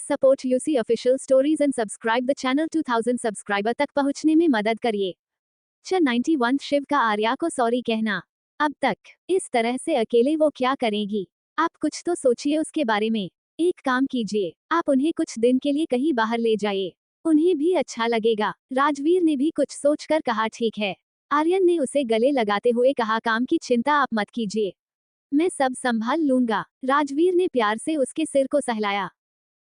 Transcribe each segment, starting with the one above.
Support UC official stories and subscribe the channel 2000 subscriber तक पहुंचने में मदद करिए। 91 शिव का आर्या को सॉरी कहना। अब तक इस तरह से अकेले वो क्या करेगी? आप कुछ तो सोचिए उसके बारे में। एक काम कीजिए, आप उन्हें कुछ दिन के लिए कहीं बाहर ले जाइए, उन्हें भी अच्छा लगेगा। राजवीर ने भी कुछ सोचकर कहा ठीक है। आर्यन ने उसे गले लगाते हुए कहा काम की चिंता आप मत कीजिए, मैं सब संभाल लूंगा। राजवीर ने प्यार से उसके सिर को सहलाया।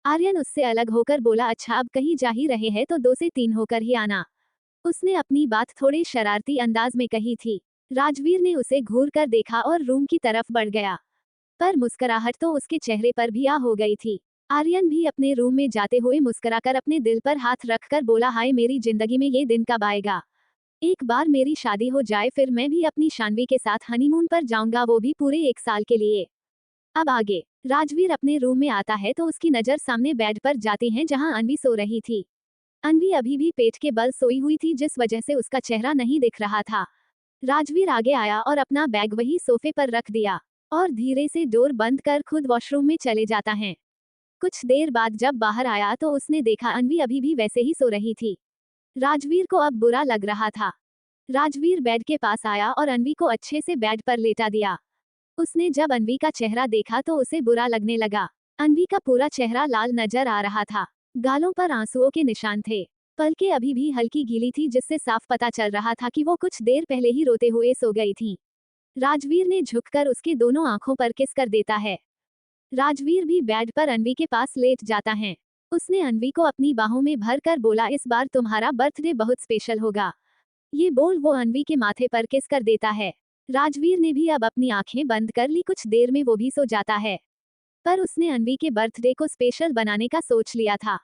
आर्यन उससे अलग होकर बोला अच्छा अब कहीं जा ही रहे हैं तो 2 से 3 होकर ही आना। उसने अपनी बात थोड़े शरारती अंदाज में कही थी। राजवीर ने उसे घूर कर देखा और रूम की तरफ बढ़ गया, पर मुस्कुराहट तो उसके चेहरे पर भी आ हो गई थी। आर्यन भी अपने रूम में जाते हुए मुस्कुराकर अपने दिल पर हाथ रखकर बोला हाय मेरी जिंदगी में ये दिन कब आएगा, एक बार मेरी शादी हो जाए फिर मैं भी अपनी शानवी के साथ हनीमून पर जाऊंगा, वो भी पूरे 1 साल के लिए। अब आगे राजवीर अपने रूम में आता है तो उसकी नजर सामने बेड पर जाती है जहां अनवी सो रही थी। अनवी अभी भी पेट के बल सोई हुई थी जिस वजह से उसका चेहरा नहीं दिख रहा था। राजवीर आगे आया और अपना बैग वही सोफे पर रख दिया और धीरे से डोर बंद कर खुद वॉशरूम में चले जाता है। कुछ देर बाद जब बाहर आया तो उसने देखा अनवी अभी भी वैसे ही सो रही थी। राजवीर को अब बुरा लग रहा था। राजवीर बेड के पास आया और अनवी को अच्छे से बेड पर लेटा दिया। उसने जब अनवी का चेहरा देखा तो उसे बुरा लगने लगा। अनवी का पूरा चेहरा लाल नजर आ रहा था, गालों पर आंसुओं के निशान थे, पलकें अभी भी हल्की गीली थी जिससे साफ पता चल रहा था कि वो कुछ देर पहले ही रोते हुए सो गई थी। राजवीर ने झुककर उसके दोनों आंखों पर किस कर देता है। राजवीर भी बेड पर अनवी के पास लेट जाता है। उसने अनवी को अपनी बाहों में भर कर बोला इस बार तुम्हारा बर्थडे बहुत स्पेशल होगा। ये बोल वो अनवी के माथे पर किस कर देता है। राजवीर ने भी अब अपनी आंखें बंद कर ली, कुछ देर में वो भी सो जाता है। पर उसने अनवी के बर्थडे को स्पेशल बनाने का सोच लिया था।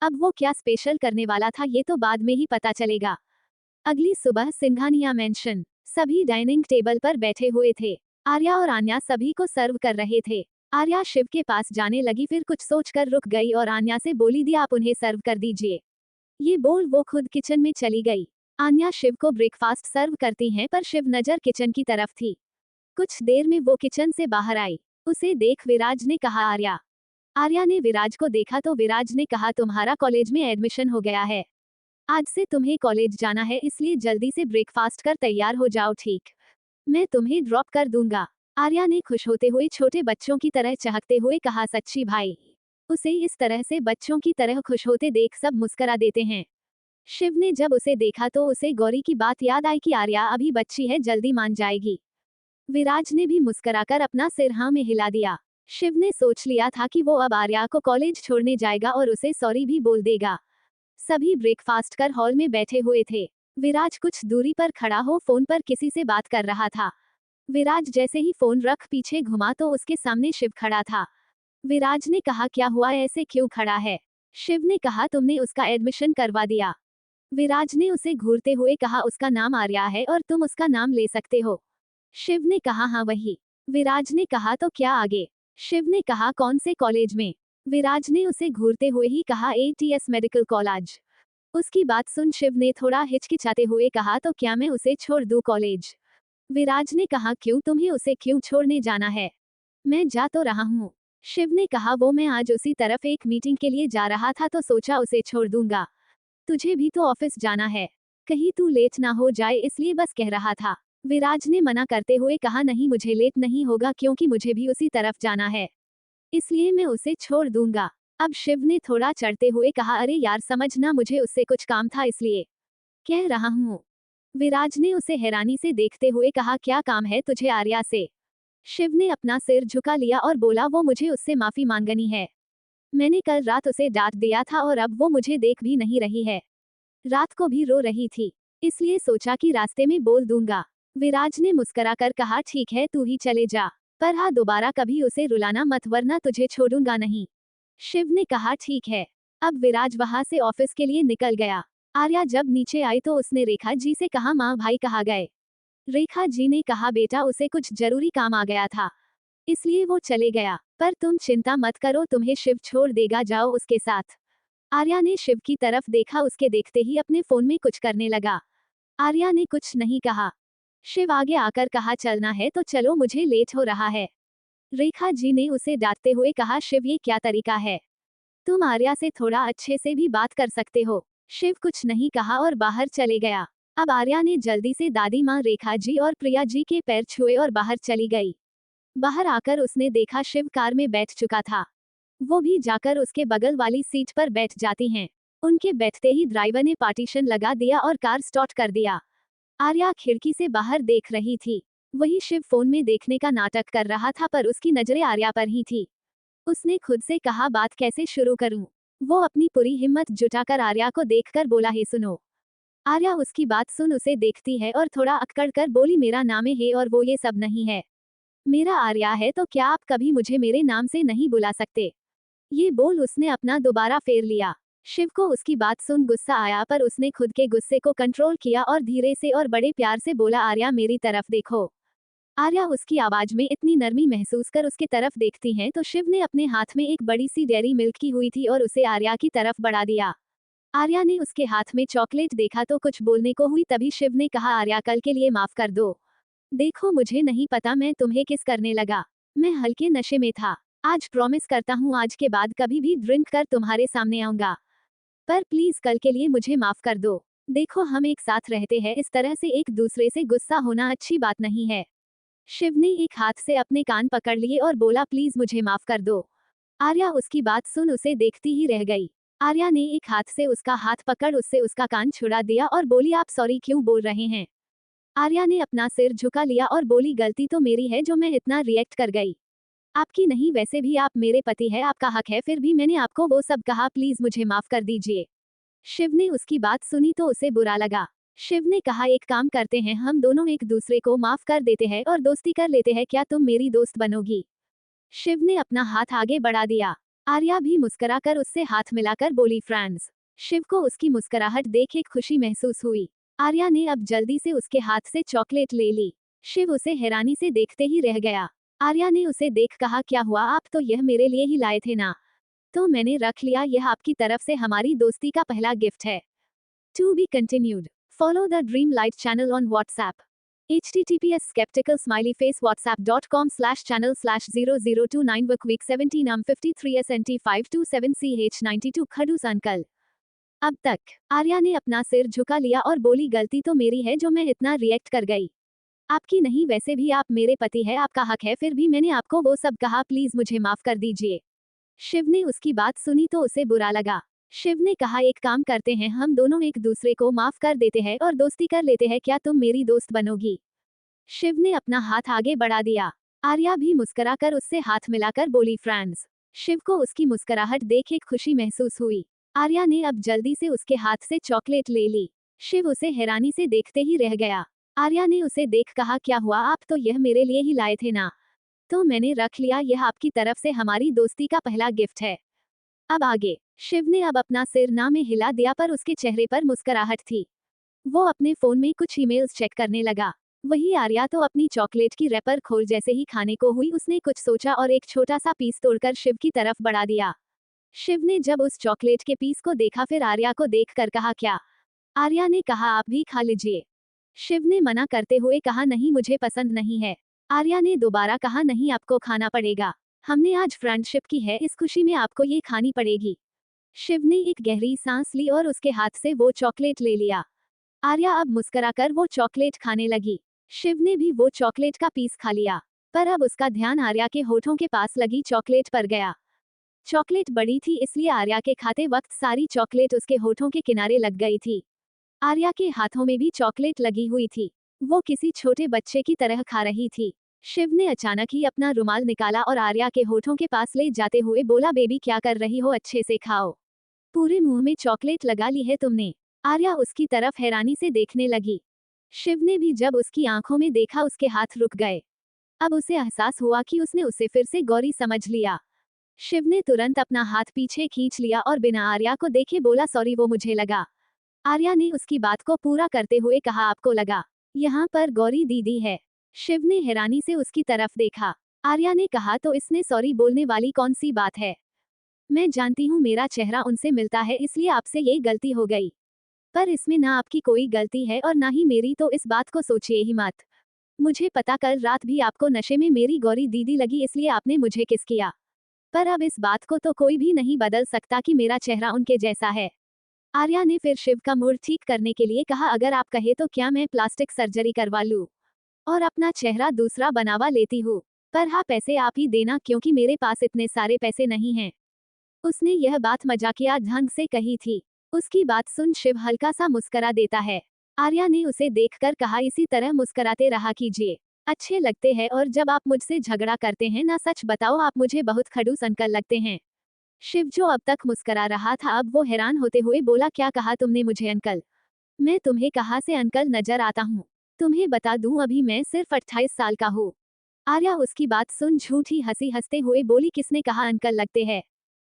अब वो क्या स्पेशल करने वाला था ये तो बाद में ही पता चलेगा। अगली सुबह सिंघानिया मेंशन, सभी डाइनिंग टेबल पर बैठे हुए थे। आर्या और आन्या सभी को सर्व कर रहे थे। आर्या शिव के पास जाने लगी फिर कुछ सोचकर रुक गई और आन्या से बोली दी आप उन्हें सर्व कर दीजिए। ये बोल वो खुद किचन में चली गई। आन्या शिव को ब्रेकफास्ट सर्व करती हैं पर शिव नजर किचन की तरफ थी। कुछ देर में वो किचन से बाहर आई। उसे देख विराज ने कहा आर्या। आर्या ने विराज को देखा तो विराज ने कहा तुम्हारा कॉलेज में एडमिशन हो गया है, आज से तुम्हें कॉलेज जाना है इसलिए जल्दी से ब्रेकफास्ट कर तैयार हो जाओ, ठीक? मैं तुम्हें ड्रॉप कर दूंगा। आर्या ने खुश होते हुए छोटे बच्चों की तरह चहकते हुए कहा सच्ची भाई, उसे इस तरह से बच्चों की तरह खुश होते देख सब मुस्करा देते हैं। शिव ने जब उसे देखा तो उसे गौरी की बात याद आई कि आर्या अभी बच्ची है जल्दी मान जाएगी। विराज ने भी मुस्कुराकर अपना सिर हाँ में हिला दिया। शिव ने सोच लिया था कि वो अब आर्या को कॉलेज छोड़ने जाएगा और उसे सॉरी भी बोल देगा। सभी ब्रेकफास्ट कर हॉल में बैठे हुए थे। विराज कुछ दूरी पर खड़ा हो फोन पर किसी से बात कर रहा था। विराज जैसे ही फोन रख पीछे घुमा तो उसके सामने शिव खड़ा था। विराज ने कहा क्या हुआ ऐसे क्यों खड़ा है? शिव ने कहा तुमने उसका एडमिशन करवा दिया। विराज ने उसे घूरते हुए कहा उसका नाम आर्या है और तुम उसका नाम ले सकते हो। शिव ने कहा हाँ वही। विराज ने कहा तो क्या आगे? शिव ने कहा कौन से कॉलेज में? विराज ने उसे घूरते हुए ही कहा एटीएस मेडिकल कॉलेज। उसकी बात सुन शिव ने थोड़ा हिचकिचाते हुए कहा तो क्या मैं उसे छोड़ दूं कॉलेज? विराज ने कहा क्यों, तुम्हें उसे क्यों छोड़ने जाना है? मैं जा तो रहा हूँ। शिव ने कहा वो मैं आज उसी तरफ एक मीटिंग के लिए जा रहा था तो सोचा उसे छोड़ दूंगा। तुझे भी तो ऑफिस जाना है, कहीं तू लेट ना हो जाए इसलिए बस कह रहा था। विराज ने मना करते हुए कहा नहीं मुझे लेट नहीं होगा क्योंकि मुझे भी उसी तरफ जाना है, इसलिए मैं उसे छोड़ दूंगा। अब शिव ने थोड़ा चढ़ते हुए कहा अरे यार समझना मुझे उससे कुछ काम था इसलिए कह रहा हूँ। विराज ने उसे हैरानी से देखते हुए कहा क्या काम है तुझे आर्या से? शिव ने अपना सिर झुका लिया और बोला वो मुझे उससे माफी मांगनी है। मैंने कल रात उसे डांट दिया था और अब वो मुझे देख भी नहीं रही है, रात को भी रो रही थी, इसलिए सोचा कि रास्ते में बोल दूंगा। विराज ने मुस्कुराकर कहा ठीक है तू ही चले जा, पर हाँ दोबारा कभी उसे रुलाना मत वरना तुझे छोड़ूंगा नहीं। शिव ने कहा ठीक है। अब विराज वहां से ऑफिस के लिए निकल गया। आर्या जब नीचे आई तो उसने रेखा जी से कहा माँ भाई कहाँ गए? रेखा जी ने कहा बेटा उसे कुछ जरूरी काम आ गया था इसलिए वो चले गया, पर तुम चिंता मत करो तुम्हें शिव छोड़ देगा, जाओ उसके साथ। आर्या ने शिव की तरफ देखा, उसके देखते ही अपने फोन में कुछ करने लगा। आर्या ने कुछ नहीं कहा। शिव आगे आकर कहा चलना है तो चलो मुझे लेट हो रहा है। रेखा जी ने उसे डांटते हुए कहा शिव ये क्या तरीका है, तुम आर्या से थोड़ा अच्छे से भी बात कर सकते हो। शिव कुछ नहीं कहा और बाहर चले गया। अब आर्या ने जल्दी से दादी माँ रेखा जी और प्रिया जी के पैर छुए और बाहर चली गई। बाहर आकर उसने देखा शिव कार में बैठ चुका था। वो भी जाकर उसके बगल वाली सीट पर बैठ जाती हैं। उनके बैठते ही ड्राइवर ने पार्टीशन लगा दिया और कार स्टार्ट कर दिया। आर्या खिड़की से बाहर देख रही थी। वही शिव फोन में देखने का नाटक कर रहा था, पर उसकी नजरें आर्या पर ही थी। उसने खुद से कहा, बात कैसे शुरू करूं? वो अपनी पूरी हिम्मत जुटाकर आर्या को देखकर बोला, हे सुनो। आर्या उसकी बात सुन उसे देखती है और थोड़ा अकड़ कर बोली, मेरा नाम है और वो ये सब नहीं है। मेरा आर्या है, तो क्या आप कभी मुझे मेरे नाम से नहीं बुला सकते? ये बोल उसने अपना दोबारा फेर लिया। शिव को उसकी बात सुन गुस्सा आया, पर उसने खुद के गुस्से को कंट्रोल किया और धीरे से और बड़े प्यार से बोला, आर्या मेरी तरफ देखो। आर्या उसकी आवाज में इतनी नरमी महसूस कर उसके तरफ देखती हैं तो शिव ने अपने हाथ में एक बड़ी सी डेयरी मिल्क की हुई थी और उसे आर्या की तरफ बढ़ा दिया। आर्या ने उसके हाथ में चॉकलेट देखा तो कुछ बोलने को हुई, तभी शिव ने कहा, आर्या कल के लिए माफ कर दो। देखो मुझे नहीं पता मैं तुम्हें किस करने लगा। मैं हल्के नशे में था। आज प्रॉमिस करता हूँ आज के बाद कभी भी ड्रिंक कर तुम्हारे सामने आऊंगा। पर प्लीज कल के लिए मुझे माफ कर दो। देखो हम एक साथ रहते हैं, इस तरह से एक दूसरे से गुस्सा होना अच्छी बात नहीं है। शिव ने एक हाथ से अपने कान पकड़ लिए और बोला, प्लीज मुझे माफ कर दो। आर्या उसकी बात सुन उसे देखती ही रह गई। आर्या ने एक हाथ से उसका हाथ पकड़ उससे उसका कान छुड़ा दिया और बोली, आप सॉरी क्यों बोल रहे हैं? आर्या ने अपना सिर झुका लिया और बोली, गलती तो मेरी है जो मैं इतना रिएक्ट कर गई। आपकी नहीं, वैसे भी आप मेरे पति है, आपका हक है, फिर भी मैंने आपको वो सब कहा, प्लीज मुझे माफ कर दीजिए। शिव ने उसकी बात सुनी तो उसे बुरा लगा। शिव ने कहा, एक काम करते हैं, हम दोनों एक दूसरे को माफ कर देते हैं और दोस्ती कर लेते हैं, क्या तुम मेरी दोस्त बनोगी? शिव ने अपना हाथ आगे बढ़ा दिया। आर्या भी मुस्कुराकर उससे हाथ मिलाकर बोली, फ्रेंड्स। शिव को उसकी मुस्कुराहट देख एक खुशी महसूस हुई। आर्या ने अब जल्दी से उसके हाथ से चॉकलेट ले ली। शिव उसे हैरानी से देखते ही रह गया। आर्या ने उसे देख कहा, क्या हुआ, आप तो यह मेरे लिए ही लाए थे ना? तो मैंने रख लिया, यह आपकी तरफ से हमारी दोस्ती का पहला गिफ्ट है। To be continued. Follow the Dream Light channel on WhatsApp. https skeptical smiley face whatsapp.com/channel/0029 work week 17 53 SNT 527 CH92 खडूस uncle. अब तक आर्या ने अपना सिर झुका लिया और बोली, गलती तो मेरी है जो मैं इतना रिएक्ट कर गई। आपकी नहीं, वैसे भी आप मेरे पति है, आपका हक है, फिर भी मैंने आपको वो सब कहा, प्लीज मुझे माफ कर दीजिए। शिव ने उसकी बात सुनी तो उसे बुरा लगा। शिव ने कहा, एक काम करते हैं, हम दोनों एक दूसरे को माफ कर देते हैं और दोस्ती कर लेते हैं, क्या तुम मेरी दोस्त बनोगी? शिव ने अपना हाथ आगे बढ़ा दिया। आर्या भी मुस्कुराकर उससे हाथ मिलाकर बोली, फ्रेंड्स। शिव को उसकी मुस्कुराहट देख एक खुशी महसूस हुई। आर्या ने अब जल्दी से उसके हाथ से चॉकलेट ले ली। शिव उसे हैरानी से देखते ही रह गया। आर्या ने उसे देख कहा, क्या हुआ, आप तो यह मेरे लिए ही लाए थे ना? तो मैंने रख लिया, यह आपकी तरफ से हमारी दोस्ती का पहला गिफ्ट है। अब आगे। शिव ने अब अपना सिर ना में हिला दिया, पर उसके चेहरे पर मुस्कुराहट थी। वो अपने फोन में कुछ ईमेल्स चेक करने लगा। वही आर्या तो अपनी चॉकलेट की रैपर खोल जैसे ही खाने को हुई, उसने कुछ सोचा और एक छोटा सा पीस तोड़कर शिव की तरफ बढ़ा दिया। शिव ने जब उस चॉकलेट के पीस को देखा, फिर आर्या को देखकर कहा, क्या? आर्या ने कहा, आप भी खा लीजिए। शिव ने मना करते हुए कहा, नहीं मुझे पसंद नहीं है। आर्या ने दोबारा कहा, नहीं आपको खाना पड़ेगा। हमने आज फ्रेंडशिप की है, इस खुशी में आपको ये खानी पड़ेगी। शिव ने एक गहरी सांस ली और उसके हाथ से वो चॉकलेट ले लिया। आर्या अब मुस्कुराकर वो चॉकलेट खाने लगी। शिव ने भी वो चॉकलेट का पीस खा लिया, पर अब उसका ध्यान आर्या के होठों के पास लगी चॉकलेट पर गया। चॉकलेट बड़ी थी, इसलिए आर्या के खाते वक्त सारी चॉकलेट उसके होठों के किनारे लग गई थी। आर्या के हाथों में भी चॉकलेट लगी हुई थी। वो किसी छोटे बच्चे की तरह खा रही थी। शिव ने अचानक ही अपना रुमाल निकाला और आर्या के होठों के पास ले जाते हुए बोला, बेबी क्या कर रही हो, अच्छे से खाओ। पूरे मुंह में चॉकलेट लगा ली है तुमने। आर्या उसकी तरफ हैरानी से देखने लगी। शिव ने भी जब उसकी आंखों में देखा, उसके हाथ रुक गए। अब उसे एहसास हुआ कि उसने उसे फिर से गौरी समझ लिया। शिव ने तुरंत अपना हाथ पीछे खींच लिया और बिना आर्या को देखे बोला, सॉरी वो मुझे लगा। आर्या ने उसकी बात को पूरा करते हुए कहा, आपको लगा? यहाँ पर गौरी दीदी है। शिव ने हैरानी से उसकी तरफ देखा। आर्या ने कहा, तो इसमें सॉरी बोलने वाली कौन सी बात है? मैं जानती हूँ मेरा चेहरा उनसे मिलता है, इसलिए आपसे ये गलती हो गई। पर इसमें ना आपकी कोई गलती है और ना ही मेरी, तो इस बात को सोचिए ही मत। मुझे पता कल रात भी आपको नशे में मेरी गौरी दीदी लगी, इसलिए आपने मुझे किस किया। पर अब इस बात को तो कोई भी नहीं बदल सकता कि मेरा चेहरा उनके जैसा है। आर्या ने फिर शिव का मूड ठीक करने के लिए कहा, अगर आप कहे तो क्या मैं प्लास्टिक सर्जरी करवा लूं और अपना चेहरा दूसरा बनावा लेती हूँ। पर हाँ, पैसे आप ही देना क्योंकि मेरे पास इतने सारे पैसे नहीं हैं। उसने यह बात मजाकिया ढंग से कही थी। उसकी बात सुन शिव हल्का सा मुस्करा देता है। आर्या ने उसे देखकर कहा, इसी तरह मुस्कराते रहा कीजिए, अच्छे लगते हैं, और जब आप मुझसे झगड़ा करते हैं ना, सच बताओ आप मुझे बहुत खड़ूस अंकल लगते हैं। शिव जो अब तक मुस्करा रहा था, अब वो हैरान होते हुए बोला, क्या कहा तुमने मुझे अंकल? मैं तुम्हें कहाँ से अंकल नजर आता हूँ? तुम्हें बता दूं, अभी मैं सिर्फ 28 साल का हूँ। आर्या उसकी बात सुन झूठी हंसी हंसते हुए बोली, किसने कहा अंकल लगते हैं?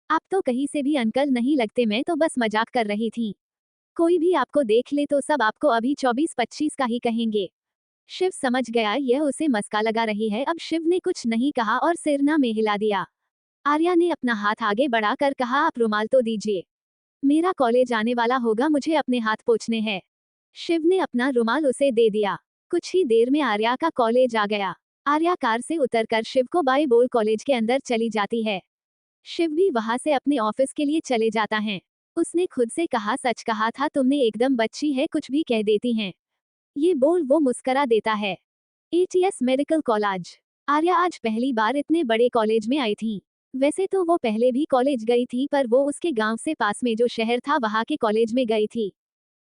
आप तो कहीं से भी अंकल नहीं लगते, मैं तो बस मजाक कर रही थी। कोई भी आपको देख ले तो सब आपको अभी 24-25 का ही कहेंगे। शिव समझ गया यह उसे मस्का लगा रही है। अब शिव ने कुछ नहीं कहा और सिर ना में हिला दिया। आर्या ने अपना हाथ आगे बढ़ाकर कहा, आप रुमाल तो दीजिए, मेरा कॉलेज आने वाला होगा, मुझे अपने हाथ पोंछने हैं। शिव ने अपना रुमाल उसे दे दिया। कुछ ही देर में आर्या का कॉलेज आ गया। आर्या कार से उतरकर शिव को बाय बोल कॉलेज के अंदर चली जाती है। शिव भी वहां से अपने ऑफिस के लिए चले जाता है। उसने खुद से कहा, सच कहा था तुमने, एकदम बच्ची है, कुछ भी कह देती हैं। ये बोल वो मुस्करा देता है। ATS medical college. आर्या आज पहली बार इतने बड़े कॉलेज में आई थी। वैसे तो वो पहले भी कॉलेज गई थी, पर वो उसके गांव से पास में जो शहर था वहां के कॉलेज में गई थी।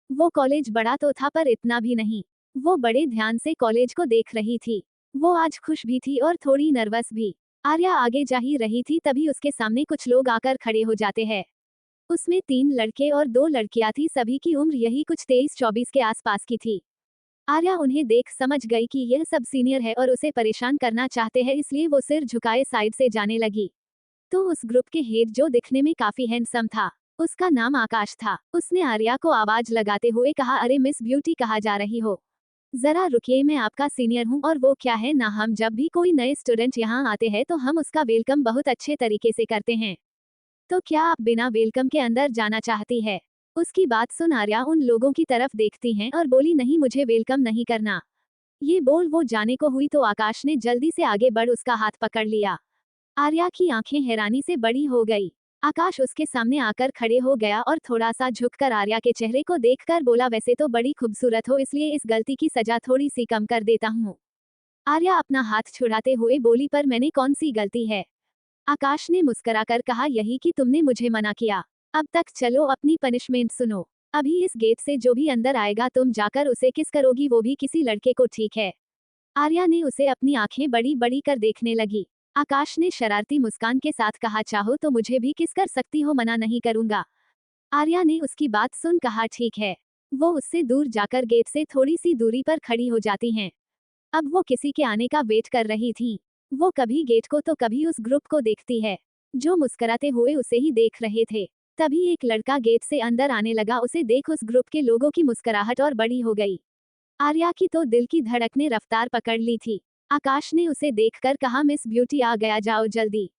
वो कॉलेज बड़ा तो था पर इतना भी नहीं। वो बड़े ध्यान से कॉलेज को देख रही थी। वो आज खुश भी थी और थोड़ी नर्वस भी। आर्या आगे जा ही रही थी, तभी उसके सामने कुछ लोग आकर खड़े हो जाते हैं। उसमें 3 लड़के और 2 लड़कियां थी, सभी की उम्र यही कुछ 23-24 के आसपास की थी। आर्या उन्हें देख समझ गई कि यह सब सीनियर है और उसे परेशान करना चाहते हैं, इसलिए वो सिर झुकाए साइड से जाने लगी। तो उस ग्रुप के हेड, जो दिखने में काफी हैंडसम था, उसका नाम आकाश था, उसने आर्या को आवाज लगाते हुए कहा, अरे मिस ब्यूटी कहाँ जा रही हो? जरा रुकिए, मैं आपका सीनियर हूँ। और वो क्या है ना, हम जब भी कोई नए स्टूडेंट यहाँ आते हैं तो हम उसका वेलकम बहुत अच्छे तरीके से करते हैं। तो क्या आप बिना वेलकम के अंदर जाना चाहती है? उसकी बात सुन आर्या उन लोगों की तरफ देखती है और बोली, नहीं, मुझे वेलकम नहीं करना। ये बोल वो जाने को हुई तो आकाश ने जल्दी से आगे बढ़ उसका हाथ पकड़ लिया। आर्या की आंखें हैरानी से बड़ी हो गई। आकाश उसके सामने आकर खड़े हो गया और थोड़ा सा झुककर आर्या के चेहरे को देखकर बोला, वैसे तो बड़ी खूबसूरत हो, इसलिए इस गलती की सजा थोड़ी सी कम कर देता हूँ। आर्या अपना हाथ छुड़ाते हुए बोली, पर मैंने कौन सी गलती है? आकाश ने मुस्कुराकर कहा, यही कि तुमने मुझे मना किया। अब तक चलो अपनी पनिशमेंट सुनो। अभी इस गेट से जो भी अंदर आएगा तुम जाकर उसे किस करोगी, वो भी किसी लड़के को, ठीक है? आर्या ने उसे अपनी आंखें बड़ी बड़ी कर देखने लगी। आकाश ने शरारती मुस्कान के साथ कहा, चाहो तो मुझे भी किस कर सकती हो, मना नहीं करूंगा। आर्या ने उसकी बात सुन कहा, ठीक है। वो उससे दूर जाकर गेट से थोड़ी सी दूरी पर खड़ी हो जाती हैं। अब वो किसी के आने का वेट कर रही थी। वो कभी गेट को तो कभी उस ग्रुप को देखती है, जो मुस्कुराते हुए उसे ही देख रहे थे। तभी एक लड़का गेट से अंदर आने लगा। उसे देख उस ग्रुप के लोगों की मुस्कुराहट और बड़ी हो गई। आर्या की तो दिल की धड़क ने रफ्तार पकड़ ली थी। आकाश ने उसे देखकर कहा, मिस ब्यूटी आ गया, जाओ जल्दी।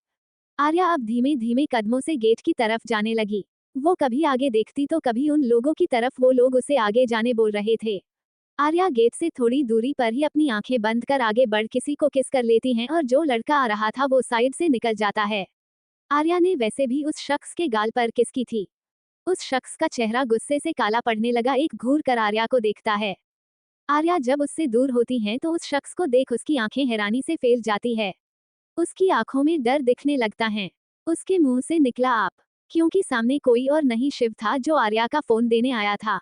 आर्या अब धीमे धीमे कदमों से गेट की तरफ जाने लगी। वो कभी आगे देखती तो कभी उन लोगों की तरफ, वो लोग उसे आगे जाने बोल रहे थे। आर्या गेट से थोड़ी दूरी पर ही अपनी आंखें बंद कर आगे बढ़ किसी को किस कर लेती हैं और जो लड़का आ रहा था वो साइड से निकल जाता है। आर्या ने वैसे भी उस शख्स के गाल पर किस की थी। उस शख्स का चेहरा गुस्से से काला पड़ने लगा, एक घूर कर आर्या को देखता है। आर्या जब उससे दूर होती है तो उस शख्स को देख उसकी आंखें हैरानी से फैल जाती है। उसकी आंखों में डर दिखने लगता है। उसके मुंह से निकला, आप? क्योंकि सामने कोई और नहीं शिव था, जो आर्या का फोन देने आया था।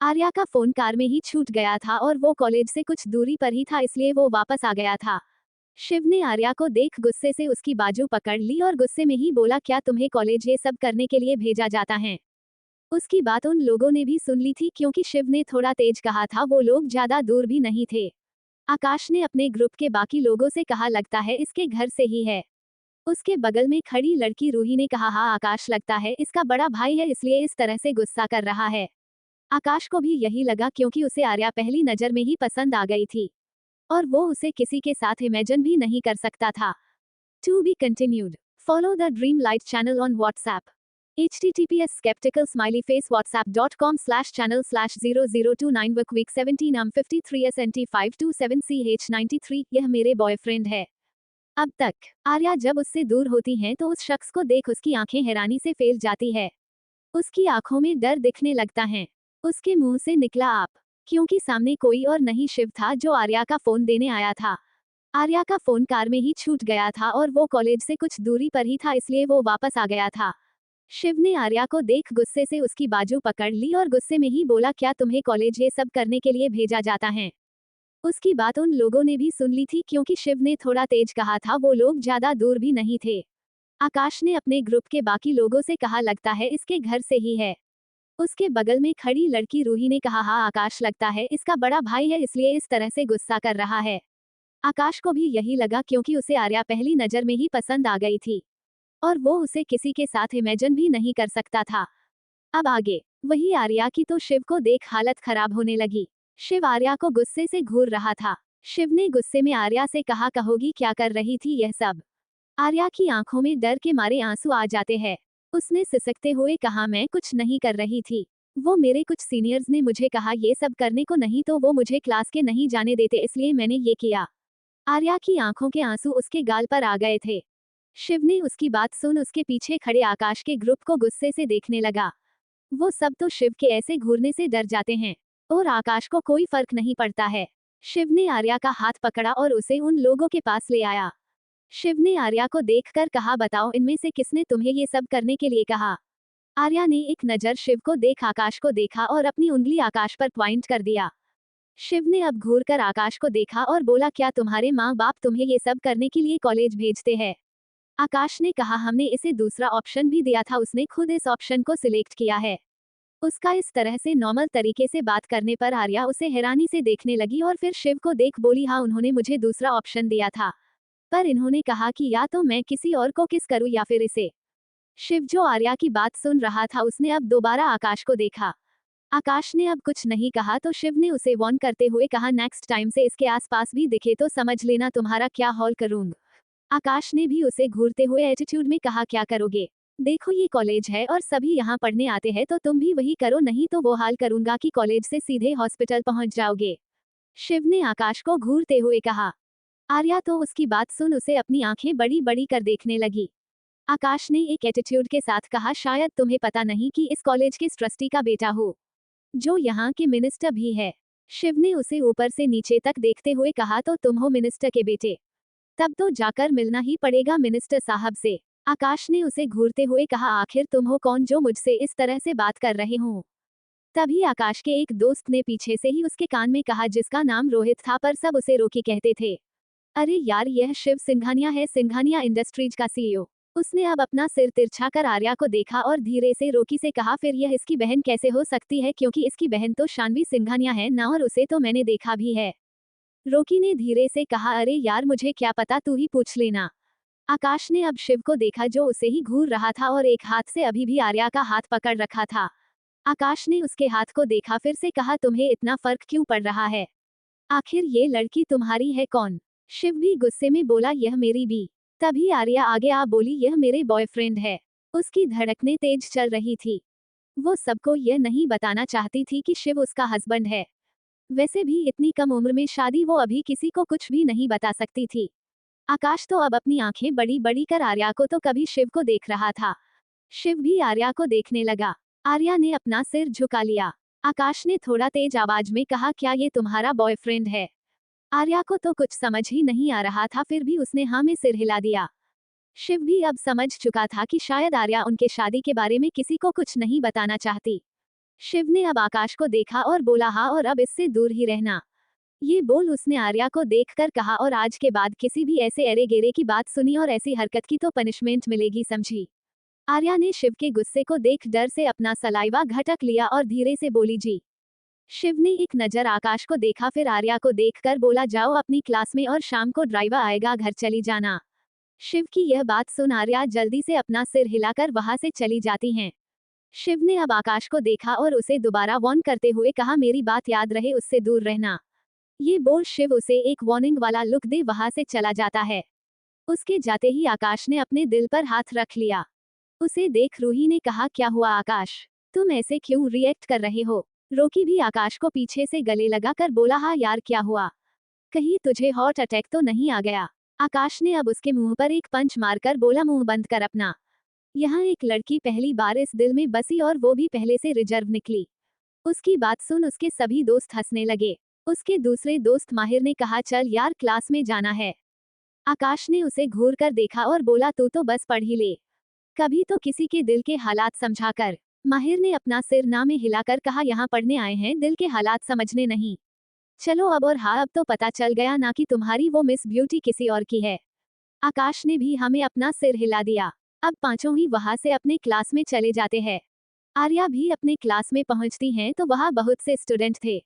आर्या का फोन कार में ही छूट गया था और वो कॉलेज से कुछ दूरी पर ही था, इसलिए वो वापस आ गया था। शिव ने आर्या को देख गुस्से से उसकी बाजू पकड़ ली और गुस्से में ही बोला, क्या तुम्हें कॉलेज ये सब करने के लिए भेजा जाता है? उसकी बात उन लोगों ने भी सुन ली थी, क्योंकि शिव ने थोड़ा तेज कहा था। वो लोग ज्यादा दूर भी नहीं थे। आकाश ने अपने ग्रुप के बाकी लोगों से कहा, लगता है इसके घर से ही है। उसके बगल में खड़ी लड़की रूही ने कहा, हाँ आकाश, लगता है इसका बड़ा भाई है, इसलिए इस तरह से गुस्सा कर रहा है। आकाश को भी यही लगा, क्योंकि उसे आर्या पहली नजर में ही पसंद आ गई थी और वो उसे किसी के साथ इमेजिन भी नहीं कर सकता था। To be continued. Follow the Dream Light channel on WhatsApp. https skeptical smiley face whatsapp.com/channel/0029 work week 17 I'm 53 SNT 527 CH93। यह मेरे बॉयफ्रेंड है। अब तक आर्या जब उससे दूर होती हैं तो उस शख्स को देख उसकी आंखें हैरानी से फैल जाती है। उसकी आंखों में डर दिखने लगता है। उसके मुंह से निकला आप, क्योंकि सामने कोई और नहीं शिव था जो आर्या का फोन देने आया था। आर्या का फोन कार में ही छूट गया था और वो कॉलेज से कुछ दूरी पर ही था, इसलिए वो वापस आ गया था। शिव ने आर्या को देख गुस्से से उसकी बाजू पकड़ ली और गुस्से में ही बोला, क्या तुम्हें कॉलेज ये सब करने के लिए भेजा जाता है? उसकी बात उन लोगों ने भी सुन ली थी, क्योंकि शिव ने थोड़ा तेज कहा था। वो लोग ज्यादा दूर भी नहीं थे। आकाश ने अपने ग्रुप के बाकी लोगों से कहा, लगता है इसके घर से ही है। उसके बगल में खड़ी लड़की रूही ने कहा, हाँ आकाश, लगता है इसका बड़ा भाई है, इसलिए इस तरह से गुस्सा कर रहा है। आकाश को भी यही लगा, क्योंकि उसे आर्या पहली नजर में ही पसंद आ गई थी और वो उसे किसी के साथ इमेजिन भी नहीं कर सकता था। अब आगे वही आर्या की तो शिव को देख हालत खराब होने लगी। शिव आर्या को गुस्से से घूर रहा था। शिव ने गुस्से में आर्या से कहा, कहोगी क्या कर रही थी यह सब? आर्या की आंखों में डर के मारे आंसू आ जाते हैं। उसने सिसकते हुए कहा, मैं कुछ नहीं कर रही थी। वो मेरे कुछ सीनियर्स ने मुझे कहा ये सब करने को, नहीं तो वो मुझे क्लास के नहीं जाने देते, इसलिए मैंने ये किया। आर्या की आंखों के आंसू उसके गाल पर आ गए थे। शिव ने उसकी बात सुन उसके पीछे खड़े आकाश के ग्रुप को गुस्से से देखने लगा। वो सब तो शिव के ऐसे घूरने से डर जाते हैं और आकाश को कोई फर्क नहीं पड़ता है। शिव ने आर्या का हाथ पकड़ा और उसे उन लोगों के पास ले आया। शिव ने आर्या को देखकर कहा, बताओ इनमें से किसने तुम्हें ये सब करने के लिए कहा? आर्या ने एक नजर शिव को देख आकाश को देखा और अपनी उंगली आकाश पर पॉइंट कर दिया। शिव ने अब घूरकर आकाश को देखा और बोला, क्या तुम्हारे माँ बाप तुम्हें ये सब करने के लिए कॉलेज भेजते हैं? आकाश ने कहा, हमने इसे दूसरा ऑप्शन भी दिया था, उसने खुद इस ऑप्शन को सिलेक्ट किया है। उसका इस तरह से नॉर्मल तरीके से बात करने पर आर्या उसे हैरानी से देखने लगी और फिर शिव को देख बोली, हाँ उन्होंने मुझे दूसरा ऑप्शन दिया था, पर इन्होंने कहा कि या तो मैं किसी और को किस करूं या फिर इसे। शिव जो आर्या की बात सुन रहा था उसने अब दोबारा आकाश को देखा। आकाश ने अब कुछ नहीं कहा तो शिव ने उसे वार्न करते हुए कहा, नेक्स्ट टाइम से इसके आसपास भी दिखे तो समझ लेना तुम्हारा क्या हॉल करूंगा। आकाश ने भी उसे घूरते हुए एटीट्यूड में कहा, क्या करोगे? देखो ये कॉलेज है और सभी यहाँ पढ़ने आते हैं, तो तुम भी वही करो, नहीं तो वो हाल करूंगा कि कॉलेज से सीधे हॉस्पिटल पहुंच जाओगे। शिव ने आकाश को घूरते हुए कहा। आर्या तो उसकी बात सुन उसे अपनी आंखें बड़ी बड़ी कर देखने लगी। आकाश ने एक एटीट्यूड के साथ कहा, शायद तुम्हें पता नहीं कि इस कॉलेज के ट्रस्टी का बेटा हूँ, जो यहाँ के मिनिस्टर भी है। शिव ने उसे ऊपर से नीचे तक देखते हुए कहा, तो तुम हो मिनिस्टर के बेटे? तब तो जाकर मिलना ही पड़ेगा मिनिस्टर साहब से। आकाश ने उसे घूरते हुए कहा, आखिर तुम हो कौन जो मुझसे इस तरह से बात कर रहे हो? तभी आकाश के एक दोस्त ने पीछे से ही उसके कान में कहा, जिसका नाम रोहित था पर सब उसे रोकी कहते थे। अरे यार, यह शिव सिंघानिया है, सिंघानिया इंडस्ट्रीज का सीईओ। उसने अब अपना सिर तिरछा कर आर्या को देखा और धीरे से रोकी से कहा, फिर यह इसकी बहन कैसे हो सकती है, क्योंकि इसकी बहन तो शानवी सिंघानिया है ना, और उसे तो मैंने देखा भी है। रोकी ने धीरे से कहा, अरे यार मुझे क्या पता, तू ही पूछ लेना। आकाश ने अब शिव को देखा जो उसे ही घूर रहा था और एक हाथ से अभी भी आर्या का हाथ पकड़ रखा था। आकाश ने उसके हाथ को देखा, फिर से कहा, तुम्हें इतना फर्क क्यों पड़ रहा है? आखिर ये लड़की तुम्हारी है कौन? शिव भी गुस्से में बोला, यह मेरी भी। तभी आर्या आगे आ बोली, यह मेरे बॉयफ्रेंड है। उसकी धड़कनें तेज चल रही थी। वो सबको यह नहीं बताना चाहती थी कि शिव उसका हस्बैंड है। वैसे भी इतनी कम उम्र में शादी, वो अभी किसी को कुछ भी नहीं बता सकती थी। आकाश तो अब अपनी आंखें बड़ी बड़ी कर आर्या को तो कभी शिव को देख रहा था। शिव भी आर्या को देखने लगा। आर्या ने अपना सिर झुका लिया। आकाश ने थोड़ा तेज आवाज में कहा, क्या ये तुम्हारा बॉयफ्रेंड है? आर्या को तो कुछ समझ ही नहीं आ रहा था, फिर भी उसने हाँ में सिर हिला दिया। शिव भी अब समझ चुका था कि शायद आर्या उनके शादी के बारे में किसी को कुछ नहीं बताना चाहती। शिव ने अब आकाश को देखा और बोला, हाँ और अब इससे दूर ही रहना। ये बोल उसने आर्या को देखकर कहा, और आज के बाद किसी भी ऐसे अरे गेरे की बात सुनी और ऐसी हरकत की तो पनिशमेंट मिलेगी, समझी? आर्या ने शिव के गुस्से को देख डर से अपना सलाइवा घटक लिया और धीरे से बोली, जी। शिव ने एक नजर आकाश को देखा, फिर आर्या को देखकर बोला, जाओ अपनी क्लास में और शाम को ड्राइवर आएगा, घर चली जाना। शिव की यह बात सुन आर्या जल्दी से अपना सिर हिलाकर वहां से चली जाती हैं। शिव ने अब आकाश को देखा और उसे दोबारा वार्न करते हुए कहा, मेरी बात याद रहे, उससे दूर रहना। ये बोल शिव उसे एक वार्निंग वाला लुक दे वहां से चला जाता है। उसके जाते ही आकाश ने अपने दिल पर हाथ रख लिया। उसे देख रूही ने कहा, क्या हुआ आकाश, तुम ऐसे क्यों रिएक्ट कर रहे हो? रोकी भी आकाश को पीछे से गले लगा कर बोला, हाँ यार क्या हुआ, कहीं तुझे हार्ट अटैक तो नहीं आ गया? आकाश ने अब उसके मुंह पर एक पंच मारकर बोला, मुंह बंद कर अपना। यहाँ एक लड़की पहली बार इस दिल में बसी और वो भी पहले से रिजर्व निकली। उसकी बात सुन उसके सभी दोस्त हंसने लगे। उसके दूसरे दोस्त माहिर ने कहा, चल यार क्लास में जाना है। आकाश ने उसे घूर कर देखा और बोला, तू तो बस पढ़ ही ले, कभी तो किसी के दिल के हालात समझा कर। माहिर ने अपना सिर ना में हिलाकर कहा, यहाँ पढ़ने आए हैं, दिल के हालात समझने नहीं। चलो अब, और हाँ अब तो पता चल गया ना कि तुम्हारी वो मिस ब्यूटी किसी और की है। आकाश ने भी हमें अपना सिर हिला दिया। अब पांचों ही वहां से अपने क्लास में चले जाते हैं। आर्या भी अपने क्लास में पहुंचती हैं तो वहां बहुत से स्टूडेंट थे।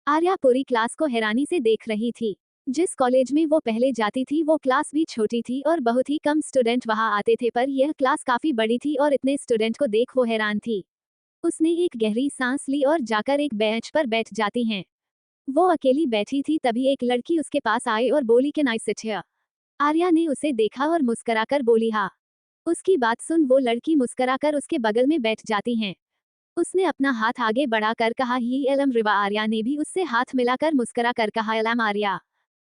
आर्या पूरी क्लास को हैरानी से देख रही थी। जिस कॉलेज में वो पहले जाती थी वो क्लास भी छोटी थी और बहुत ही कम स्टूडेंट वहां आते थे, पर यह क्लास काफी बड़ी थी और इतने स्टूडेंट को देख वो हैरान थी। उसने एक गहरी सांस ली और जाकर एक बेंच पर बैठ जाती हैं। वो अकेली बैठी थी तभी एक लड़की उसके पास आई और बोली, can I sit here? Arya ने उसे देखा और मुस्कुराकर बोली, हाँ। उसकी बात सुन वो लड़की मुस्कुराकर उसके बगल में बैठ जाती हैं। उसने अपना हाथ आगे बढ़ाकर कहा, ही एलम रिवा। आर्या ने भी उससे हाथ मिलाकर मुस्कुराकर कहा, एलम आर्या।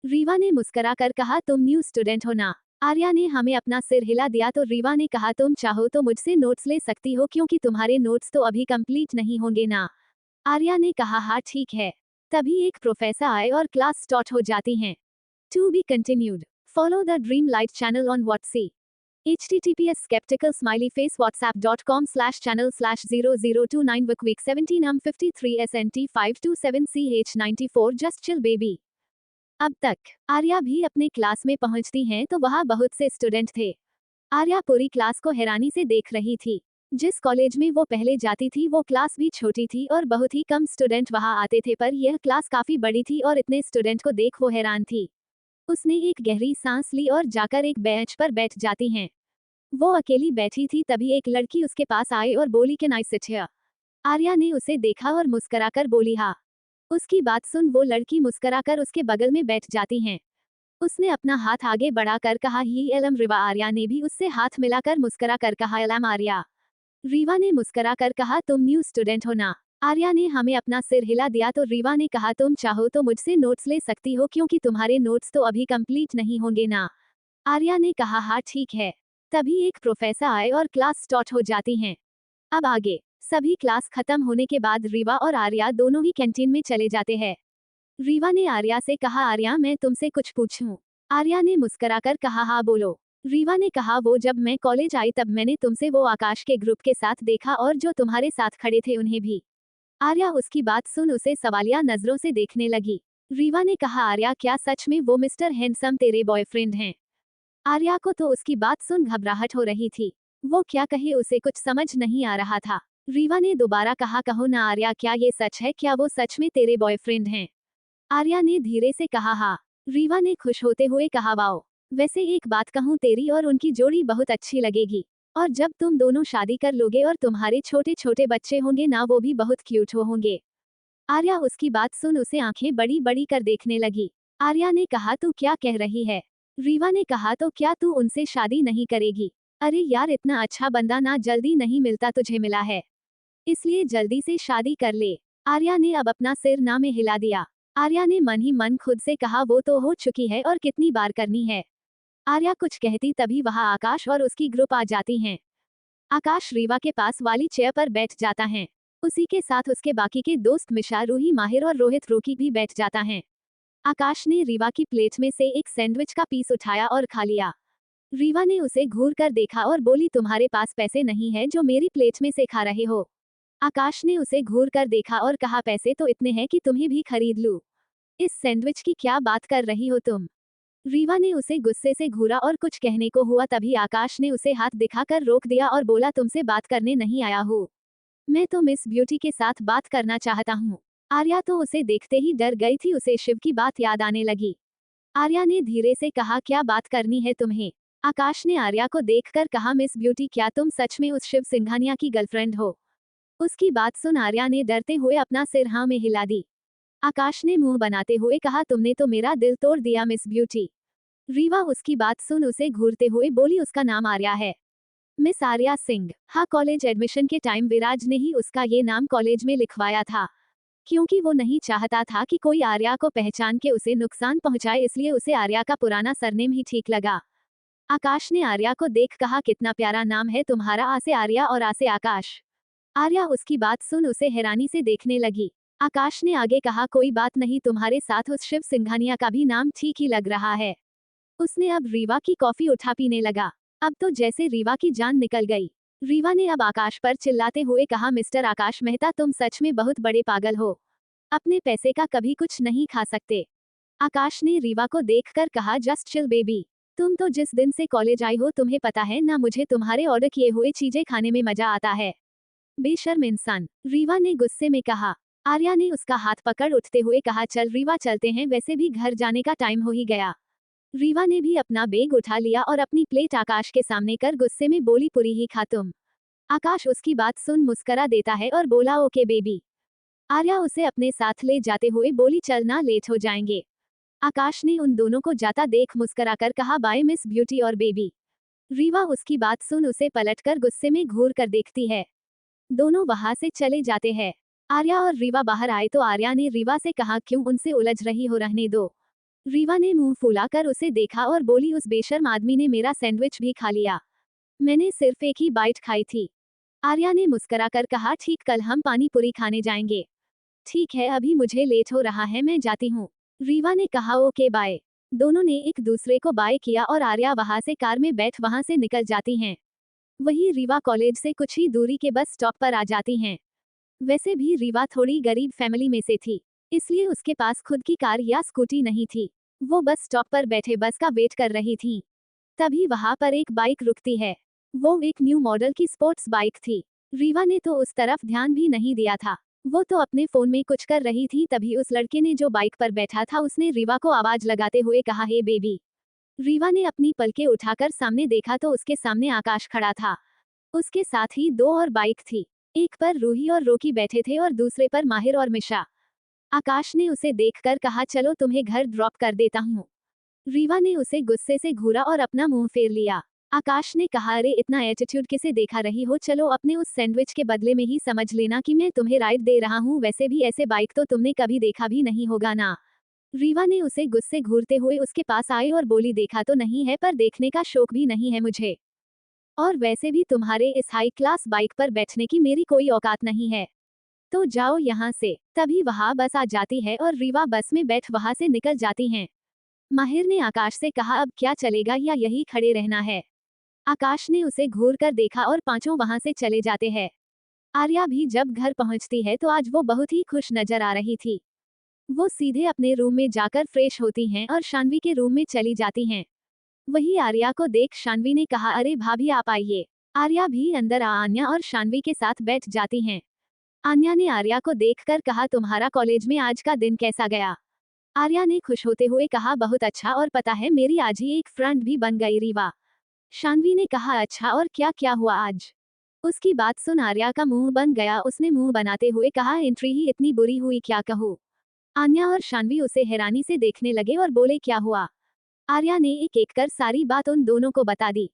रीवा ने मुस्कुराकर कहा, तुम न्यू स्टूडेंट हो ना? आर्या ने हमें अपना सिर हिला दिया तो रीवा ने कहा, तुम चाहो तो मुझसे नोट्स ले सकती हो क्योंकि तुम्हारे नोट्स तो अभी कंप्लीट नहीं होंगे ना। आर्या ने कहा, हाँ ठीक है। तभी एक प्रोफेसर आए और क्लास स्टार्ट हो जाती हैं। To be continued. Follow the Dream Light channel on WhatsApp. https skeptical smiley face whatsapp.com/channel/0029 Wikwik 17 SNT 527 CH94 just chill baby। अब तक आर्या भी अपने क्लास में पहुंचती हैं तो वहां बहुत से स्टूडेंट थे। आर्या पूरी क्लास को हैरानी से देख रही थी। जिस कॉलेज में वो पहले जाती थी वो क्लास भी छोटी थी और बहुत ही कम स्टूडेंट वहां आते थे, पर यह क्लास काफी बड़ी थी और इतने स्टूडेंट को देख वो हैरान थी। उसने एक गहरी सांस ली और जाकर एक बेंच पर बैठ जाती हैं। वो अकेली बैठी थी तभी एक लड़की उसके पास आई और बोली, can I sit here? Arya ने उसे देखा और मुस्कुराकर बोली, हाँ। उसकी बात सुन वो लड़की मुस्कुराकर उसके बगल में बैठ जाती हैं। उसने अपना हाथ आगे बढ़ाकर कहा, ही एलम रिवा। आर्या ने भी उससे हाथ मिलाकर मुस्कुराकर कहा, एलम आर्या। रीवा ने मुस्कुराकर कहा, तुम न्यू स्टूडेंट हो ना? आर्या ने हमें अपना सिर हिला दिया तो रीवा ने कहा, तुम चाहो तो मुझसे नोट्स ले सकती हो क्योंकि तुम्हारे नोट्स तो अभी कंप्लीट नहीं होंगे ना। आर्या ने कहा, हाँ ठीक है। तभी एक प्रोफेसर आए और क्लास स्टार्ट हो जाती हैं। अब आगे सभी क्लास खत्म होने के बाद रीवा और आर्या दोनों ही कैंटीन में चले जाते हैं। रीवा ने आर्या से कहा, आर्या मैं तुमसे कुछ पूछूं? आर्या ने मुस्कुराकर कहा, हाँ बोलो। रीवा ने कहा, वो जब मैं कॉलेज आई तब मैंने तुमसे वो आकाश के ग्रुप के साथ देखा और जो तुम्हारे साथ खड़े थे उन्हें भी। आर्या उसकी बात सुन उसे सवालिया नजरों से देखने लगी। रीवा ने कहा, आर्या क्या सच में वो मिस्टर हैंडसम तेरे बॉयफ्रेंड हैं? आर्या को तो उसकी बात सुन घबराहट हो रही थी। वो क्या कहे उसे कुछ समझ नहीं आ रहा था। रीवा ने दोबारा कहा, कहो ना आर्या, क्या ये सच है? क्या वो सच में तेरे बॉयफ्रेंड हैं? आर्या ने धीरे से कहा, हाँ। रीवा ने खुश होते हुए कहा, वाओ। वैसे एक बात कहूँ, तेरी और उनकी जोड़ी बहुत अच्छी लगेगी। और जब तुम दोनों शादी कर लोगे और तुम्हारे छोटे छोटे बच्चे होंगे ना, वो भी बहुत क्यूट होंगे। आर्या उसकी बात सुन उसे आंखें बड़ी बड़ी कर देखने लगी। आर्या ने कहा, तू क्या कह रही है? रीवा ने कहा, तो क्या तू उनसे शादी नहीं करेगी? अरे यार, इतना अच्छा बंदा ना जल्दी नहीं मिलता, तुझे मिला है, इसलिए जल्दी से शादी कर ले। आर्या ने अब अपना सिर ना में हिला दिया। आर्या ने मन ही मन खुद से कहा, वो तो हो चुकी है और कितनी बार करनी है। आर्या कुछ कहती तभी वहां आकाश और उसकी ग्रुप आ जाती हैं। आकाश रीवा के पास वाली चेयर पर बैठ जाता है। उसी के साथ उसके बाकी के दोस्त मिशा, रूही, माहिर और रोहित रोकी भी बैठ जाता है। आकाश ने रीवा की प्लेट में से एक सैंडविच का पीस उठाया और खा लिया। रीवा ने उसे घूर कर देखा और बोली, तुम्हारे पास पैसे नहीं है जो मेरी प्लेट में से खा रहे हो? आकाश ने उसे घूर कर देखा और कहा, पैसे तो इतने हैं कि तुम्हें भी खरीद लूं। इस सैंडविच की क्या बात कर रही हो तुम? रीवा ने उसे गुस्से से घूरा और कुछ कहने को हुआ तभी आकाश ने उसे हाथ दिखाकर रोक दिया और बोला, तुमसे बात करने नहीं आया हूँ, मैं तो मिस ब्यूटी के साथ बात करना चाहता हूँ। आर्या तो उसे देखते ही डर गई थी, उसे शिव की बात याद आने लगी। आर्या ने धीरे से कहा, क्या बात करनी है तुम्हें? आकाश ने आर्या को देखकर कहा, मिस ब्यूटी क्या तुम सच में उस शिव सिंघानिया की गर्लफ्रेंड हो? उसकी बात सुन आर्या ने डरते हुए अपना सिर हाँ में हिला दी। आकाश ने मुंह बनाते हुए कहा, तुमने तो मेरा दिल तोड़ दिया मिस ब्यूटी। रीवा उसकी बात सुन उसे घूरते हुए बोली, उसका नाम आर्या है। मिस आर्या सिंह। हाँ, कॉलेज एडमिशन के टाइम विराज ने ही उसका ये नाम कॉलेज में लिखवाया था। क्योंकि वो नहीं चाहता था कि कोई आर्या को पहचान के उसे नुकसान पहुंचाए, इसलिए उसे आर्या का पुराना सरनेम ही ठीक लगा। आकाश ने आर्या को देख कहा, कितना प्यारा नाम है तुम्हारा, आ से आर्या और आ से आकाश। आर्या उसकी बात सुन उसे हैरानी से देखने लगी। आकाश ने आगे कहा, कोई बात नहीं, तुम्हारे साथ उस शिव सिंघानिया का भी नाम ठीक ही लग रहा है। उसने अब रीवा की कॉफी उठा पीने लगा। अब तो जैसे रीवा की जान निकल गई। रीवा ने अब आकाश पर चिल्लाते हुए कहा, मिस्टर आकाश मेहता, तुम सच में बहुत बड़े पागल हो। अपने पैसे का कभी कुछ नहीं खा सकते। आकाश ने रीवा को देखकर कहा, जस्ट चिल बेबी, तुम तो जिस दिन से कॉलेज आई हो तुम्हें पता है ना, मुझे तुम्हारे ऑर्डर किए हुए चीजें खाने में मजा आता है। बेशर्म इंसान, रीवा ने गुस्से में कहा। आर्या ने उसका हाथ पकड़ उठते हुए कहा, चल रीवा चलते हैं, वैसे भी घर जाने का टाइम हो ही गया। रीवा ने भी अपना बैग उठा लिया और अपनी प्लेट आकाश के सामने कर गुस्से में बोली, पूरी ही खा तुम। आकाश उसकी बात सुन मुस्करा देता है और बोला, ओके बेबी। आर्या उसे अपने साथ ले जाते हुए बोली, चलना लेट हो जाएंगे। आकाश ने उन दोनों को जाता देख मुस्कराकर कहा, बाय मिस ब्यूटी और बेबी। रीवा उसकी बात सुन उसे पलटकर गुस्से में घूर कर देखती है। दोनों वहां से चले जाते हैं। आर्या और रीवा बाहर आए तो आर्या ने रीवा से कहा, क्यों उनसे उलझ रही हो, रहने दो। रीवा ने मुंह फुलाकर उसे देखा और बोली, उस बेशर्म आदमी ने मेरा सैंडविच भी खा लिया। मैंने सिर्फ एक ही बाइट खाई थी। आर्या ने मुस्कुराकर कहा, ठीक, कल हम पानी पूरी खाने जाएंगे। ठीक है, अभी मुझे लेट हो रहा है, मैं जाती हूँ। रीवा ने कहा, ओके बाय। दोनों ने एक दूसरे को बाय किया और आर्या वहां से कार में बैठ वहां से निकल जाती हैं। वही रीवा कॉलेज से कुछ ही दूरी के बस स्टॉप पर आ जाती हैं। वैसे भी रीवा थोड़ी गरीब फैमिली में से थी, इसलिए उसके पास खुद की कार या स्कूटी नहीं थी। वो बस स्टॉप पर बैठे बस का वेट कर रही थी। तभी वहां पर एक बाइक रुकती है। वो एक न्यू मॉडल की स्पोर्ट्स बाइक थी। रीवा ने तो उस तरफ ध्यान भी नहीं दिया था, वो तो अपने फोन में कुछ कर रही थी। तभी उस लड़के ने जो बाइक पर बैठा था उसने रीवा को आवाज लगाते हुए कहा, हे बेबी। रीवा ने अपनी पलकें उठाकर सामने देखा तो उसके सामने आकाश खड़ा था। उसके साथ ही दो और बाइक थी, एक पर रूही और रोकी बैठे थे और दूसरे पर माहिर और मिशा। आकाश ने उसे देखकर कहा, चलो तुम्हें घर ड्रॉप कर देता हूँ। रीवा ने उसे गुस्से से घूरा और अपना मुंह फेर लिया। आकाश ने कहा, अरे इतना एटीट्यूड किसे देखा रही हो, चलो अपने उस सैंडविच के बदले में ही समझ लेना कि मैं तुम्हें राइड दे रहा हूँ, वैसे भी ऐसे बाइक तो तुमने कभी देखा भी नहीं होगा ना। रीवा ने उसे गुस्से घूरते हुए उसके पास आई और बोली, देखा तो नहीं है पर देखने का शौक भी नहीं है मुझे, और वैसे भी तुम्हारे इस हाई क्लास बाइक पर बैठने की मेरी कोई औकात नहीं है, तो जाओ यहाँ से। तभी वहाँ बस आ जाती है और रीवा बस में बैठ वहाँ से निकल जाती हैं। माहिर ने आकाश से कहा, अब क्या चलेगा या यही खड़े रहना है। आकाश ने उसे घूर कर देखा और पांचों वहाँ से चले जाते हैं। आर्या भी जब घर पहुँचती है तो आज वो बहुत ही खुश नजर आ रही थी। वो सीधे अपने रूम में जाकर फ्रेश होती हैं और शानवी के रूम में चली जाती हैं। वही आर्या को देख शानवी ने कहा, अरे भाभी आप आइए। आर्या भी अंदर आ आन्या और शानवी के साथ बैठ जाती हैं। आन्या ने आर्या को देखकर कहा, तुम्हारा कॉलेज में आज का दिन कैसा गया। आर्या ने खुश होते हुए कहा, बहुत अच्छा, और पता है मेरी आज ही एक फ्रेंड भी बन गई रीवा। शानवी ने कहा, अच्छा, और क्या क्या हुआ आज। उसकी बात सुन आर्या का मुंह बन गया। उसने मुंह बनाते हुए कहा, एंट्री ही इतनी बुरी हुई, क्या कहूँ। आन्या और शानवी उसे हैरानी से देखने लगे और बोले, क्या हुआ। आर्या ने एक एक कर सारी बात उन दोनों को बता दी।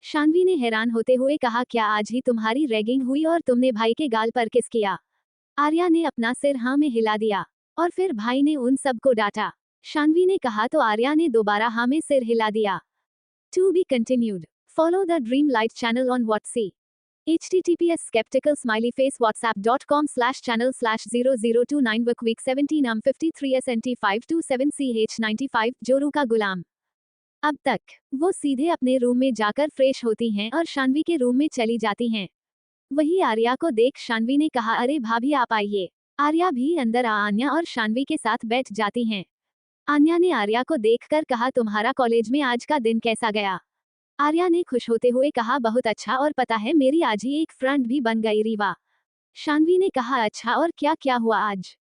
शानवी ने हैरान होते हुए कहा, क्या आज ही तुम्हारी रैगिंग हुई और तुमने भाई के गाल पर किस किया। आर्या ने अपना सिर हाँ में हिला दिया और फिर भाई ने उन सबको डांटा। शानवी ने कहा तो आर्या ने दोबारा हाँ में सिर हिला दिया। To be continued. Follow the Dream Light channel on WhatsApp. https skeptical smiley face whatsapp.com/channel/0029 Book Week 17 53 SNT 527 CH95 जोरू का गुलाम। अब तक वो सीधे अपने रूम में जाकर फ्रेश होती हैं और शानवी के रूम में चली जाती हैं। वही आर्या को देख शानवी ने कहा, अरे भाभी आप आइए। आर्या भी अंदर आ आन्या और शानवी के साथ बैठ जाती हैं। आन्या ने आर्या को देखकर कहा, तुम्हारा कॉलेज में आज का दिन कैसा गया। आर्या ने खुश होते हुए कहा, बहुत अच्छा, और पता है मेरी आज ही एक फ्रेंड भी बन गई रीवा। शानवी ने कहा, अच्छा, और क्या क्या हुआ आज।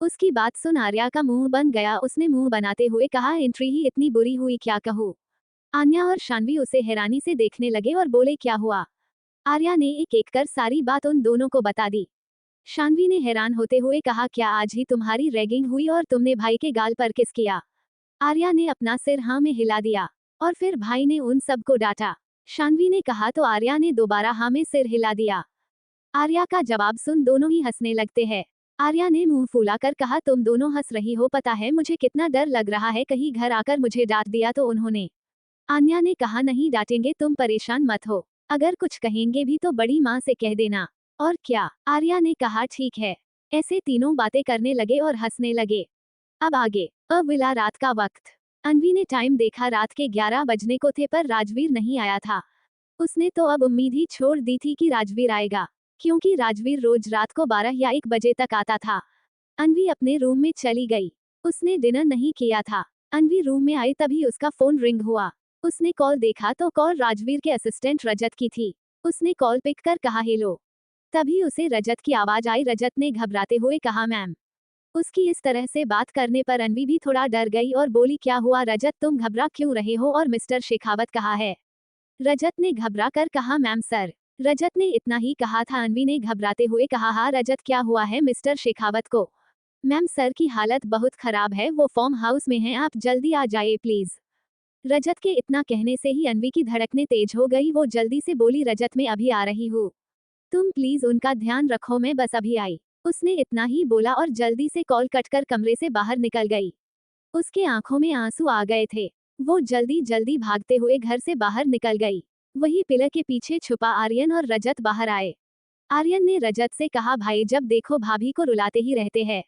उसकी बात सुन आर्या का मुंह बन गया। उसने मुंह बनाते हुए कहा, एंट्री ही इतनी बुरी हुई, क्या कहूँ। आन्या और शानवी उसे हैरानी से देखने लगे और बोले, क्या हुआ। आर्या ने एक एक कर सारी बात उन दोनों को बता दी। शानवी ने हैरान होते हुए कहा, क्या आज ही तुम्हारी रैगिंग हुई और तुमने भाई के गाल पर किस किया। आर्या ने अपना सिर हाँ में हिला दिया और फिर भाई ने उन सबको डांटा। शानवी ने कहा तो आर्या ने दोबारा हाँ में सिर हिला दिया। आर्या का जवाब सुन दोनों ही हंसने लगते हैं। आर्या ने मुंह फुलाकर कहा, तुम दोनों हंस रही हो, पता है मुझे कितना डर लग रहा है, कहीं घर आकर मुझे डांट दिया तो उन्होंने। आन्या ने कहा, नहीं डांटेंगे, तुम परेशान मत हो, अगर कुछ कहेंगे भी तो बड़ी माँ से कह देना। और क्या, आर्या ने कहा, ठीक है। ऐसे तीनों बातें करने लगे और हंसने लगे। अब आगे। अविला रात का वक्त। अनवी ने टाइम देखा, रात के 11 बजने को थे, पर राजवीर नहीं आया था। उसने तो अब उम्मीद ही छोड़ दी थी कि राजवीर आएगा, क्योंकि राजवीर रोज रात को 12 या 1 बजे तक आता था। अनवी अपने रूम में चली गई। उसने डिनर नहीं किया था। अनवी रूम में आई तभी उसका फोन रिंग हुआ। उसने कॉल देखा तो कॉल राजवीर के असिस्टेंट रजत की थी। उसने कॉल पिक कर कहा, हेलो। तभी उसे रजत की आवाज आई। रजत ने घबराते हुए कहा, मैम। उसकी इस तरह से बात करने पर अनवी भी थोड़ा डर गई और बोली, क्या हुआ रजत, तुम घबरा क्यों रहे हो, और मिस्टर शेखावत कहाँ है? रजत ने घबरा कर कहा, मैम सर। रजत ने इतना ही कहा था। अनवी ने घबराते हुए कहा, हाँ रजत, क्या हुआ है मिस्टर शेखावत को? मैम सर की हालत बहुत खराब है, वो फार्म हाउस में हैं, आप जल्दी आ जाइए प्लीज। रजत के इतना कहने से ही अनवी की धड़कनें तेज हो गई। वो जल्दी से बोली, रजत मैं अभी आ रही हूँ, तुम प्लीज उनका ध्यान रखो, मैं बस अभी आई। उसने इतना ही बोला और जल्दी से कॉल कट कर कमरे से बाहर निकल गई। उसके आंखों में आंसू आ गए थे। वो जल्दी जल्दी भागते हुए घर से बाहर निकल गई। वही पिलर के पीछे छुपा आर्यन और रजत बाहर आए। आर्यन ने रजत से कहा, भाई जब देखो भाभी को रुलाते ही रहते हैं,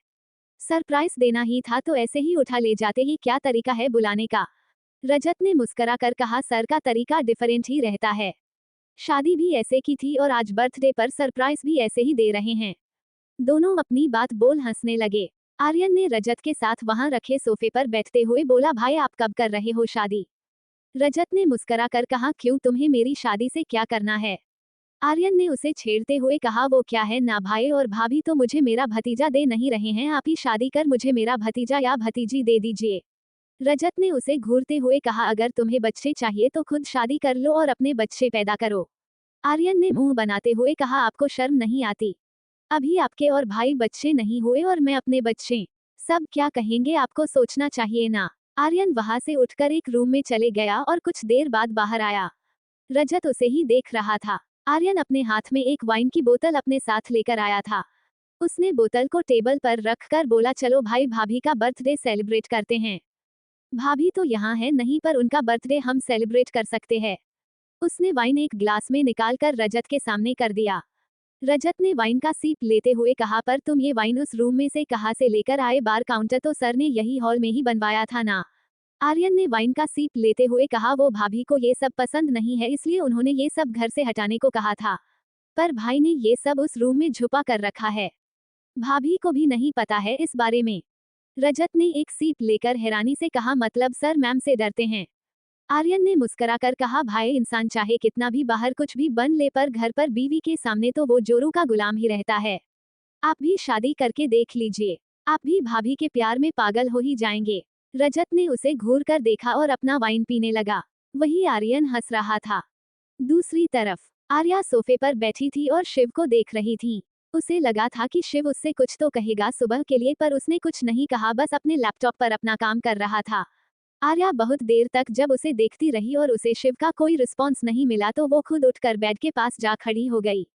सरप्राइज देना ही था तो ऐसे ही उठा ले जाते, ही क्या तरीका है बुलाने का? रजत ने मुस्करा कर कहा, सर का तरीका डिफरेंट ही रहता है, शादी भी ऐसे की थी और आज बर्थडे पर सरप्राइज भी ऐसे ही दे रहे हैं। दोनों अपनी बात बोल हंसने लगे। आर्यन ने रजत के साथ वहां रखे सोफे पर बैठते हुए बोला, भाई आप कब कर रहे हो शादी? रजत ने मुस्करा कर कहा, क्यों, तुम्हें मेरी शादी से क्या करना है? आर्यन ने उसे छेड़ते हुए कहा, वो क्या है ना, भाई और भाभी तो मुझे मेरा भतीजा दे नहीं रहे हैं, आप ही शादी कर मुझे मेरा भतीजा या भतीजी दे दीजिए। रजत ने उसे घूरते हुए कहा, अगर तुम्हें बच्चे चाहिए तो खुद शादी कर लो और अपने बच्चे पैदा करो। आर्यन ने मुंह बनाते हुए कहा, आपको शर्म नहीं आती? अभी आपके और भाई बच्चे नहीं हुए और मैं अपने बच्चे, सब क्या कहेंगे, आपको सोचना चाहिए ना। आर्यन वहां से उठकर एक रूम में चले गया और कुछ देर बाद बाहर आया। रजत उसे ही देख रहा था। आर्यन अपने हाथ में एक वाइन की बोतल अपने साथ लेकर आया था। उसने बोतल को टेबल पर रखकर बोला, चलो भाई भाभी का बर्थडे सेलिब्रेट करते हैं। भाभी तो यहाँ है नहीं, पर उनका बर्थडे हम सेलिब्रेट कर सकते हैं। उसने वाइन एक ग्लास में निकालकर रजत के सामने कर दिया। रजत ने वाइन का सीप लेते हुए कहा, पर तुम ये वाइन उस रूम में से कहाँ से लेकर आए, बार काउंटर तो सर ने यही हॉल में ही बनवाया था ना। आर्यन ने वाइन का सीप लेते हुए कहा, वो भाभी को ये सब पसंद नहीं है, इसलिए उन्होंने ये सब घर से हटाने को कहा था, पर भाई ने ये सब उस रूम में छुपा कर रखा है, भाभी को भी नहीं पता है इस बारे में। रजत ने एक सीप लेकर हैरानी से कहा, मतलब सर मैम से डरते हैं? आर्यन ने मुस्कुराकर कहा, भाई इंसान चाहे कितना भी बाहर कुछ भी बन ले, पर घर पर बीवी के सामने तो वो जोरों का गुलाम ही रहता है। आप भी शादी करके देख लीजिए, आप भी भाभी के प्यार में पागल हो ही जाएंगे। रजत ने उसे घूर कर देखा और अपना वाइन पीने लगा। वही आर्यन हंस रहा था। दूसरी तरफ आर्या सोफे पर बैठी थी और शिव को देख रही थी। उसे लगा था कि शिव उससे कुछ तो कहेगा सुबह के लिए, पर उसने कुछ नहीं कहा, बस अपने लैपटॉप पर अपना काम कर रहा था। आर्या बहुत देर तक जब उसे देखती रही और उसे शिव का कोई रिस्पॉन्स नहीं मिला तो वो खुद उठकर बेड के पास जा खड़ी हो गई।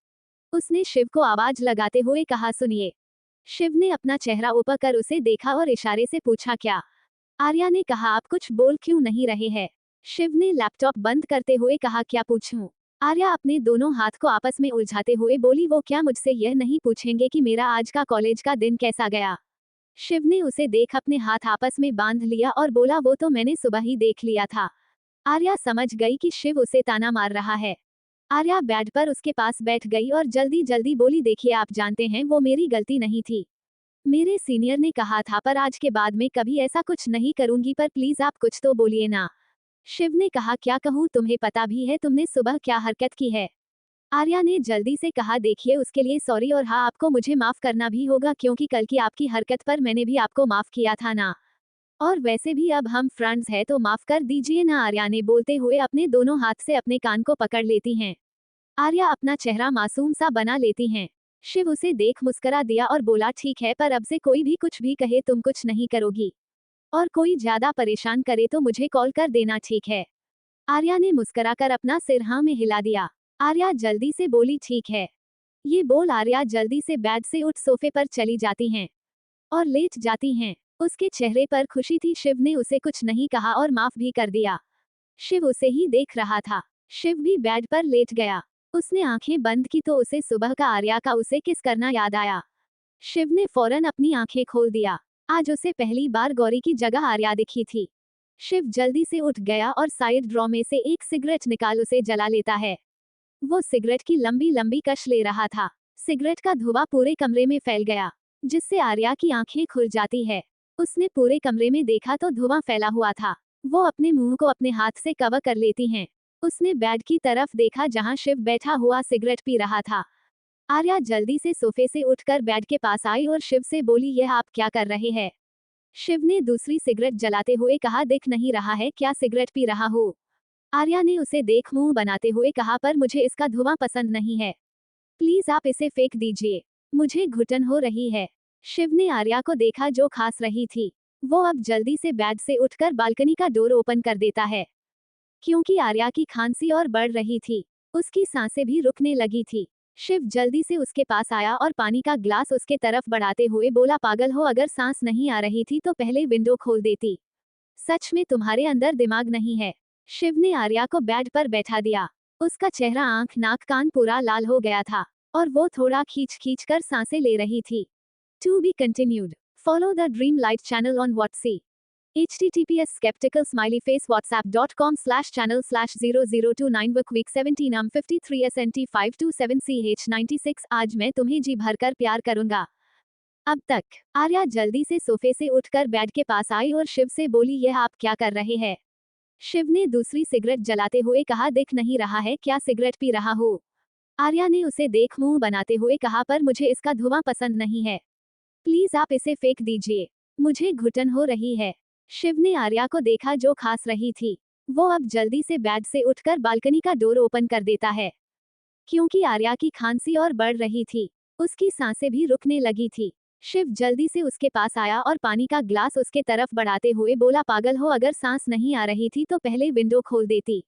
उसने शिव को आवाज लगाते हुए कहा, सुनिए। शिव ने अपना चेहरा ऊपर कर उसे देखा और इशारे से पूछा, क्या? आर्या ने कहा, आप कुछ बोल क्यों नहीं रहे हैं? शिव ने लैपटॉप बंद करते हुए कहा, क्या पूछूं? आर्या अपने दोनों हाथ को आपस में उलझाते हुए बोली, वो क्या मुझसे यह नहीं पूछेंगे कि मेरा आज का कॉलेज का दिन कैसा गया? शिव ने उसे देख अपने हाथ आपस में बांध लिया और बोला, वो तो मैंने सुबह ही देख लिया था। आर्या समझ गई कि शिव उसे ताना मार रहा है। आर्या बेड पर उसके पास बैठ गई और जल्दी जल्दी बोली, देखिए आप जानते हैं वो मेरी गलती नहीं थी, मेरे सीनियर ने कहा था, पर आज के बाद में कभी ऐसा कुछ नहीं करूंगी, पर प्लीज आप कुछ तो बोलिए ना। शिव ने कहा, क्या कहूँ, तुम्हें पता भी है तुमने सुबह क्या हरकत की है? आर्या ने जल्दी से कहा, देखिए उसके लिए सॉरी, और हाँ आपको मुझे माफ करना भी होगा, क्योंकि कल की आपकी हरकत पर मैंने भी आपको माफ किया था ना, और वैसे भी अब हम फ्रेंड्स हैं तो माफ कर दीजिए ना। आर्या ने बोलते हुए अपने दोनों हाथ से अपने कान को पकड़ लेती हैं। आर्या अपना चेहरा मासूम सा बना लेती हैं। शिव उसे देख मुस्करा दिया और बोला, ठीक है, पर अब से कोई भी कुछ भी कहे तुम कुछ नहीं करोगी, और कोई ज्यादा परेशान करे तो मुझे कॉल कर देना, ठीक है? आर्या ने मुस्कराकर अपना सिर हाँ में हिला दिया। आर्या जल्दी से बोली, ठीक है। ये बोल आर्या जल्दी से बेड से उठ सोफे पर चली जाती हैं और लेट जाती हैं। उसके चेहरे पर खुशी थी। शिव ने उसे कुछ नहीं कहा और माफ भी कर दिया। शिव उसे ही देख रहा था। शिव भी बेड पर लेट गया। उसने आंखें बंद की तो उसे सुबह का आर्या का उसे किस करना याद आया। शिव ने फौरन अपनी आंखें खोल दिया। आज उसे पहली बार गौरी की जगह आर्या दिखी थी। शिव जल्दी से उठ गया और साइड ड्रॉ में से एक सिगरेट निकाल उसे जला लेता है। वो सिगरेट की लंबी लंबी कश ले रहा था। सिगरेट का धुआं पूरे कमरे में फैल गया, जिससे आर्या की आंखें खुल जाती है। उसने पूरे कमरे में देखा तो धुआं फैला हुआ था। वो अपने मुंह को अपने हाथ से कवर कर लेती हैं। उसने बेड की तरफ देखा जहां शिव बैठा हुआ सिगरेट पी रहा था। आर्या जल्दी से सोफे से उठकर बेड के पास आई और शिव से बोली, यह आप क्या कर रहे हैं? शिव ने दूसरी सिगरेट जलाते हुए कहा, दिख नहीं रहा है क्या सिगरेट पी रहा हूँ? आर्या ने उसे देख मुंह बनाते हुए कहा, पर मुझे इसका धुआं पसंद नहीं है, प्लीज आप इसे फेंक दीजिए, मुझे घुटन हो रही है। शिव ने आर्या को देखा जो खांस रही थी। वो अब जल्दी से बेड से उठकर बालकनी का डोर ओपन कर देता है, क्योंकि आर्या की खांसी और बढ़ रही थी। उसकी सांसें भी रुकने लगी थी। शिव जल्दी से उसके पास आया और पानी का ग्लास उसके तरफ बढ़ाते हुए बोला, पागल हो, अगर सांस नहीं आ रही थी तो पहले विंडो खोल देती। सच में तुम्हारे अंदर दिमाग नहीं है। शिव ने आर्या को बेड पर बैठा दिया। उसका चेहरा, आंख, नाक, कान पूरा लाल हो गया था और वो थोड़ा खींच खींच कर सांसें ले रही थी। To be continued. Follow the Dream Light channel on WhatsApp. https skeptical smiley face whatsapp.com/channel/0029 book week 17 53 SNT 527 CH96। आज मैं तुम्हें जी भरकर प्यार करूंगा। अब तक। आर्या जल्दी से सोफे से उठकर बेड के पास आई और शिव से बोली, यह आप क्या कर रहे हैं? शिव ने दूसरी सिगरेट जलाते हुए कहा, दिख नहीं रहा है क्या सिगरेट पी रहा हूँ? आर्या ने उसे देख मुंह बनाते हुए कहा, पर मुझे इसका धुआं पसंद नहीं है, प्लीज आप इसे फेंक दीजिए, मुझे घुटन हो रही है। शिव ने आर्या को देखा जो खांस रही थी। वो अब जल्दी से बेड से उठकर बालकनी का डोर ओपन कर देता है, क्योंकि आर्या की खांसी और बढ़ रही थी। उसकी सांसें भी रुकने लगी थी। शिव जल्दी से उसके पास आया और पानी का ग्लास उसके तरफ बढ़ाते हुए बोला, पागल हो, अगर सांस नहीं आ रही थी तो पहले विंडो खोल देती।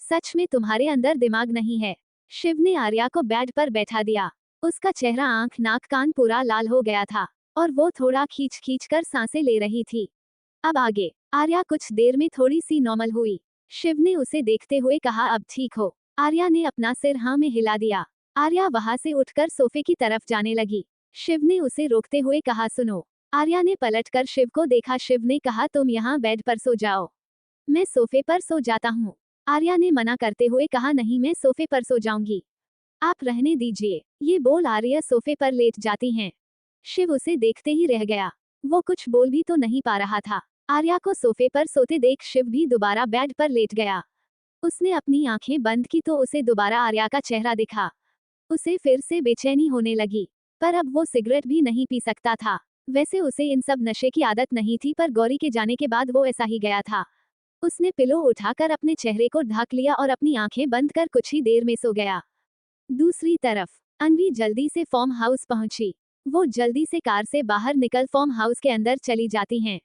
सच में तुम्हारे अंदर दिमाग नहीं है। शिव ने आर्या को बेड पर बैठा दिया। उसका चेहरा, आंख, नाक, कान पूरा लाल हो गया था और वो थोड़ा खींच खींच कर सांसें ले रही थी। अब आगे। आर्या कुछ देर में थोड़ी सी नॉर्मल हुई। शिव ने उसे देखते हुए कहा, अब ठीक हो? आर्या ने अपना सिर हाँ में हिला दिया। आर्या वहां से उठकर सोफे की तरफ जाने लगी। शिव ने उसे रोकते हुए कहा, सुनो। आर्या ने पलटकर शिव को देखा। शिव ने कहा, तुम यहाँ बेड पर सो जाओ, मैं सोफे पर सो जाता हूँ। आर्या ने मना करते हुए कहा, नहीं, मैं सोफे पर सो जाऊंगी, आप रहने दीजिए। ये बोल आर्या सोफे पर लेट जाती हैं। शिव उसे देखते ही रह गया। वो कुछ बोल भी तो नहीं पा रहा था। आर्या को सोफे पर सोते देख शिव भी दोबारा बेड पर लेट गया। उसने अपनी आंखें बंद की तो उसे दोबारा आर्या का चेहरा दिखा। उसे फिर से बेचैनी होने लगी, पर अब वो सिगरेट भी नहीं पी सकता था। वैसे उसे इन सब नशे की आदत नहीं थी, पर गौरी के जाने के बाद वो ऐसा ही गया था। उसने पिलो उठाकर अपने चेहरे को ढक लिया और अपनी आंखें बंद कर कुछ ही देर में सो गया। दूसरी तरफ अन्वी जल्दी से फार्म हाउस पहुंची। वो जल्दी से कार से बाहर निकल फार्म हाउस के अंदर चली जाती हैं।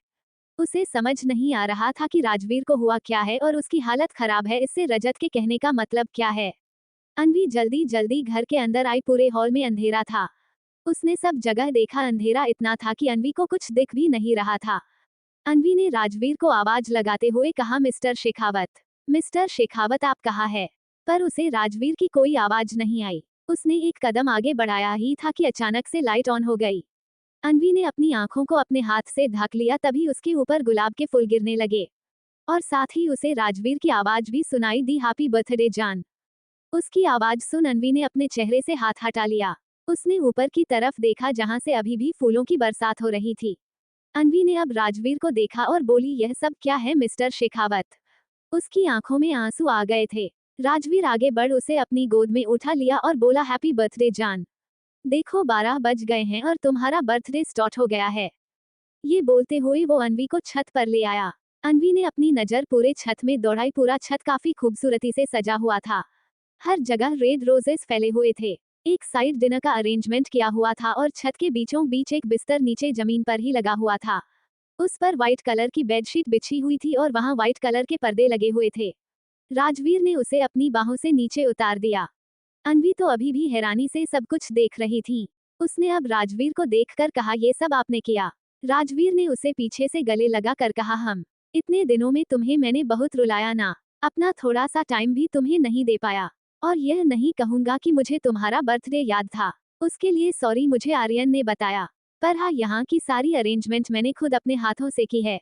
उसे समझ नहीं आ रहा था कि राजवीर को हुआ क्या है और उसकी हालत खराब है, इससे रजत के कहने का मतलब क्या है। अन्वी जल्दी जल्दी घर के अंदर आई। पूरे हॉल में अंधेरा था। उसने सब जगह देखा, अंधेरा इतना था कि अन्वी को कुछ दिख भी नहीं रहा था। अन्वी ने राजवीर को आवाज लगाते हुए कहा, मिस्टर शेखावत, मिस्टर शेखावत आप कहाँ है? पर उसे राजवीर की कोई आवाज नहीं आई। उसने एक कदम आगे बढ़ाया ही था कि अचानक से लाइट ऑन हो गई। अन्वी ने अपनी आंखों को अपने हाथ से ढक लिया, तभी उसके ऊपर गुलाब के फूल गिरने लगे और साथ ही उसे राजवीर की आवाज भी सुनाई दी, हैप्पी बर्थडे जान। उसकी आवाज सुन अन्वी ने अपने चेहरे से हाथ हटा लिया। उसने ऊपर की तरफ देखा जहां से अभी भी फूलों की बरसात हो रही थी। अन्वी ने अब राजवीर को देखा और बोली, यह सब क्या है मिस्टर शेखावत? उसकी आंखों में आंसू आ गए थे। राजवीर आगे बढ़ उसे अपनी गोद में उठा लिया और बोला, हैप्पी बर्थडे जान, देखो 12 बज गए हैं और तुम्हारा बर्थडे स्टार्ट हो गया है। ये बोलते हुए वो अन्वी को छत पर ले आया। अन्वी ने अपनी नजर पूरे छत में दौड़ाई। पूरा छत काफी खूबसूरती से सजा हुआ था। हर जगह रेड रोजेस फैले हुए थे। एक साइड डिनर का अरेंजमेंट किया हुआ था और छत के बीचों बीच एक बिस्तर नीचे जमीन पर ही लगा हुआ था। उस पर व्हाइट कलर की बेडशीट बिछी हुई थी और वहां व्हाइट कलर के पर्दे लगे हुए थे। राजवीर ने उसे अपनी बाहों से नीचे उतार दिया। अनवी तो अभी भी हैरानी से सब कुछ देख रही थी। उसने अब राजवीर को देखकर कहा, ये सब आपने किया? राजवीर ने उसे पीछे से गले लगा कर कहा, हम इतने दिनों में तुम्हें मैंने बहुत रुलाया ना, अपना थोड़ा सा टाइम भी तुम्हें नहीं दे पाया। और यह नहीं कहूंगा कि मुझे तुम्हारा बर्थडे याद था, उसके लिए सॉरी, मुझे आर्यन ने बताया। पर हाँ, यहाँ की सारी अरेंजमेंट मैंने खुद अपने हाथों से की है।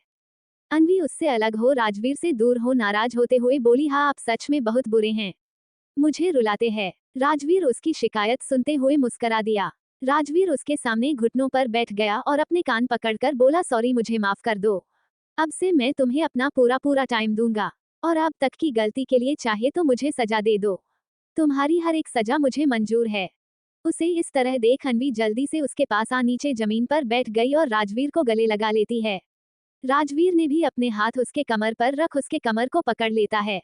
अनवी उससे अलग हो, राजवीर से दूर हो, नाराज होते हुए बोली, हाँ आप सच में बहुत बुरे हैं, मुझे रुलाते हैं। राजवीर उसकी शिकायत सुनते हुए मुस्करा दिया। राजवीर उसके सामने घुटनों पर बैठ गया और अपने कान पकड़कर बोला, सॉरी, मुझे माफ कर दो। अब से मैं तुम्हें अपना पूरा पूरा टाइम दूंगा, और अब तक की गलती के लिए चाहे तो मुझे सजा दे दो। तुम्हारी हर एक सजा मुझे मंजूर है। उसे इस तरह देख अनवी जल्दी से उसके पास आ नीचे जमीन पर बैठ गई और राजवीर को गले लगा लेती है। राजवीर ने भी अपने हाथ उसके कमर पर रख उसके कमर को पकड़ लेता है।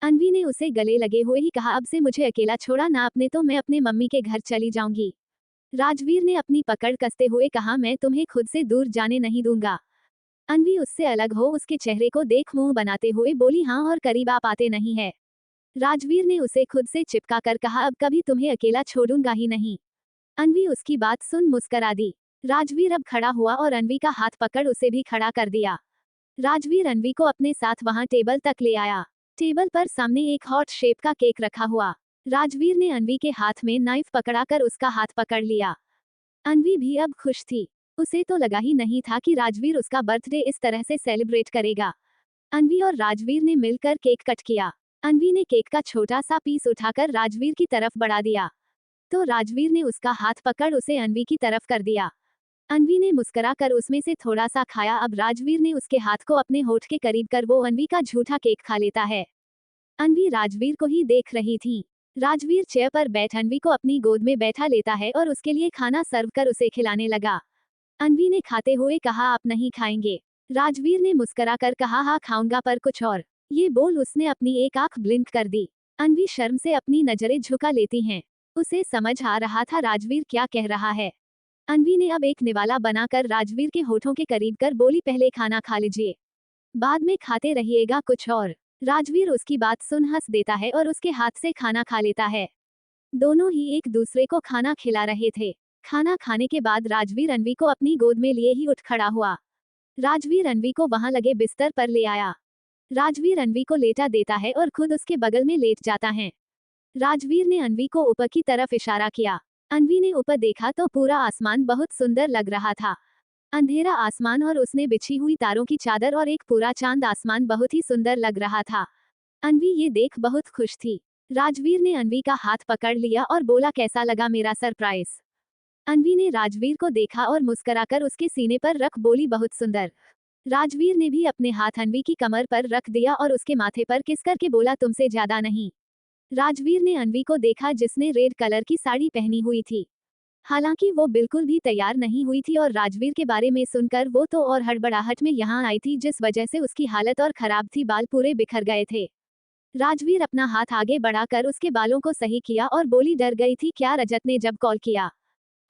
अनवी ने उसे गले लगे हुए ही कहा, अब से मुझे अकेला छोड़ा ना आपने तो मैं अपने मम्मी के घर चली जाऊंगी। राजवीर ने अपनी पकड़ कसते हुए कहा, मैं तुम्हें खुद से दूर जाने नहीं दूंगा। अनवी उससे अलग हो उसके चेहरे को देख मुंह बनाते हुए बोली, हाँ और करीब आप आते नहीं है। राजवीर ने उसे खुद से चिपका कर कहा, अब कभी तुम्हें अकेला छोड़ूंगा ही नहीं। अनवी उसकी बात सुन मुस्करा दी। राजवीर अब खड़ा हुआ और अनवी का हाथ पकड़ उसे भी खड़ा कर दिया। राजवीर अनवी को अपने साथ वहां टेबल तक ले आया। टेबल पर सामने एक हॉट शेप का केक रखा हुआ। राजवीर ने अनवी के हाथ में नाइफ पकड़ाकर उसका हाथ पकड़ लिया। अनवी भी अब खुश थी। उसे तो लगा ही नहीं था कि राजवीर उसका बर्थडे इस तरह से सेलिब्रेट करेगा। अनवी और राजवीर ने मिलकर केक कट किया। अनवी ने केक का छोटा सा पीस उठाकर राजवीर की तरफ बढ़ा दिया, तो राजवीर ने उसका हाथ पकड़ उसे अनवी की तरफ कर दिया। अनवी ने मुस्कुरा कर उसमें से थोड़ा सा खाया। अब राजवीर ने उसके हाथ को अपने होठ के करीब कर वो अनवी का झूठा केक खा लेता है। अनवी राजवीर को ही देख रही थी। राजवीर चेयर पर बैठ अनवी को अपनी गोद में बैठा लेता है और उसके लिए खाना सर्व कर उसे खिलाने लगा। अनवी ने खाते हुए कहा, आप नहीं खाएंगे? राजवीर ने मुस्कुरा कर कहा, हाँ खाऊंगा, पर कुछ और। ये बोल उसने अपनी एक आंख ब्लिंक कर दी। अनवी शर्म से अपनी नजरें झुका लेती हैं। उसे समझ आ रहा था राजवीर क्या कह रहा है। अनवी ने अब एक निवाला बनाकर राजवीर के होठों के करीब कर बोली, पहले खाना खा लीजिए, बाद में खाते रहिएगा कुछ और। राजवीर उसकी बात सुन हंस देता है और उसके हाथ से खाना खा लेता है। दोनों ही एक दूसरे को खाना खिला रहे थे। खाना खाने के बाद राजवीर अनवी को अपनी गोद में लिए ही उठ खड़ा हुआ। राजवीर अनवी को वहां लगे बिस्तर पर ले आया। राजवीर अनवी को लेटा देता है और खुद उसके बगल में लेट जाता है। राजवीर ने अनवी को ऊपर की तरफ इशारा किया। अनवी ने ऊपर देखा तो पूरा आसमान बहुत सुंदर लग रहा था। अंधेरा आसमान और उसने बिछी हुई तारों की चादर और एक पूरा चांद आसमान बहुत ही सुंदर लग रहा था। अनवी ये देख बहुत खुश थी। राजवीर ने अनवी का हाथ पकड़ लिया और बोला, कैसा लगा मेरा सरप्राइज? अनवी ने राजवीर को देखा और मुस्कुराकर उसके सीने पर रख बोली, बहुत सुंदर। राजवीर ने भी अपने हाथ अनवी की कमर पर रख दिया और उसके माथे पर किस करके बोला, तुमसे ज्यादा नहीं। राजवीर ने अनवी को देखा जिसने रेड कलर की साड़ी पहनी हुई थी। हालांकि वो बिल्कुल भी तैयार नहीं हुई थी और राजवीर के बारे में सुनकर वो तो और हड़बड़ाहट में यहाँ आई थी, जिस वजह से उसकी हालत और खराब थी, बाल पूरे बिखर गए थे। राजवीर अपना हाथ आगे बढ़ाकर उसके बालों को सही किया और बोली, डर गई थी क्या रजत ने जब कॉल किया?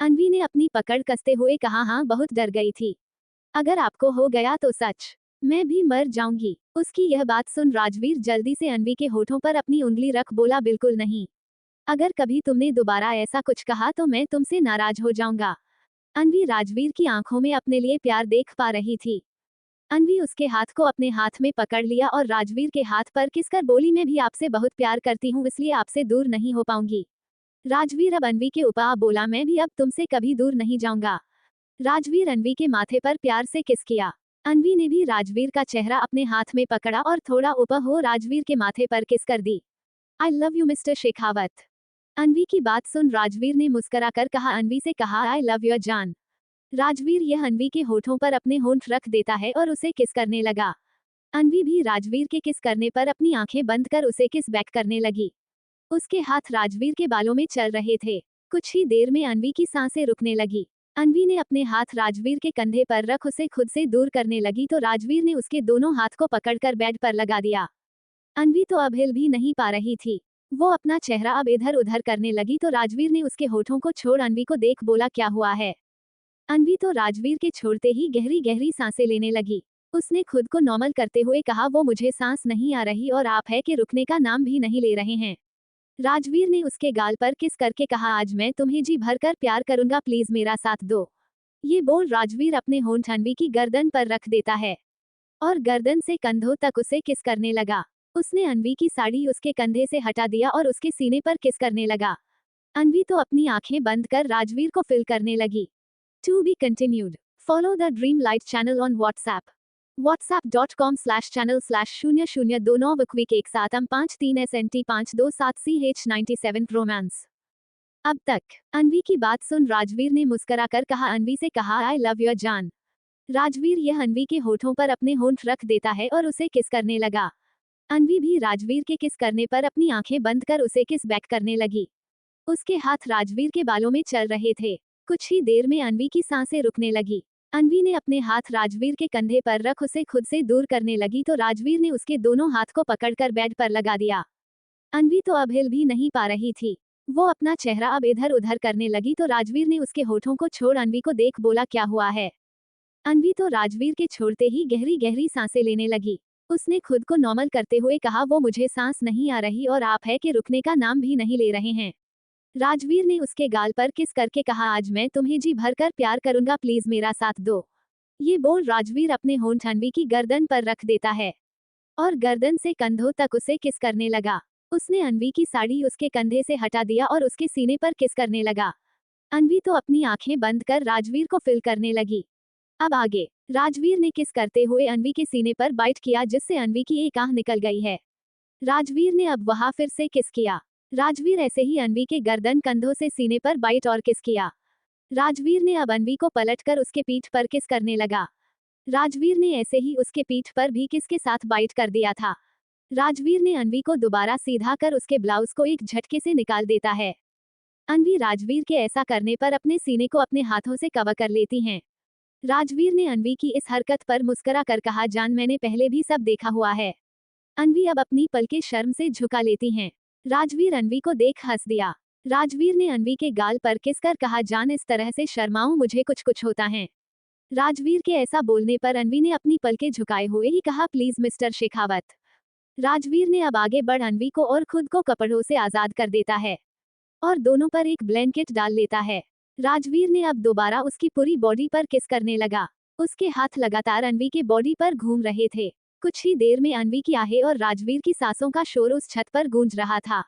अनवी ने अपनी पकड़ कसते हुए कहा, हाँ बहुत डर गई थी। अगर आपको हो गया तो सच मैं भी मर जाऊंगी। उसकी यह बात सुन राजवीर जल्दी से अनवी के होठों पर अपनी उंगली रख बोला, बिल्कुल नहीं। अगर कभी तुमने दोबारा ऐसा कुछ कहा तो मैं तुमसे नाराज हो जाऊंगा। अनवी राजवीर की आंखों में अपने लिए प्यार देख पा रही थी। अनवी उसके हाथ को अपने हाथ में पकड़ लिया और राजवीर के हाथ पर किसकर बोली, मैं भी आपसे बहुत प्यार करती हूँ, इसलिए आपसे दूर नहीं हो पाऊंगी। राजवीर अब अनवी के ऊपर बोला, मैं भी अब तुमसे कभी दूर नहीं जाऊंगा। राजवीर अनवी के माथे पर प्यार से किस किया। अनवी ने भी राजवीर का चेहरा अपने हाथ में पकड़ा और थोड़ा ऊपर हो राजवीर के माथे पर किस कर दी। I love you mister Shekhawat. Anvi की बात सुन राजवीर ने मुस्कुराकर कहा, अनवी से कहा, आई लव योर जान। राजवीर यह अनवी के होठों पर अपने होंठ रख देता है और उसे किस करने लगा। अनवी भी राजवीर के किस करने पर अपनी आंखें बंद कर उसे किस बैक करने लगी। उसके हाथ राजवीर के बालों में चल रहे थे। कुछ ही देर में अनवी की सांसें रुकने लगी। अनवी ने अपने हाथ राजवीर के कंधे पर रख उसे खुद से दूर करने लगी तो राजवीर ने उसके दोनों हाथ को पकड़कर बेड पर लगा दिया। अनवी तो अब हिल भी नहीं पा रही थी। वो अपना चेहरा अब इधर उधर करने लगी तो राजवीर ने उसके होठों को छोड़ अनवी को देख बोला, क्या हुआ है? अनवी तो राजवीर के छोड़ते ही गहरी गहरी सांसें लेने लगी। उसने खुद को नॉर्मल करते हुए कहा, वो मुझे सांस नहीं आ रही और आप है कि रुकने का नाम भी नहीं ले रहे हैं। राजवीर ने उसके गाल पर किस करके कहा, आज मैं तुम्हें जी भरकर प्यार करूंगा, प्लीज मेरा साथ दो। ये बोल राजवीर अपने होंठ अनवी की गर्दन पर रख देता है और गर्दन से कंधों तक उसे किस करने लगा। उसने अनवी की साड़ी उसके कंधे से हटा दिया और उसके सीने पर किस करने लगा। अनवी तो अपनी आंखें बंद कर राजवीर को फिल करने लगी। To be continued. Follow the Dream Light channel on WhatsApp. whatsapp.com/channel/0029 बकवीक 1753 SNT 527CH97 रोमांस। अब तक। अनवी की बात सुन राजवीर ने मुस्कुराकर कहा, अनवी से कहा, आई लव योर जान। राजवीर यह अनवी के होठों पर अपने होंठ रख देता है और उसे किस करने लगा। अनवी भी राजवीर के किस करने पर अपनी आंखें बंद कर उसे किस बैक करने लगी। उसके हाथ राजवीर के बालों में चल रहे थे। कुछ ही देर में अनवी की सांसें रुकने लगी। अनवी ने अपने हाथ राजवीर के कंधे पर रख उसे खुद से दूर करने लगी तो राजवीर ने उसके दोनों हाथ को पकड़कर बेड पर लगा दिया। अनवी तो अब हिल भी नहीं पा रही थी। वो अपना चेहरा अब इधर उधर करने लगी तो राजवीर ने उसके होठों को छोड़ अनवी को देख बोला, क्या हुआ है। अनवी तो राजवीर के छोड़ते ही गहरी गहरी सांसें लेने लगी। उसने खुद को नॉर्मल करते हुए कहा, वो मुझे सांस नहीं आ रही और आप है कि रुकने का नाम भी नहीं ले रहे हैं। राजवीर ने उसके गाल पर किस करके कहा, आज मैं तुम्हें जी भरकर प्यार करूंगा, प्लीज मेरा साथ दो। ये बोल राजवीर अपने होंठ अनवी की गर्दन पर रख देता है और गर्दन से कंधों तक उसे किस करने लगा। उसने अनवी की साड़ी उसके कंधे से हटा दिया और उसके सीने पर किस करने लगा। अनवी तो अपनी आंखें बंद कर राजवीर को फिल करने लगी। अब आगे। राजवीर ने किस करते हुए अनवी के सीने पर बाइट किया जिससे अनवी की एक आंख निकल गई है। राजवीर ने अब वहां फिर से किस किया। राजवीर ऐसे ही अनवी के गर्दन कंधों से सीने पर बाइट और किस किया। राजवीर ने अब अनवी को पलटकर उसके पीठ पर किस करने लगा। राजवीर ने ऐसे ही उसके पीठ पर भी किस के साथ बाइट कर दिया था। राजवीर ने अनवी को दोबारा सीधा कर उसके ब्लाउज को एक झटके से निकाल देता है। अनवी राजवीर के ऐसा करने पर अपने सीने को अपने हाथों से कवर कर लेती हैं। राजवीर ने अनवी की इस हरकत पर मुस्कुरा कर कहा, जान मैंने पहले भी सब देखा हुआ है। अनवी अब अपनी पलकें शर्म से झुका लेती हैं। राजवीर अनवी को देख हंस दिया। राजवीर ने अनवी के गाल पर किस कर कहा, जान इस तरह से शर्माऊं मुझे कुछ कुछ होता है। राजवीर के ऐसा बोलने पर अनवी ने अपनी पलकें झुकाए हुए ही कहा, प्लीज मिस्टर शेखावत। राजवीर ने अब आगे बढ़ अनवी को और खुद को कपड़ों से आजाद कर देता है और दोनों पर एक ब्लैंकेट डाल लेता है। राजवीर ने अब दोबारा उसकी पूरी बॉडी पर किस करने लगा। उसके हाथ लगातार अनवी के बॉडी पर घूम रहे थे। कुछ ही देर में अनवी की आहें और राजवीर की सांसों का शोर उस छत पर गूंज रहा था।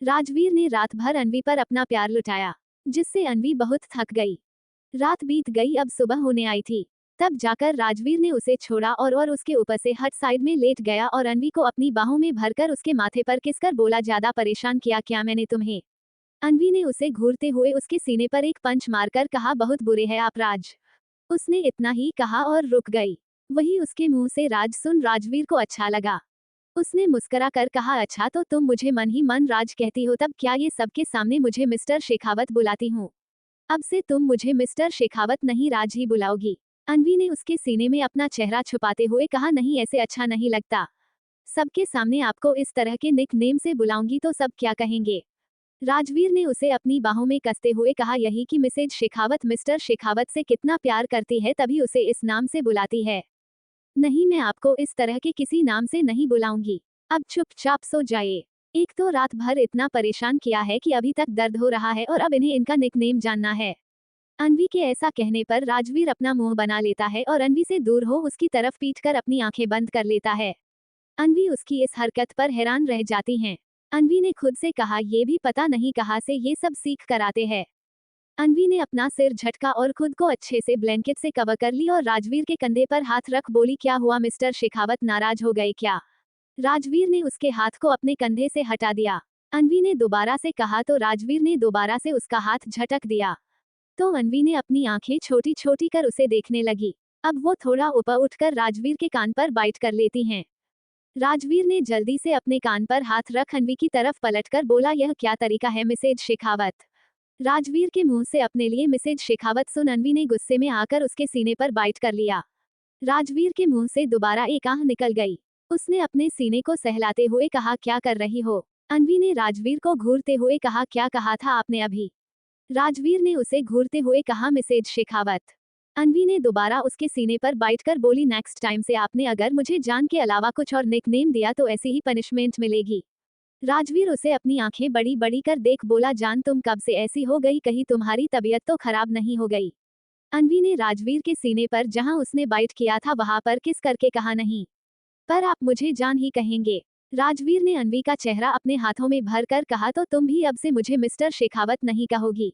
राजवीर ने रात भर अनवी पर अपना प्यार लुटाया जिससे अनवी बहुत थक गई। रात बीत गई, अब सुबह होने आई थी। तब जाकर राजवीर ने उसे छोड़ा और उसके ऊपर से हट साइड में लेट गया और अनवी को अपनी बाहों में भरकर उसके माथे पर किसकर बोला, ज्यादा परेशान किया क्या मैंने तुम्हें। अनवी ने उसे घूरते हुए उसके सीने पर एक पंच मारकर कहा, बहुत बुरे हैं आप राज। उसने इतना ही कहा और रुक गई। वही उसके मुंह से राज सुन राजवीर को अच्छा लगा। उसने मुस्कुरा कर कहा, अच्छा तो तुम मुझे मन ही मन राज कहती हो, तब क्या ये सबके सामने मुझे मिस्टर शेखावत बुलाती हूँ। अब से तुम मुझे मिस्टर शेखावत नहीं राज ही बुलाओगी। अनवी ने उसके सीने में अपना चेहरा छुपाते हुए कहा, नहीं ऐसे अच्छा नहीं लगता। सबके सामने आपको इस तरह के निक नेम से बुलाऊंगी तो सब क्या कहेंगे। राजवीर ने उसे अपनी बाहों में कसते हुए कहा, यही कि मिसेज शेखावत मिस्टर शेखावत से कितना प्यार करती है तभी उसे इस नाम से बुलाती है। नहीं, मैं आपको इस तरह के किसी नाम से नहीं बुलाऊंगी। अब चुपचाप सो जाइए। एक तो रात भर इतना परेशान किया है कि अभी तक दर्द हो रहा है और अब इन्हें इनका निकनेम जानना है। अनवी के ऐसा कहने पर राजवीर अपना मुंह बना लेता है और अनवी से दूर हो उसकी तरफ पीट कर अपनी आंखें बंद कर लेता है। अनवी उसकी इस हरकत पर हैरान रह जाती हैं। अनवी ने खुद से कहा, ये भी पता नहीं कहाँ से ये सब सीख कर आते हैं। अनवी ने अपना सिर झटका और खुद को अच्छे से ब्लैंकेट से कवर कर ली और राजवीर के कंधे पर हाथ रख बोली, क्या हुआ मिस्टर शेखावत, नाराज हो गए क्या। राजवीर ने उसके हाथ को अपने कंधे से हटा दिया। अनवी ने दोबारा से कहा तो राजवीर ने दोबारा से उसका हाथ झटक दिया। तो अनवी ने अपनी आंखें छोटी छोटी कर उसे देखने लगी। अब वो थोड़ा ऊपर उठकर राजवीर के कान पर बाइट कर लेती हैं। राजवीर ने जल्दी से अपने कान पर हाथ रख अनवी की तरफ पलटकर बोला, यह क्या तरीका है मिसेज शेखावत। राजवीर के मुंह से अपने लिए मिसेज शेखावत सुन अनवी ने गुस्से में आकर उसके सीने पर बाइट कर लिया। राजवीर के मुंह से दोबारा एक आह निकल गई। उसने अपने सीने को सहलाते हुए कहा, क्या कर रही हो। अनवी ने राजवीर को घूरते हुए कहा, क्या कहा था आपने अभी। राजवीर ने उसे घूरते हुए कहा, मिसेज शेखावत। अनवी ने दोबारा उसके सीने पर बाइट कर बोली, नेक्स्ट टाइम से आपने अगर मुझे जान के अलावा कुछ और निकनेम दिया तो ऐसी ही पनिशमेंट मिलेगी। राजवीर उसे अपनी आंखें बड़ी बड़ी कर देख बोला, जान तुम कब से ऐसी हो गई, कहीं तुम्हारी तबीयत तो खराब नहीं हो गई। अन्वी ने राजवीर के सीने पर जहां उसने बाइट किया था वहां पर किस करके कहा, नहीं पर आप मुझे जान ही कहेंगे। राजवीर ने अन्वी का चेहरा अपने हाथों में भर कर कहा, तो तुम भी अब से मुझे मिस्टर शेखावत नहीं कहोगी।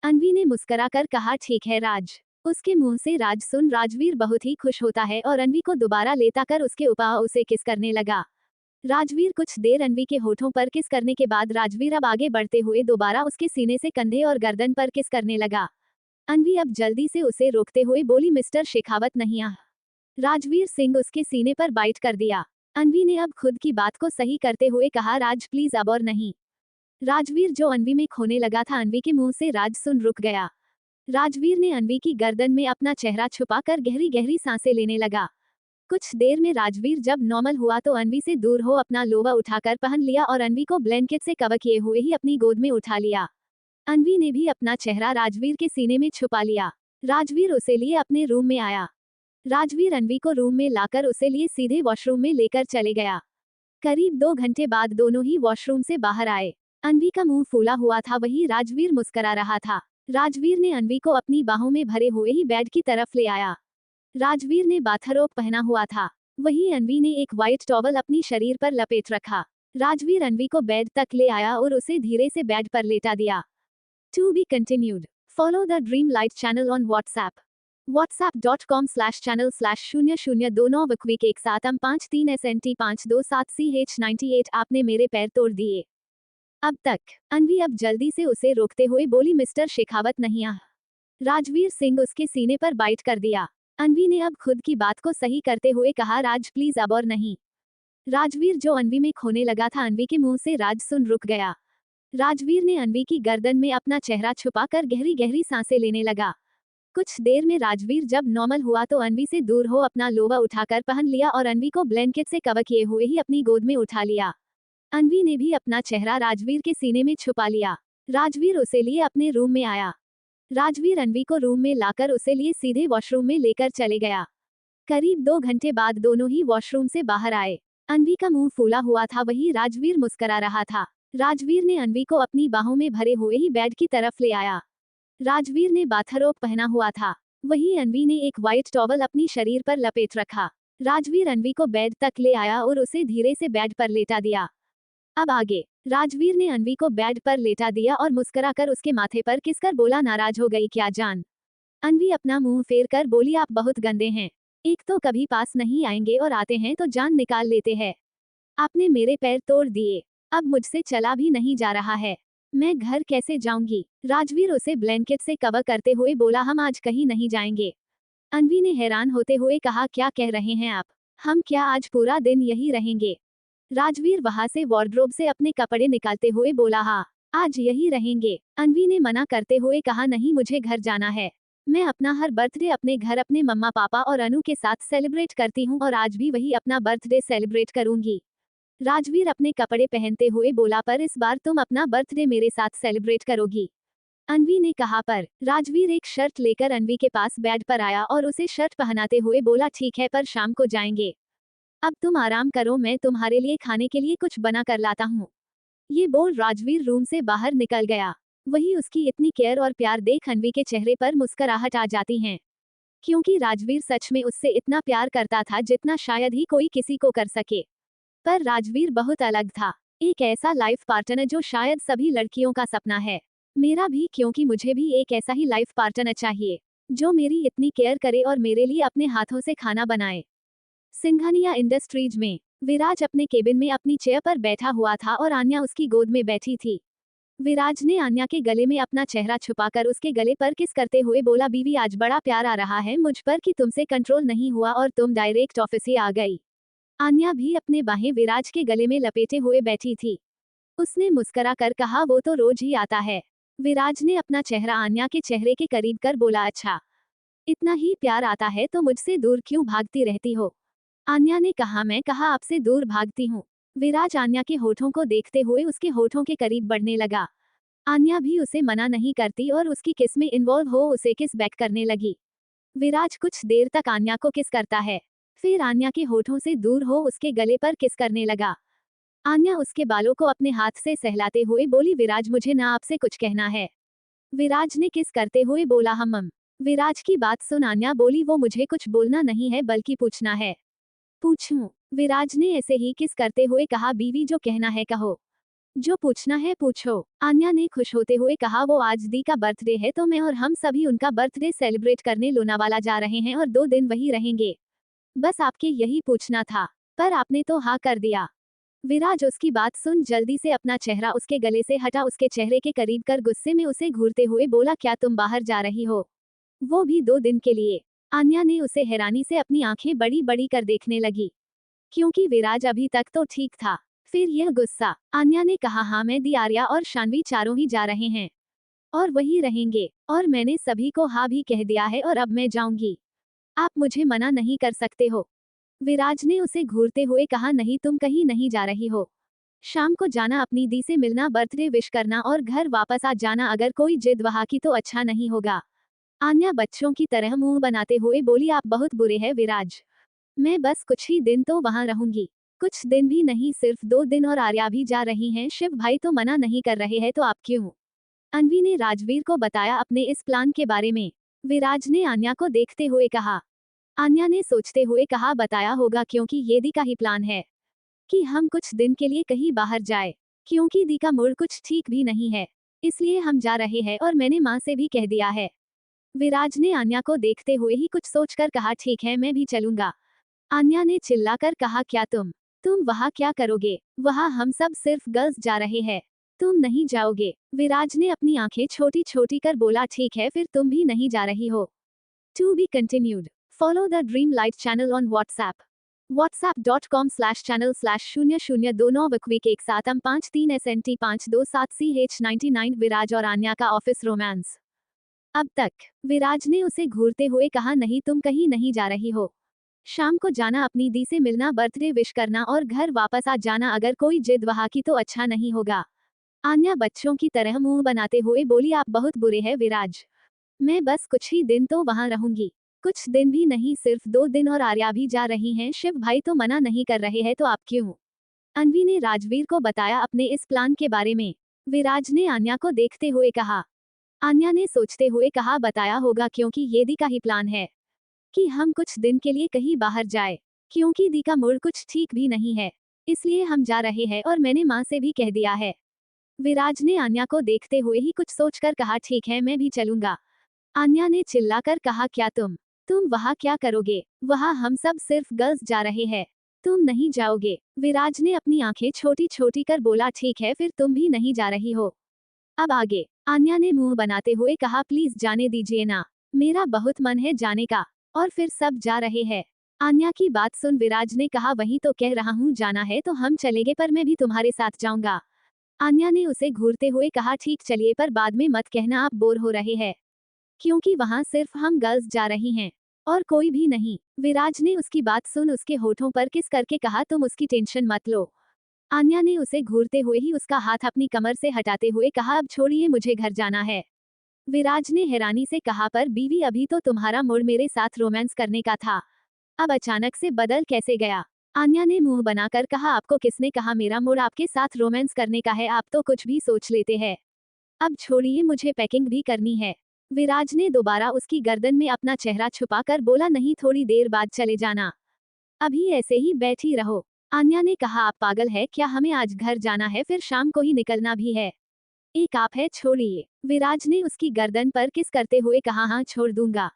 अन्वी ने मुस्कुराकर कहा, ठीक है राज। उसके मुंह से राज सुन राजवीर बहुत ही खुश होता है और अन्वी को दोबारा लेता कर उसके ऊपर उसे किस करने लगा। राजवीर कुछ देर अन्वी के होठों पर किस करने के बाद राजवीर अब आगे बढ़ते हुए दोबारा उसके सीने से कंधे और गर्दन पर किस करने लगा। अन्वी अब जल्दी से उसे रोकते हुए बोली, मिस्टर शेखावत नहीं आ। राजवीर सिंह उसके सीने पर बाइट कर दिया। अन्वी ने अब खुद की बात को सही करते हुए कहा, राज प्लीज अब और नहीं। राजवीर जो अन्वी में खोने लगा था अन्वी के मुंह से राज सुन रुक गया। राजवीर ने अन्वी की गर्दन में अपना चेहरा छुपाकर गहरी गहरी सांसें लेने लगा। कुछ देर में राजवीर जब नॉर्मल हुआ तो अन्वी से दूर हो अपना लोवा उठाकर पहन लिया और अन्वी को ब्लैंकेट से कवर किए हुए ही अपनी गोद में उठा लिया। अन्वी ने भी अपना चेहरा राजवीर के सीने में छुपा लिया। राजवीर उसे लिए अपने रूम में आया। राजवीर अन्वी को रूम में लाकर उसे लिए सीधे वॉशरूम में लेकर चले गया। करीब 2 घंटे बाद दोनों ही वॉशरूम से बाहर आए। अन्वी का मुंह फूला हुआ था, वही राजवीर मुस्कुरा रहा था। राजवीर ने अन्वी को अपनी बाहों में भरे हुए ही बेड की तरफ ले आया। राजवीर ने बाथरोब पहना हुआ था, वही अन्वी ने एक व्हाइट टॉवल अपनी शरीर पर लपेट रखा। राजवीर अन्वी को बेड तक ले आया और उसे धीरे से बेड पर लेटा दिया। To be continued. Follow the Dream Light channel on WhatsApp. whatsapp.com/channel/0029 वक्विक 1753 SNT 527 CH98। आपने मेरे पैर तोड़ दिए अब तक। अन्वी अब जल्दी से उसे रोकते हुए बोली, मिस्टर शेखावत नहीं आ। राजवीर सिंह उसके सीने पर बाइट कर दिया। अन्वी ने अब खुद की बात को सही करते हुए कहा, राज प्लीज अब और नहीं। राजवीर जो अन्वी में खोने लगा था अन्वी के मुंह से राज सुन रुक गया। राजवीर ने अन्वी की गर्दन में अपना चेहरा छुपाकर गहरी गहरी सांसें लेने लगा। कुछ देर में राजवीर जब नॉर्मल हुआ तो अन्वी से दूर हो अपना लोवा उठाकर पहन लिया और अन्वी को ब्लैंकेट से कवर किए हुए ही अपनी गोद में उठा लिया। अन्वी ने भी अपना चेहरा राजवीर के सीने में छुपा लिया। राजवीर उसे लिए अपने रूम में आया। राजवीर अन्वी को रूम में लाकर उसे लिए सीधे वॉशरूम में लेकर चले गया। करीब 2 घंटे बाद दोनों ही वॉशरूम से बाहर आए। अन्वी का मुंह फूला हुआ था, वही राजवीर मुस्कुरा रहा था। राजवीर ने अन्वी को अपनी बाहों में भरे हुए ही बेड की तरफ ले आया। राजवीर ने बाथरोब पहना हुआ था, वही अन्वी ने एक व्हाइट टॉवल अपनी शरीर पर लपेट रखा। राजवीर अन्वी को बेड तक ले आया और उसे धीरे से बेड पर लेटा दिया। अब आगे। राजवीर ने अन्वी को बेड पर लेटा दिया और मुस्कुराकर उसके माथे पर किसकर बोला, नाराज हो गई क्या जान। अन्वी अपना मुंह फेर कर बोली, आप बहुत गंदे हैं। एक तो कभी पास नहीं आएंगे और आते हैं तो जान निकाल लेते हैं। आपने मेरे पैर तोड़ दिए, अब मुझसे चला भी नहीं जा रहा है। मैं घर कैसे जाऊंगी। राजवीर उसे ब्लैंकेट से कवर करते हुए बोला, हम आज कहीं नहीं जाएंगे। अन्वी ने हैरान होते हुए कहा, क्या कह रहे हैं आप, हम क्या आज पूरा दिन यही रहेंगे। राजवीर वहां से वार्डरोब से अपने कपड़े निकालते हुए बोला, हाँ आज यही रहेंगे। अन्वी ने मना करते हुए कहा, नहीं मुझे घर जाना है। मैं अपना हर बर्थडे अपने घर अपने मम्मा पापा और अनु के साथ सेलिब्रेट करती हूँ और आज भी वही अपना बर्थडे सेलिब्रेट करूंगी। राजवीर अपने कपड़े पहनते हुए बोला, पर इस बार तुम अपना बर्थडे मेरे साथ सेलिब्रेट करोगी। अन्वी ने कहा। पर राजवीर एक शर्ट लेकर अन्वी के पास बेड पर आया और उसे शर्ट पहनाते हुए बोला, ठीक है पर शाम को जाएंगे। अब तुम आराम करो, मैं तुम्हारे लिए खाने के लिए कुछ बना कर लाता हूँ। ये बोल राजवीर रूम से बाहर निकल गया। वही उसकी इतनी केयर और प्यार देख अन्वी के चेहरे पर मुस्कुराहट आ जाती है, क्योंकि राजवीर सच में उससे इतना प्यार करता था जितना शायद ही कोई किसी को कर सके। पर राजवीर बहुत अलग था, एक ऐसा लाइफ पार्टनर जो शायद सभी लड़कियों का सपना है, मेरा भी, क्योंकि मुझे भी एक ऐसा ही लाइफ पार्टनर चाहिए जो मेरी इतनी केयर करे और मेरे लिए अपने हाथों से खाना बनाए। सिंघानिया इंडस्ट्रीज में विराज अपने केबिन में अपनी चेयर पर बैठा हुआ था और आन्या उसकी गोद में बैठी थी। विराज ने आन्या के गले में अपना चेहरा छुपाकर उसके गले पर किस करते हुए बोला, बीवी आज बड़ा प्यार आ रहा है मुझ पर कि तुमसे कंट्रोल नहीं हुआ और तुम डायरेक्ट ऑफिस ही आ गई। आन्या भी अपने बाहें विराज के गले में लपेटे हुए बैठी थी। उसने मुस्कुरा कर कहा, वो तो रोज ही आता है। विराज ने अपना चेहरा आन्या के चेहरे के करीब कर बोला, अच्छा इतना ही प्यार आता है तो मुझसे दूर क्यों भागती रहती हो। आन्या ने कहा, मैं कहा आपसे दूर भागती हूँ। विराज आन्या के होठों को देखते हुए उसके होठों के करीब बढ़ने लगा। आन्या भी उसे मना नहीं करती और उसकी किस में इन्वॉल्व हो उसे किस बैक करने लगी। विराज कुछ देर तक आन्या को किस करता है, फिर आन्या के होठों से दूर हो उसके गले पर किस करने लगा। आन्या उसके बालों को अपने हाथ से सहलाते हुए बोली, विराज मुझे ना आपसे कुछ कहना है। विराज ने किस करते हुए बोला, हम। विराज की बात सुन आन्या बोली, वो मुझे कुछ बोलना नहीं है बल्कि पूछना है। पूछूं? विराज ने ऐसे ही किस करते हुए कहा, बीवी जो कहना है कहो, जो पूछना है पूछो। आन्या ने खुश होते हुए कहा, वो आज दी का बर्थडे है तो मैं और हम सभी उनका बर्थडे सेलिब्रेट करने लोनावाला जा रहे हैं और 2 दिन वही रहेंगे। बस आपके यही पूछना था, पर आपने तो हाँ कर दिया। विराज उसकी बात सुन जल्दी से अपना चेहरा उसके गले से हटा उसके चेहरे के करीब कर गुस्से में उसे घूरते हुए बोला, क्या तुम बाहर जा रही हो, वो भी 2 दिन के लिए। आन्या ने उसे हैरानी से अपनी आंखें बड़ी बड़ी कर देखने लगी, क्योंकि विराज अभी तक तो ठीक था। फिर यह गुस्सा। आन्या ने कहा, हाँ मैं दी, आर्या और शान्वी चारों ही जा रहे हैं और वही रहेंगे, और मैंने सभी को हाँ भी कह दिया है और अब मैं जाऊंगी, आप मुझे मना नहीं कर सकते हो। विराज ने उसे घूरते हुए कहा, नहीं तुम कहीं नहीं जा रही हो, शाम को जाना अपनी दी से मिलना, बर्थडे विश करना और घर वापस आ जाना, अगर कोई जिद वहाँ की तो अच्छा नहीं होगा। आन्या बच्चों की तरह मुंह बनाते हुए बोली, आप बहुत बुरे हैं विराज, मैं बस कुछ ही दिन तो वहाँ रहूंगी, कुछ दिन भी नहीं सिर्फ 2 दिन, और आर्या भी जा रही हैं, शिव भाई तो मना नहीं कर रहे हैं तो आप क्यों? अन्वी ने राजवीर को बताया अपने इस प्लान के बारे में। विराज ने आन्या को देखते हुए कहा। आन्या ने सोचते हुए कहा, बताया होगा क्योंकि ये दी का ही प्लान है कि हम कुछ दिन के लिए कहीं बाहर जाए, क्योंकि दी का मूड कुछ ठीक भी नहीं है, इसलिए हम जा रहे हैं और मैंने माँ से भी कह दिया है। विराज ने आन्या को देखते हुए ही कुछ सोचकर कहा, ठीक है मैं भी चलूंगा। आन्या ने चिल्लाकर कहा, क्या तुम वहाँ क्या करोगे, वहाँ हम सब सिर्फ गर्ल्स जा रहे हैं, तुम नहीं जाओगे? विराज ने अपनी आंखें छोटी छोटी कर बोला, ठीक है फिर तुम भी नहीं जा रही हो। To be continued. Follow the Dream Light channel on WhatsApp, whatsapp.com/channel/0029 एक सात M 53 SNT 527 CH99। विराज और आन्या का ऑफिस रोमांस। अब तक। विराज ने उसे घूरते हुए कहा, नहीं तुम कहीं नहीं जा रही हो, शाम को जाना अपनी दी से मिलना, बर्थडे विश करना और घर वापस आ जाना, अगर कोई जिद वहाँ की तो अच्छा नहीं होगा। आन्या बच्चों की तरह मुंह बनाते हुए बोली, आप बहुत बुरे हैं विराज, मैं बस कुछ ही दिन तो वहाँ रहूंगी, कुछ दिन भी नहीं सिर्फ 2 दिन, और आर्या भी जा रही हैं, शिव भाई तो मना नहीं कर रहे हैं तो आप क्यों? अन्वी ने राजवीर को बताया अपने इस प्लान के बारे में। विराज ने आन्या को देखते हुए कहा। आन्या ने सोचते हुए कहा, बताया होगा क्योंकि ये दी का ही प्लान है कि हम कुछ दिन के लिए कहीं बाहर जाए, क्योंकि दी का मूड कुछ ठीक भी नहीं है, इसलिए हम जा रहे हैं और मैंने माँ से भी कह दिया है। विराज ने आन्या को देखते हुए ही कुछ सोचकर कहा, ठीक है मैं भी चलूंगा। आन्या ने चिल्लाकर कहा, क्या तुम वहाँ क्या करोगे, वहाँ हम सब सिर्फ गर्ल्स जा रहे हैं, तुम नहीं जाओगे? विराज ने अपनी आंखें छोटी छोटी कर बोला, ठीक है फिर तुम भी नहीं जा रही हो। अब आगे। आन्या ने मुंह बनाते हुए कहा, प्लीज जाने दीजिए ना, मेरा बहुत मन है जाने का। और फिर सब जा रहे हैं। आन्या की बात सुन विराज ने कहा, वही तो कह रहा हूँ, जाना है तो हम चलेंगे, पर मैं भी तुम्हारे साथ जाऊंगा। आन्या ने उसे घूरते हुए कहा, ठीक चलिए, पर बाद में मत कहना आप बोर हो रहे हैं, क्योंकि वहाँ सिर्फ हम गर्ल्स जा रही हैं और कोई भी नहीं। विराज ने उसकी बात सुन उसके होठों पर किस करके कहा, तुम उसकी टेंशन मत लो। आन्या ने उसे घूरते हुए ही उसका हाथ अपनी कमर से हटाते हुए कहा, अब छोड़िए मुझे घर जाना है। विराज ने हैरानी से कहा, पर बीवी अभी तो तुम्हारा मूड मेरे साथ रोमांस करने का था, अब अचानक से बदल कैसे गया? आन्या ने मुंह बनाकर कहा, आपको किसने कहा मेरा मूड आपके साथ रोमांस करने का है, आप तो कुछ भी सोच लेते हैं। अब छोड़िए मुझे पैकिंग भी करनी है। विराज ने दोबारा उसकी गर्दन में अपना चेहरा छुपाकर बोला, नहीं थोड़ी देर बाद चले जाना, अभी ऐसे ही बैठी रहो। आन्या ने कहा, आप पागल है क्या, हमें आज घर जाना है, फिर शाम को ही निकलना भी है। एक आप है, छोड़िए। विराज ने उसकी गर्दन पर किस करते हुए कहा, हाँ छोड़ दूंगा,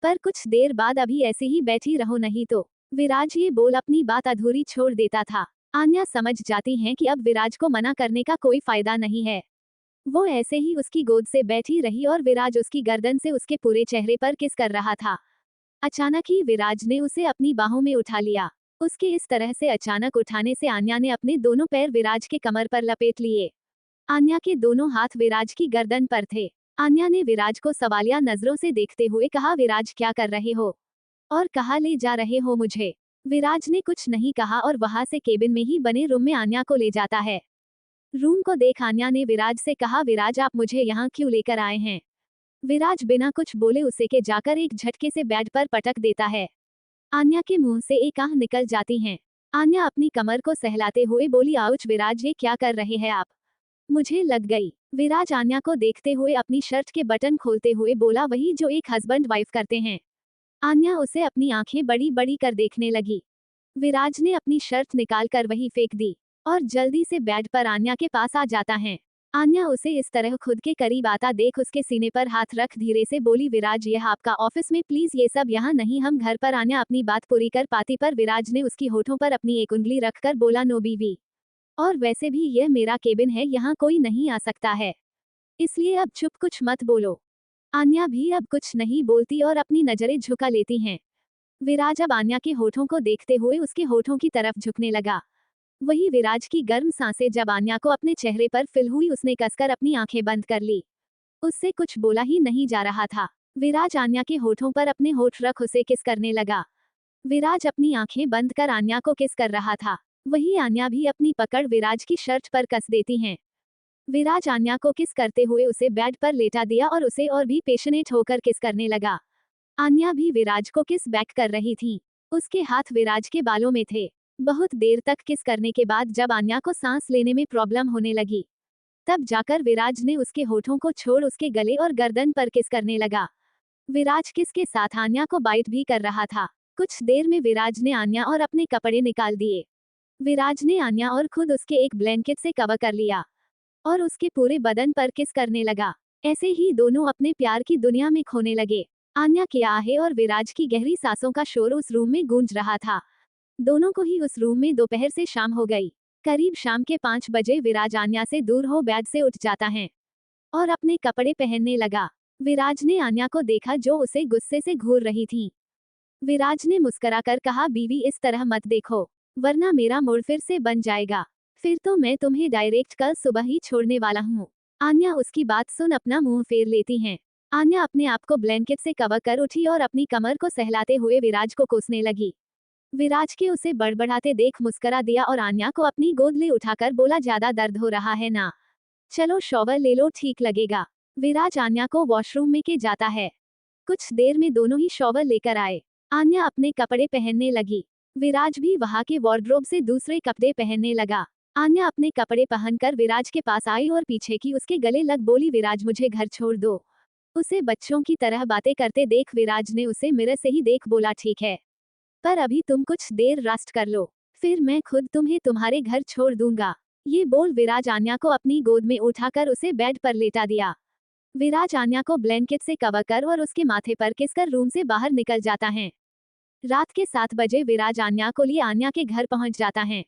पर कुछ देर बाद अभी ऐसे ही बैठी रहो, नहीं तो। विराज ये बोल अपनी बात अधूरी छोड़ देता था। आन्या समझ जाती हैं कि अब विराज को मना करने का कोई फायदा नहीं है। वो ऐसे ही उसकी गोद से बैठी रही और विराज उसकी गर्दन से उसके पूरे चेहरे पर किस कर रहा था। अचानक ही विराज ने उसे अपनी बाहों में उठा लिया। उसके इस तरह से अचानक उठाने से आन्या ने अपने दोनों पैर विराज के कमर पर लपेट लिए। आन्या के दोनों हाथ विराज की गर्दन पर थे। आन्या ने विराज को सवालिया नजरों से देखते हुए कहा, विराज क्या कर रहे हो और कहाँ ले जा रहे हो मुझे? विराज ने कुछ नहीं कहा और वहां से केबिन में ही बने रूम में आन्या को ले जाता है। रूम को देख आन्या ने विराज से कहा, विराज आप मुझे यहाँ क्यों लेकर आए हैं? विराज बिना कुछ बोले उसे के जाकर एक झटके से बेड पर पटक देता है। आन्या के मुंह से एक आह निकल जाती हैं। आन्या अपनी कमर को सहलाते हुए बोली, आउच विराज, ये क्या कर रहे हैं आप? मुझे लग गई। विराज आन्या को देखते हुए अपनी शर्ट के बटन खोलते हुए बोला, वही जो एक हस्बैंड वाइफ करते हैं। आन्या उसे अपनी आंखें बड़ी बड़ी कर देखने लगी। विराज ने अपनी शर्ट निकालकर वही फेंक दी और जल्दी से बेड पर आन्या के पास आ जाता है। आन्या उसे इस तरह खुद के करीब आता देख उसके सीने पर हाथ रख धीरे से बोली, विराज यह आपका ऑफिस में, प्लीज ये सब यहाँ नहीं, हम घर पर। आन्या अपनी बात पूरी कर पाती पर विराज ने उसकी होठों पर अपनी एक उंगली रखकर बोला, नो बीवी, और वैसे भी यह मेरा केबिन है, यहाँ कोई नहीं आ सकता है, इसलिए अब चुप, कुछ मत बोलो। आन्या भी अब कुछ नहीं बोलती और अपनी नजरें झुका लेती हैं। विराज अब आन्या के होठों को देखते हुए उसके होठों की तरफ झुकने लगा। वही विराज की गर्म सांसें जब आन्या को अपने चेहरे पर फिल हुई, उसने कसकर अपनी आंखें बंद कर ली। उससे कुछ बोला ही नहीं जा रहा था। विराज आन्या के होठों पर अपने होठ रख उसे किस करने लगा। विराज अपनी आंखें बंद कर आन्या को किस कर रहा था। वही आन्या भी अपनी पकड़ विराज की शर्ट पर कस देती हैं। विराज आन्या को किस करते हुए उसे बेड पर लेटा दिया और उसे और भी पैशनेट होकर किस करने लगा। आन्या भी विराज को किस बैक कर रही थी। उसके हाथ विराज के बालों में थे। बहुत देर तक किस करने के बाद जब आन्या को सांस लेने में प्रॉब्लम होने लगी, तब जाकर विराज ने उसके होठों को छोड़ उसके गले और गर्दन पर किस करने लगा। विराज किस के साथ आन्या को बाइट भी कर रहा था। कुछ देर में विराज ने आन्या और अपने कपड़े निकाल दिए। विराज ने आन्या और खुद उसके एक ब्लैंकेट से कवर कर लिया और उसके पूरे बदन पर किस करने लगा। ऐसे ही दोनों अपने प्यार की दुनिया में खोने लगे। आन्या के आहे और विराज की गहरी सांसों का शोर उस रूम में गूंज रहा था। दोनों को ही उस रूम में दोपहर से शाम हो गई। करीब शाम के 5 बजे विराज आन्या से दूर हो बेड से उठ जाता है और अपने कपड़े पहनने लगा। विराज ने आन्या को देखा जो उसे गुस्से से घूर रही थी। विराज ने मुस्कुराकर कहा, बीवी इस तरह मत देखो, वरना मेरा मूड फिर से बन जाएगा, फिर तो मैं तुम्हें डायरेक्ट कल सुबह ही छोड़ने वाला हूँ। आन्या उसकी बात सुन अपना मुंह फेर लेती हैं। आन्या अपने आप को ब्लैंकेट से कवर कर उठी और अपनी कमर को सहलाते हुए विराज को कोसने लगी। विराज के उसे बड़बड़ाते देख मुस्कुरा दिया और आन्या को अपनी गोद ले उठाकर बोला, ज्यादा दर्द हो रहा है ना, चलो शॉवर ले लो, ठीक लगेगा। विराज आन्या को वॉशरूम में के जाता है। कुछ देर में दोनों ही शॉवर लेकर आए। आन्या अपने कपड़े पहनने लगी। विराज भी वहां के वार्डरोब से दूसरे कपड़े पहनने लगा। आन्या अपने कपड़े पहनकर विराज के पास आई और पीछे की उसके गले लग बोली, विराज मुझे घर छोड़ दो। उसे बच्चों की तरह बातें करते देख विराज ने उसे मिरर से ही देख बोला, ठीक है, पर अभी तुम कुछ देर रेस्ट कर लो, फिर मैं खुद तुम्हें तुम्हारे घर छोड़ दूंगा। ये बोल विराज आन्या को अपनी गोद में उठाकर उसे बेड पर लेटा दिया। विराज आन्या को ब्लैंकेट से कवर कर और उसके माथे पर किसकर रूम से बाहर निकल जाता है। रात के 7 बजे विराज आन्या को लिए आन्या के घर पहुंच जाता है।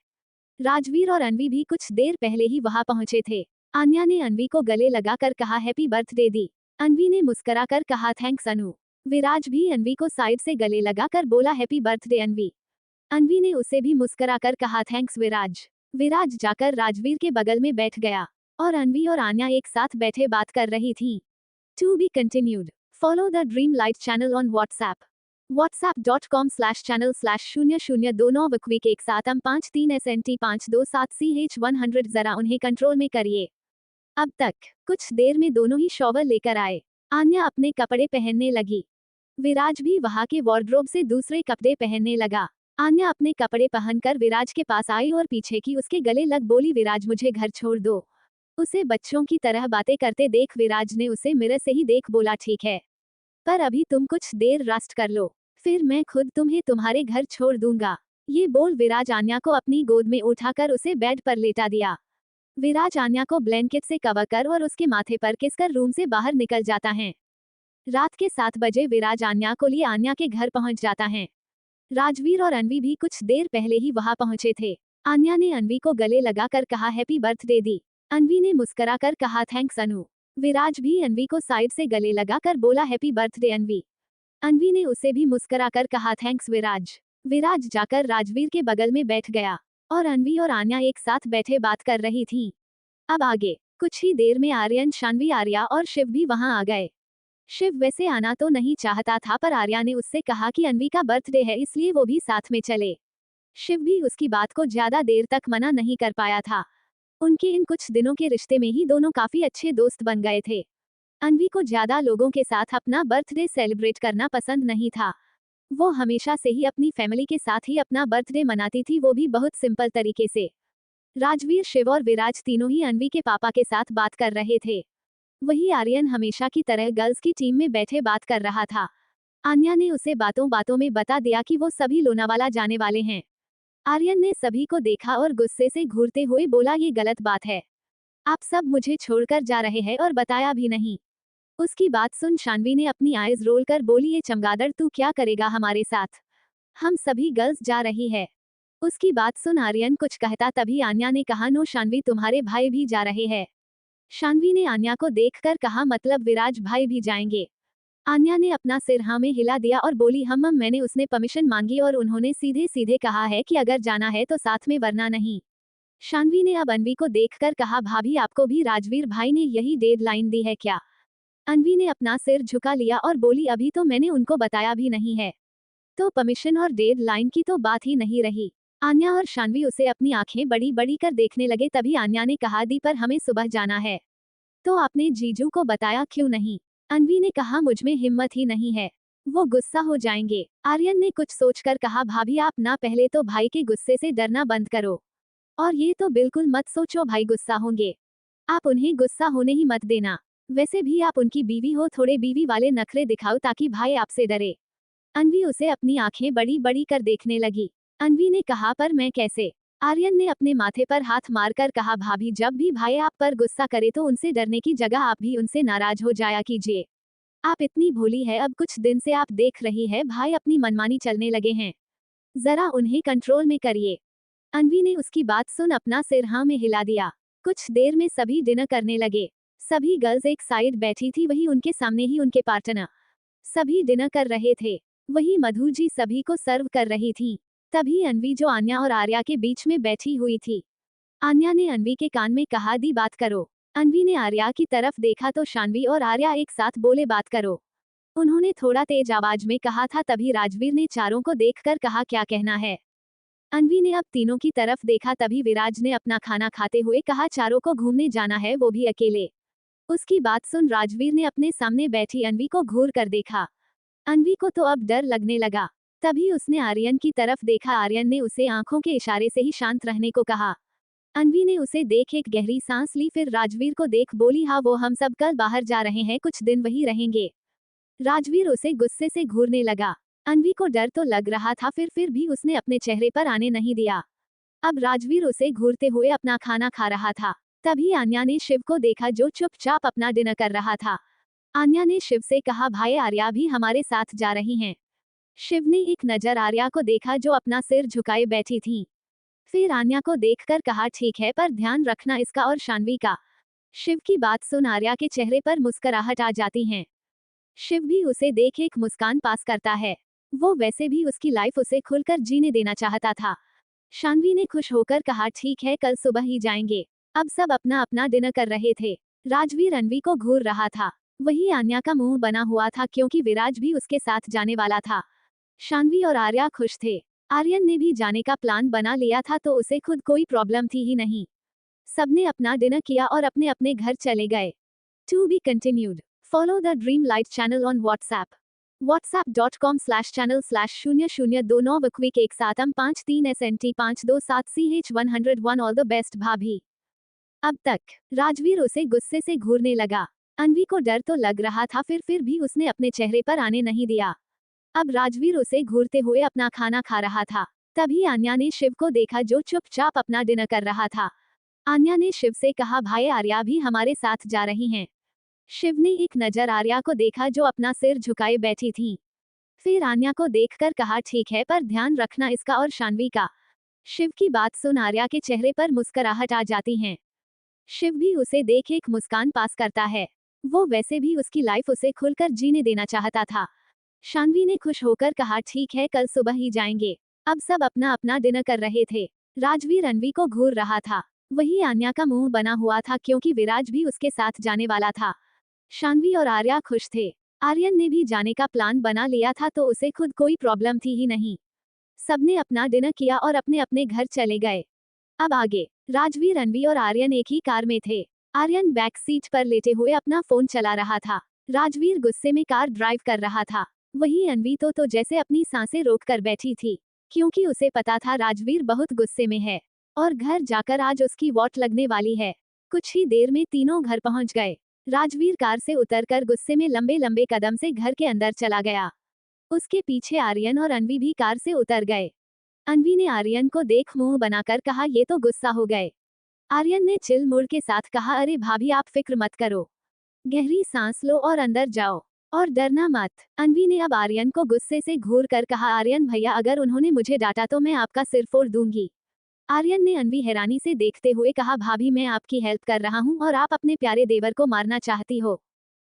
राजवीर और अनवी भी कुछ देर पहले ही वहां पहुंचे थे। आन्या ने अनवी को गले लगाकर कहा, हैप्पी बर्थडे दी। अनवी ने मुस्कुराकर कहा, थैंक्स अनु। विराज भी अनवी को साइड से गले लगाकर बोला, हैप्पी बर्थडे अनवी। अनवी ने उसे भी मुस्कुराकर कहा, थैंक्स विराज। विराज जाकर राजवीर के बगल में बैठ गया और अनवी और आन्या एक साथ बैठे बात कर रही थी। To be continued. Follow the Dream Light channel on WhatsApp. whatsapp.com/channel/0029 एक सात M 53 SNT 527 CH 100। जरा उन्हें कंट्रोल में करिए। अब तक कुछ देर में दोनों ही शॉवर लेकर आए। आन्या अपने कपड़े पहनने लगी। विराज भी वहां के वार्डरोब से दूसरे कपड़े पहनने लगा। आन्या अपने कपड़े पहनकर विराज के पास आई और पीछे की उसके गले लग बोली, विराज मुझे घर छोड़ दो। उसे बच्चों की तरह बातें करते देख विराज ने उसे मिरर से ही देख बोला, ठीक है, पर अभी तुम कुछ देर रेस्ट कर लो, फिर मैं खुद तुम्हें तुम्हारे घर छोड़ दूंगा। ये बोल विराज आन्या को अपनी गोद में उठाकर उसे बेड पर लेटा दिया। विराज आन्या को ब्लैंकेट से कवर कर और उसके माथे पर किसकर रूम से बाहर निकल जाता है। रात के 7 बजे विराज आन्या को लिए आन्या के घर पहुंच जाता है। राजवीर और अनवी भी कुछ देर पहले ही वहां पहुंचे थे। आन्या ने अनवी को गले लगाकर कहा, हैप्पी बर्थडे दी। अनवी ने मुस्कुराकर कहा, थैंक्स अनु। विराज भी अनवी को साइड से गले लगाकर बोला, हैप्पी बर्थडे अनवी। अनवी ने उसे भी मुस्कुराकर कहा, थैंक्स विराज। विराज जाकर राजवीर के बगल में बैठ गया और अनवी और आन्या एक साथ बैठे बात कर रही थी। अब आगे कुछ ही देर में आर्यन, शान्वी, आर्या और शिव भी वहां आ गए। शिव वैसे आना तो नहीं चाहता था, पर आर्या ने उससे कहा कि अनवी का बर्थडे है, इसलिए वो भी साथ में चले। शिव भी उसकी बात को ज्यादा देर तक मना नहीं कर पाया था। उनके इन कुछ दिनों के रिश्ते में ही दोनों काफी अच्छे दोस्त बन गए थे। अनवी को ज्यादा लोगों के साथ अपना बर्थडे सेलिब्रेट करना पसंद नहीं था। वो हमेशा से ही अपनी फैमिली के साथ ही अपना बर्थडे मनाती थी, वो भी बहुत सिंपल तरीके से। राजवीर, शिव और विराज तीनों ही अन्वी के पापा के साथ बात कर रहे थे। वही आर्यन हमेशा की तरह गर्ल्स की टीम में बैठे बात कर रहा था। आन्या ने उसे बातों बातों में बता दिया कि वो सभी लोनावाला जाने वाले हैं। आर्यन ने सभी को देखा और गुस्से से घूरते हुए बोला, ये गलत बात है, आप सब मुझे छोड़कर जा रहे हैं और बताया भी नहीं। उसकी बात सुन शान्वी ने अपनी आईज रोल कर बोली, ये चमगादड़ तू क्या करेगा हमारे साथ, हम सभी गर्ल्स जा रही है। उसकी बात सुन आर्यन कुछ कहता तभी आन्या ने कहा, नो शान्वी, तुम्हारे भाई भी जा रहे हैं। शान्वी ने आन्या को देखकर कहा, मतलब विराज भाई भी जाएंगे। आन्या ने अपना सिर हाँ में हिला दिया और बोली, हम मैंने उसने परमिशन मांगी और उन्होंने सीधे सीधे कहा है कि अगर जाना है तो साथ में, वरना नहीं। शान्वी ने अब अन्वी को देखकर कहा, भाभी आपको भी राजवीर भाई ने यही डेडलाइन दी है क्या? अन्वी ने अपना सिर झुका लिया और बोली, अभी तो मैंने उनको बताया भी नहीं है, तो परमिशन और डेडलाइन की तो बात ही नहीं रही। आन्या और शान्वी उसे अपनी आंखें बड़ी बड़ी कर देखने लगे। तभी आन्या ने कहा, दी पर हमें सुबह जाना है, तो आपने जीजू को बताया क्यों नहीं? अन्वी ने कहा, मुझमें हिम्मत ही नहीं है, वो गुस्सा हो जाएंगे। आर्यन ने कुछ सोचकर कहा, भाभी आप ना पहले तो भाई के गुस्से से डरना बंद करो, और ये तो बिल्कुल मत सोचो भाई गुस्सा होंगे, आप उन्हें गुस्सा होने ही मत देना। वैसे भी आप उनकी बीवी हो, थोड़े बीवी वाले नखरे दिखाओ ताकि भाई आपसे डरे। अन्वी उसे अपनी आंखें बड़ी बड़ी कर देखने लगी। अन्वी ने कहा, पर मैं कैसे? आर्यन ने अपने माथे पर हाथ मारकर कहा, भाभी जब भी भाई आप पर गुस्सा करे तो उनसे डरने की जगह आप भी उनसे नाराज हो जाया कीजिए। आप इतनी भोली है, अब कुछ दिन से आप देख रही है भाई अपनी मनमानी चलने लगे हैं, जरा उन्हें कंट्रोल में करिए। अन्वी ने उसकी बात सुन अपना सिर हाँ में हिला दिया। कुछ देर में सभी डिनर करने लगे। सभी गर्ल्स एक साइड बैठी थी, वही उनके सामने ही उनके पार्टनर सभी डिनर कर रहे थे। वही मधु जी सभी को सर्व कर रही थी। तभी अन्वी, जो आन्या और आर्या के बीच में बैठी हुई थी, आन्या ने अन्वी के कान में कहा, दी बात करो। अन्वी ने आर्या की तरफ देखा तो शान्वी और आर्या एक साथ बोले, बात करो। उन्होंने थोड़ा तेज आवाज में कहा था। तभी राजवीर ने चारों को देखकर कहा, क्या कहना है? अन्वी ने अब तीनों की तरफ देखा। तभी विराज ने अपना खाना खाते हुए कहा, चारों को घूमने जाना है, वो भी अकेले। उसकी बात सुन राजवीर ने अपने सामने बैठी अन्वी को घूर कर देखा। अन्वी को तो अब डर लगने लगा। तभी उसने आर्यन की तरफ देखा। आर्यन ने उसे आंखों के इशारे से ही शांत रहने को कहा। अन्वी ने उसे देख एक गहरी सांस ली, फिर राजवीर को देख बोली, हाँ वो हम सब कल बाहर जा रहे हैं, कुछ दिन वही रहेंगे। राजवीर उसे गुस्से से घूरने लगा। अन्वी को डर तो लग रहा था, फिर भी उसने अपने चेहरे पर आने नहीं दिया। अब राजवीर उसे घूरते हुए अपना खाना खा रहा था। तभी आन्या ने शिव को देखा, जो चुपचाप अपना डिनर कर रहा था। आन्या ने शिव से कहा, भाई आर्या भी हमारे साथ जा रही हैं। शिव ने एक नजर आर्या को देखा, जो अपना सिर झुकाए बैठी थी। फिर आन्या को देखकर कहा, ठीक है, पर ध्यान रखना इसका और शान्वी का। शिव की बात सुन आर्या के चेहरे पर मुस्कुराहट आ जाती है। शिव भी उसे देख एक मुस्कान पास करता है। वो वैसे भी उसकी लाइफ उसे खुलकर जीने देना चाहता था। शान्वी ने खुश होकर कहा, ठीक है, कल सुबह ही जाएंगे। अब सब अपना अपना डिनर कर रहे थे। राजवीर अन्वी को घूर रहा था। वही आन्या का मुंह बना हुआ था, क्योंकि विराज भी उसके साथ जाने वाला था। शान्वी और आर्या खुश थे। आर्यन ने भी जाने का प्लान बना लिया था, तो उसे खुद कोई प्रॉब्लम थी ही नहीं। सबने अपना डिनर किया और अपने अपने घर चले गए। To be continued. Follow the Dream Light channel on WhatsApp. whatsapp.com/channel/0029 Quick 1753 SNT 527 CH101 all the best भाभी। अब तक राजवीर उसे गुस्से से घूरने लगा। अन्वी को डर तो लग रहा था, फिर भी उसने अपने चेहरे पर आने नहीं दिया। अब राजवीर उसे घूरते हुए अपना खाना खा रहा था। तभी आन्या ने शिव को देखा, जो चुपचाप अपना डिनर कर रहा था। आन्या ने शिव से कहा, भाई आर्या भी हमारे साथ जा रही हैं। शिव ने एक नजर आर्या को देखा, जो अपना सिर झुकाए बैठी थी। फिर आन्या को देखकर कहा, ठीक है, पर ध्यान रखना इसका और शान्वी का। शिव की बात सुन आर्या के चेहरे पर मुस्कुराहट आ जाती है। शिव भी उसे देख एक मुस्कान पास करता है। वो वैसे भी उसकी लाइफ उसे खुलकर जीने देना चाहता था। शान्वी ने खुश होकर कहा, ठीक है, कल सुबह ही जाएंगे। अब सब अपना अपना डिनर कर रहे थे। राजवीर अन्वी को घूर रहा था। वही आन्या का मुंह बना हुआ था, क्योंकि विराज भी उसके साथ जाने वाला था। शान्वी और आर्या खुश थे। आर्यन ने भी जाने का प्लान बना लिया था, तो उसे खुद कोई प्रॉब्लम थी ही नहीं। सबने अपना डिनर किया और अपने अपने घर चले गए। अब आगे राजवीर, अन्वी और आर्यन एक ही कार में थे। आर्यन बैक सीट पर लेटे हुए अपना फोन चला रहा था। राजवीर गुस्से में कार ड्राइव कर रहा था। वही अनवी तो जैसे अपनी सांसें रोक कर बैठी थी, क्योंकि उसे पता था राजवीर बहुत गुस्से में है और घर जाकर आज उसकी वोट लगने वाली है। कुछ ही देर में तीनों घर पहुंच गए। राजवीर कार से उतरकर गुस्से में लंबे लंबे कदम से घर के अंदर चला गया। उसके पीछे आर्यन और अनवी भी कार से उतर गए। अनवी ने आर्यन को देख मुंह बनाकर कहा, ये तो गुस्सा हो गए। आर्यन ने चिल मूड के साथ कहा, अरे भाभी आप फिक्र मत करो, गहरी सांस लो और अंदर जाओ और डरना मत। अनवी ने अब आर्यन को गुस्से से घूर कर कहा, आर्यन भैया अगर उन्होंने मुझे डांटा तो मैं आपका सिर फोड़ दूंगी। आर्यन ने अनवी हैरानी से देखते हुए कहा, भाभी मैं आपकी हेल्प कर रहा हूँ और आप अपने प्यारे देवर को मारना चाहती हो।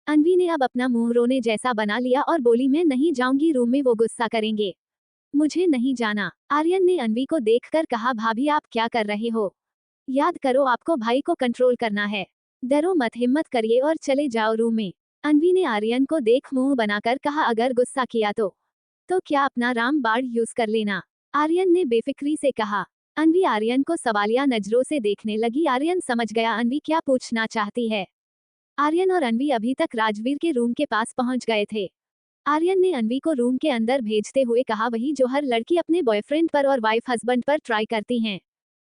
अनवी ने अब अपना मुंह रोने जैसा बना लिया और बोली, मैं नहीं जाऊंगी, रूम में वो गुस्सा करेंगे, मुझे नहीं जाना। आर्यन ने अनवी को देखकर कहा, भाभी आप क्या कर रहे हो, याद करो आपको भाई को कंट्रोल करना है, डरो मत, हिम्मत करिए और चले जाओ रूम में। अनवी ने आर्यन को देख मुंह बनाकर कहा, अगर गुस्सा किया तो क्या अपना राम बाण यूज कर लेना। आर्यन ने बेफिक्री से कहा। अनवी आर्यन को सवालिया नजरों से देखने लगी। आर्यन समझ गया अनवी क्या पूछना चाहती है। आर्यन और अनवी अभी तक राजवीर के रूम के पास पहुंच गए थे। आर्यन ने अनवी को रूम के अंदर भेजते हुए कहा, वही जो हर लड़की अपने बॉयफ्रेंड पर और वाइफ हस्बैंड पर ट्राई करती हैं।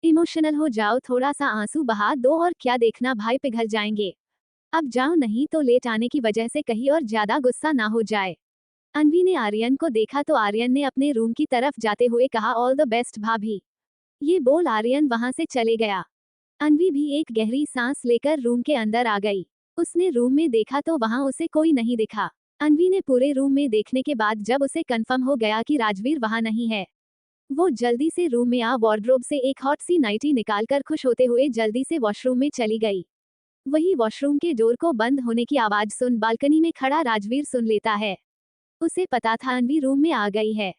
इमोशनल हो जाओ, थोड़ा सा आंसू बहा दो और क्या देखना भाई पिघल जाएंगे। अब जाओ, नहीं तो लेट आने की वजह से कहीं और ज्यादा गुस्सा ना हो जाए। अनवी ने आर्यन को देखा तो आर्यन ने अपने रूम की तरफ जाते हुए कहा, ऑल द बेस्ट भाभी। ये बोल आर्यन वहां से चले गया। अनवी भी एक गहरी सांस लेकर रूम के अंदर आ गई। उसने रूम में देखा तो वहां उसे कोई नहीं दिखा। अनवी ने पूरे रूम में देखने के बाद जब उसे कंफर्म हो गया कि राजवीर वहां नहीं है, वो जल्दी से रूम में आ वार्डरोब से एक हॉट सी नाइटी निकालकर खुश होते हुए जल्दी से वॉशरूम में चली गई। वही वॉशरूम के डोर को बंद होने की आवाज सुन बालकनी में खड़ा राजवीर सुन लेता है। उसे पता था अनवी रूम में आ गई है।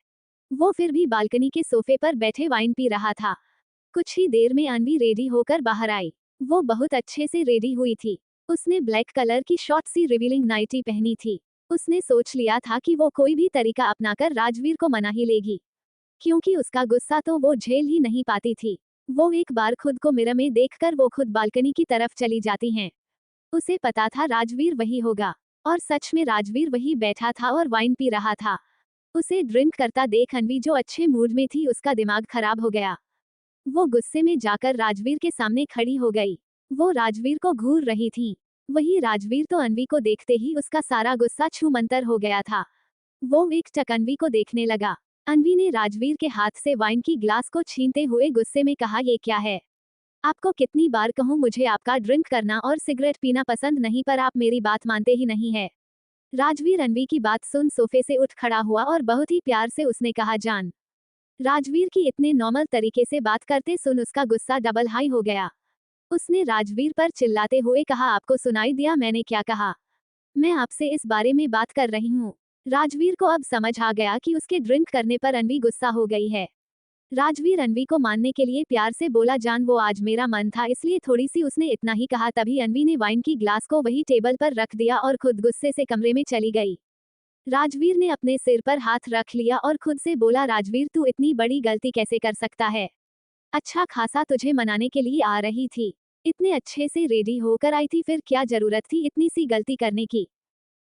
वो फिर भी बालकनी के सोफे पर बैठे वाइन पी रहा था। कुछ ही देर में अनवी रेडी होकर बाहर आई। वो बहुत अच्छे से रेडी हुई थी। उसने ब्लैक कलर की शॉर्ट सी रिवीलिंग नाइटी पहनी थी। उसने सोच लिया था कि वो कोई भी तरीका अपनाकर राजवीर को मना ही लेगी, क्योंकि उसका गुस्सा तो वो झेल ही नहीं पाती थी। वो एक बार खुद को मिरर में देखकर वो खुद बालकनी की तरफ चली जाती हैं। उसे पता था राजवीर वही होगा, और सच में राजवीर वही बैठा था और वाइन पी रहा था। उसे ड्रिंक करता देख अनवी जो अच्छे मूड में थी उसका दिमाग खराब हो गया। वो गुस्से में जाकर राजवीर के सामने खड़ी हो गई। वो राजवीर को घूर रही थी। वही राजवीर तो अनवी को देखते ही उसका सारा गुस्सा छूमंतर हो गया था। वो एकटक अनवी को देखने लगा। अनवी ने राजवीर के हाथ से वाइन की ग्लास को छीनते हुए गुस्से में कहा, ये क्या है, आपको कितनी बार कहूँ मुझे आपका ड्रिंक करना और सिगरेट पीना पसंद नहीं, पर आप मेरी बात मानते ही नहीं है। राजवीर अनवी की बात सुन सोफे से उठ खड़ा हुआ और बहुत ही प्यार से उसने कहा, जान। राजवीर की इतने नॉर्मल तरीके से बात करते सुन उसका गुस्सा डबल हाई हो गया। उसने राजवीर पर चिल्लाते हुए कहा, आपको सुनाई दिया मैंने क्या कहा, मैं आपसे इस बारे में बात कर रही हूँ। राजवीर को अब समझ आ गया कि उसके ड्रिंक करने पर अनवी गुस्सा हो गई है। राजवीर अनवी को मानने के लिए प्यार से बोला, जान वो आज मेरा मन था इसलिए थोड़ी सी, उसने इतना ही कहा तभी अनवी ने वाइन की ग्लास को वही टेबल पर रख दिया और खुद गुस्से से कमरे में चली गई। राजवीर ने अपने सिर पर हाथ रख लिया और खुद से बोला, राजवीर तू इतनी बड़ी गलती कैसे कर सकता है, अच्छा खासा तुझे मनाने के लिए आ रही थी, इतने अच्छे से रेडी होकर आई थी, फिर क्या जरूरत थी इतनी सी गलती करने की।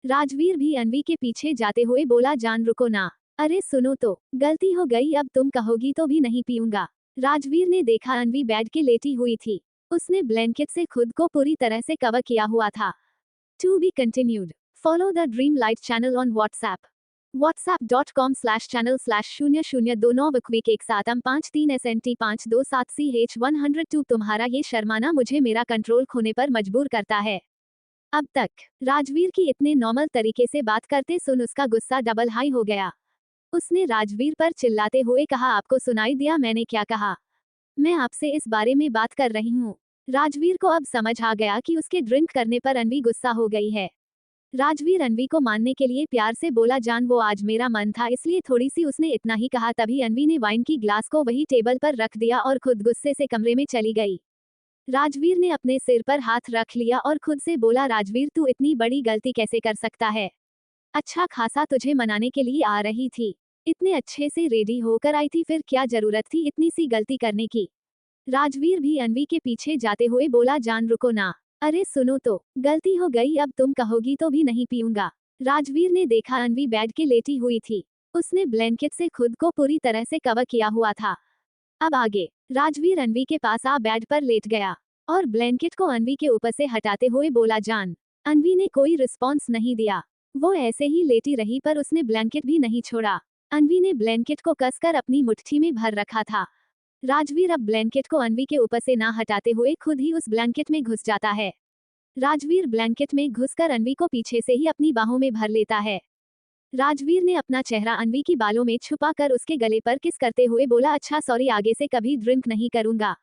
राजवीर भी अनवी के पीछे जाते हुए बोला, जान रुको ना, अरे सुनो तो, गलती हो गई, अब तुम कहोगी तो भी नहीं पीऊंगा। राजवीर ने देखा अनवी बेड के लेटी हुई थी। उसने ब्लैंकेट से खुद को पूरी तरह से कवर किया हुआ था। To be continued. Follow the Dream Light channel on WhatsApp whatsapp.com/channel/02921 तुम्हारा ये शर्माना मुझे मेरा कंट्रोल खोने पर मजबूर करता है। अब तक राजवीर की इतने नॉर्मल तरीके से बात करते सुन उसका गुस्सा डबल हाई हो गया। उसने राजवीर पर चिल्लाते हुए कहा, आपको सुनाई दिया मैंने क्या कहा, मैं आपसे इस बारे में बात कर रही हूँ। राजवीर को अब समझ आ गया कि उसके ड्रिंक करने पर अनवी गुस्सा हो गई है। राजवीर अनवी को मानने के लिए प्यार से बोला, जान वो आज मेरा मन था इसलिए थोड़ी सी, उसने इतना ही कहा तभी अनवी ने वाइन की ग्लास को वही टेबल पर रख दिया और खुद गुस्से से कमरे में चली गई। राजवीर ने अपने सिर पर हाथ रख लिया और खुद से बोला, राजवीर तू इतनी बड़ी गलती कैसे कर सकता है, अच्छा खासा तुझे मनाने के लिए आ रही थी, इतने अच्छे से रेडी होकर आई थी, फिर क्या जरूरत थी इतनी सी गलती करने की। राजवीर भी अनवी के पीछे जाते हुए बोला, जान रुको ना, अरे सुनो तो, गलती हो गई अब तुम कहोगी तो भी नहीं पीऊंगा। राजवीर ने देखा अनवी बेड के लेटी हुई थी। उसने ब्लैंकेट से खुद को पूरी तरह से कवर किया हुआ था। अब आगे राजवीर अनवी के पास आ बेड पर लेट गया और ब्लैंकेट को अनवी के ऊपर से हटाते हुए बोला, जान। अनवी ने कोई रिस्पॉन्स नहीं दिया। वो ऐसे ही लेटी रही पर उसने ब्लैंकेट भी नहीं छोड़ा। अनवी ने ब्लैंकेट को कसकर अपनी मुट्ठी में भर रखा था। राजवीर अब ब्लैंकेट को अनवी के ऊपर से ना हटाते हुए खुद ही उस ब्लैंकेट में घुस जाता है। राजवीर ब्लैंकेट में घुसकर अनवी को पीछे से ही अपनी बाहों में भर लेता है। राजवीर ने अपना चेहरा अनवी की बालों में छुपाकर उसके गले पर किस करते हुए बोला, अच्छा सॉरी, आगे से कभी ड्रिंक नहीं करूंगा,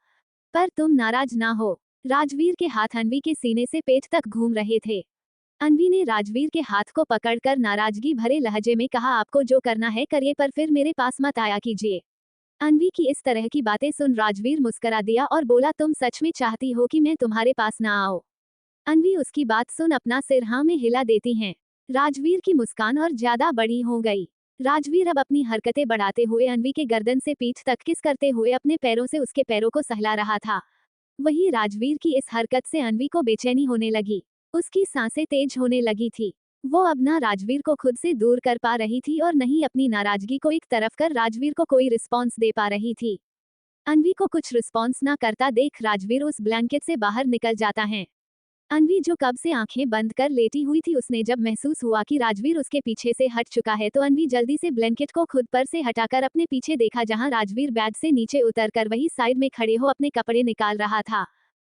पर तुम नाराज ना हो। राजवीर के हाथ अनवी के सीने से पेट तक घूम रहे थे। अनवी ने राजवीर के हाथ को पकड़कर नाराजगी भरे लहजे में कहा, आपको जो करना है करिए, पर फिर मेरे पास मत आया कीजिए। अनवी की इस तरह की बातें सुन राजवीर मुस्कुरा दिया और बोला, तुम सच में चाहती हो कि मैं तुम्हारे पास ना आऊं? अनवी उसकी बात सुन अपना सिर हाँ में हिला देती हैं। राजवीर की मुस्कान और ज्यादा बड़ी हो गई। राजवीर अब अपनी हरकतें बढ़ाते हुए अनवी के गर्दन से पीठ तक किस करते हुए अपने पैरों से उसके पैरों को सहला रहा था। वही राजवीर की इस हरकत से अनवी को बेचैनी होने लगी। उसकी सांसें तेज होने लगी थी। वो अब ना राजवीर को खुद से दूर कर पा रही थी और नहीं अपनी नाराजगी को एक तरफ कर राजवीर को कोई रिस्पॉन्स दे पा रही थी। अनवी को कुछ रिस्पॉन्स ना करता देख राजवीर उस ब्लैंकेट से बाहर निकल जाता है। अनवी जो कब से आंखें बंद कर लेटी हुई थी, उसने जब महसूस हुआ कि राजवीर उसके पीछे से हट चुका है तो अनवी जल्दी से ब्लैंकेट को खुद पर से हटाकर अपने पीछे देखा, जहां राजवीर बेड से नीचे उतरकर वही साइड में खड़े हो अपने कपड़े निकाल रहा था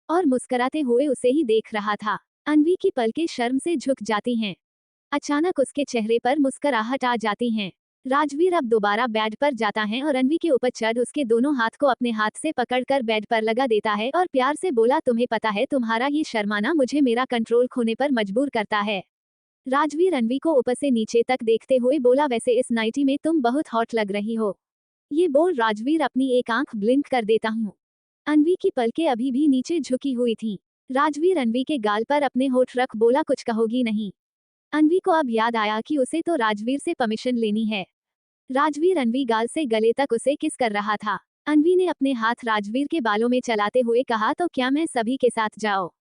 और मुस्कुराते हुए उसे ही देख रहा था। अनवी की पलकें शर्म से झुक जाती हैं। अचानक उसके चेहरे पर मुस्कुराहट आ जाती है। राजवीर अब दोबारा बेड पर जाता है और अनवी के ऊपर चढ़ उसके दोनों हाथ को अपने हाथ से पकड़कर बेड पर लगा देता है और प्यार से बोला, तुम्हें पता है तुम्हारा ये शर्माना मुझे मेरा कंट्रोल खोने पर मजबूर करता है। राजवीर अनवी को ऊपर से नीचे तक देखते हुए बोला, वैसे इस नाइटी में तुम बहुत हॉट लग रही हो। ये बोल राजवीर अपनी एक आंख ब्लिंक कर देता हूँ। अनवी की पलकें अभी भी नीचे झुकी हुई थीं। राजवीर अनवी के गाल पर अपने होठ रख बोला, कुछ कहोगी नहीं? अनवी को अब याद आया कि उसे तो राजवीर से परमिशन लेनी है। राजवीर अनवी गाल से गले तक उसे किस कर रहा था। अनवी ने अपने हाथ राजवीर के बालों में चलाते हुए कहा, तो क्या मैं सभी के साथ जाओ?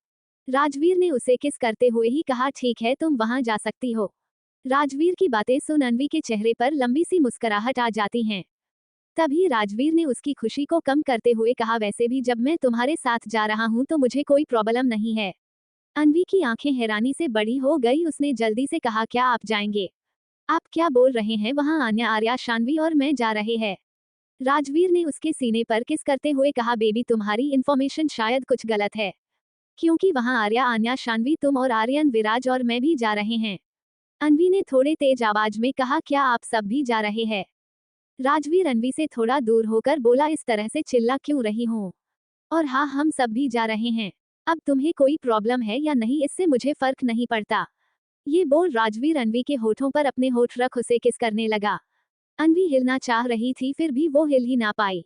राजवीर ने उसे किस करते हुए ही कहा, ठीक है तुम वहां जा सकती हो। राजवीर की बातें सुन अनवी के चेहरे पर लंबी सी मुस्कुराहट आ जाती है। तभी राजवीर ने उसकी खुशी को कम करते हुए कहा, वैसे भी जब मैं तुम्हारे साथ जा रहा हूं तो मुझे कोई प्रॉब्लम नहीं है। अनवी की आंखें हैरानी से बड़ी हो गई। उसने जल्दी से कहा, क्या आप जाएंगे? आप क्या बोल रहे हैं? वहां आन्या, आर्या, शानवी और मैं जा रहे हैं। राजवीर ने उसके सीने पर किस करते हुए कहा, बेबी तुम्हारी इन्फॉर्मेशन शायद कुछ गलत है, क्योंकि वहां आर्या, आन्या, शानवी, तुम और आर्यन, विराज और मैं भी जा रहे हैं। अनवी ने थोड़े तेज आवाज में कहा, क्या आप सब भी जा रहे हैं? राजवीर अनवी से थोड़ा दूर होकर बोला, इस तरह से चिल्ला क्यों रही हूँ? और हाँ, हम सब भी जा रहे हैं। अब तुम्हें कोई प्रॉब्लम है या नहीं इससे मुझे फर्क नहीं पड़ता। ये बोल राजवीर अनवी के होठों पर अपने होठ रख उसे किस करने लगा। अनवी हिलना चाह रही थी फिर भी वो हिल ही ना पाई।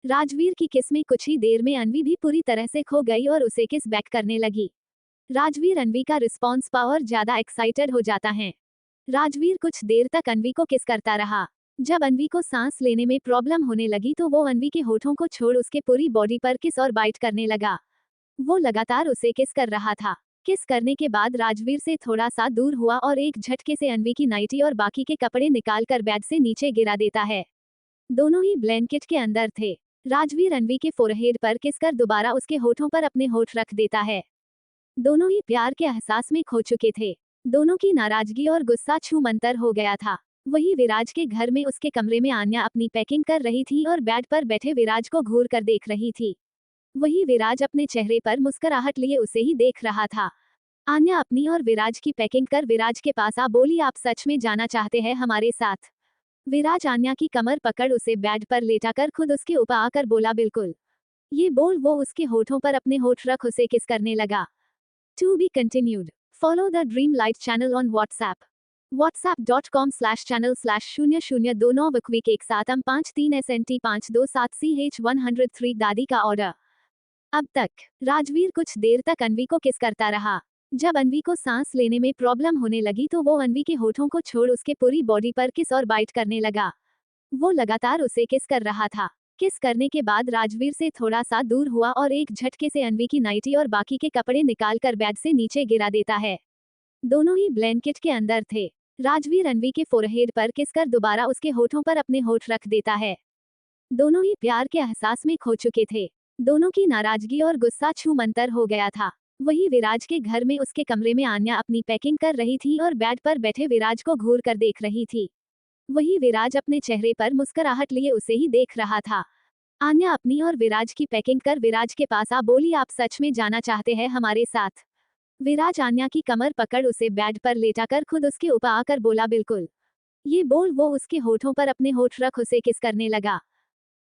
राजवीर की किस में कुछ ही देर में अनवी भी पूरी तरह से खो गई और उसे किस बैक करने लगी। राजवीर अनवी का रिस्पॉन्स पा और ज्यादा एक्साइटेड हो जाता है। राजवीर कुछ देर तक अनवी को किस करता रहा। जब अनवी को सांस लेने में प्रॉब्लम होने लगी तो वो अनवी के होठों को छोड़ उसके पूरी बॉडी पर किस और बाइट करने लगा। वो लगातार उसे किस कर रहा था। किस करने के बाद राजवीर से थोड़ा सा दूर हुआ और एक झटके से अनवी की नाइटी और बाकी के कपड़े निकालकर बेड से नीचे गिरा देता है। दोनों ही ब्लैंकेट के अंदर थे। राजवीर अनवी के फोरहेड पर किस कर दोबारा उसके होठों पर अपने होठ रख देता है। दोनों ही प्यार के एहसास में खो चुके थे। दोनों की नाराजगी और गुस्सा छू मंतर हो गया था। वही विराज के घर में उसके कमरे में आन्या अपनी पैकिंग कर रही थी और बेड पर बैठे विराज को घूर कर देख रही थी। वही विराज अपने चेहरे पर मुस्कुराहट लिए उसे ही देख रहा था। आन्या अपनी और विराज की पैकिंग कर विराज के पास आ बोली, आप सच में जाना चाहते हैं हमारे साथ? विराज आन्या की कमर पकड़ उसे बेड पर लेटाकर खुद उसके ऊपर आकर बोला, बिल्कुल। ये बोल वो उसके होठों पर अपने होठ रख उसे किस करने लगा। To be continued. Follow the Dream Light channel on WhatsApp. whatsapp.com/channel/0029 53 SNT 527 CH103 दादी का ऑर्डर। अब तक राजवीर कुछ देर तक अनवी को किस करता रहा। जब अनवी को सांस लेने में प्रॉब्लम होने लगी तो वो अनवी के होठों को छोड़ उसके पूरी बॉडी पर किस और बाइट करने लगा। वो लगातार उसे किस कर रहा था। किस करने के बाद राजवीर से थोड़ा सा दूर हुआ और एक झटके से अनवी की नाइटी और बाकी के कपड़े निकालकर बेड से नीचे गिरा देता है। दोनों ही ब्लैंकेट के अंदर थे। राजवीर अनवी के फोरहेड पर किसकर दोबारा उसके होठों पर अपने होठ रख देता है। दोनों ही प्यार के एहसास में खो चुके थे। दोनों की नाराजगी और गुस्सा छूमंतर हो गया था। वही विराज के घर में उसके कमरे में आन्या अपनी पैकिंग कर रही थी और बेड पर बैठे विराज को घूर कर देख रही थी। वही विराज अपने चेहरे पर मुस्कुराहट लिए उसे ही देख रहा था। आन्या अपनी और विराज की पैकिंग कर विराज के पास आ बोली, आप सच में जाना चाहते हैं हमारे साथ? विराज आन्या की कमर पकड़ उसे बेड पर लेटाकर खुद उसके ऊपर आकर बोला, बिल्कुल। ये बोल वो उसके होठों पर अपने होठ रख उसे किस करने लगा।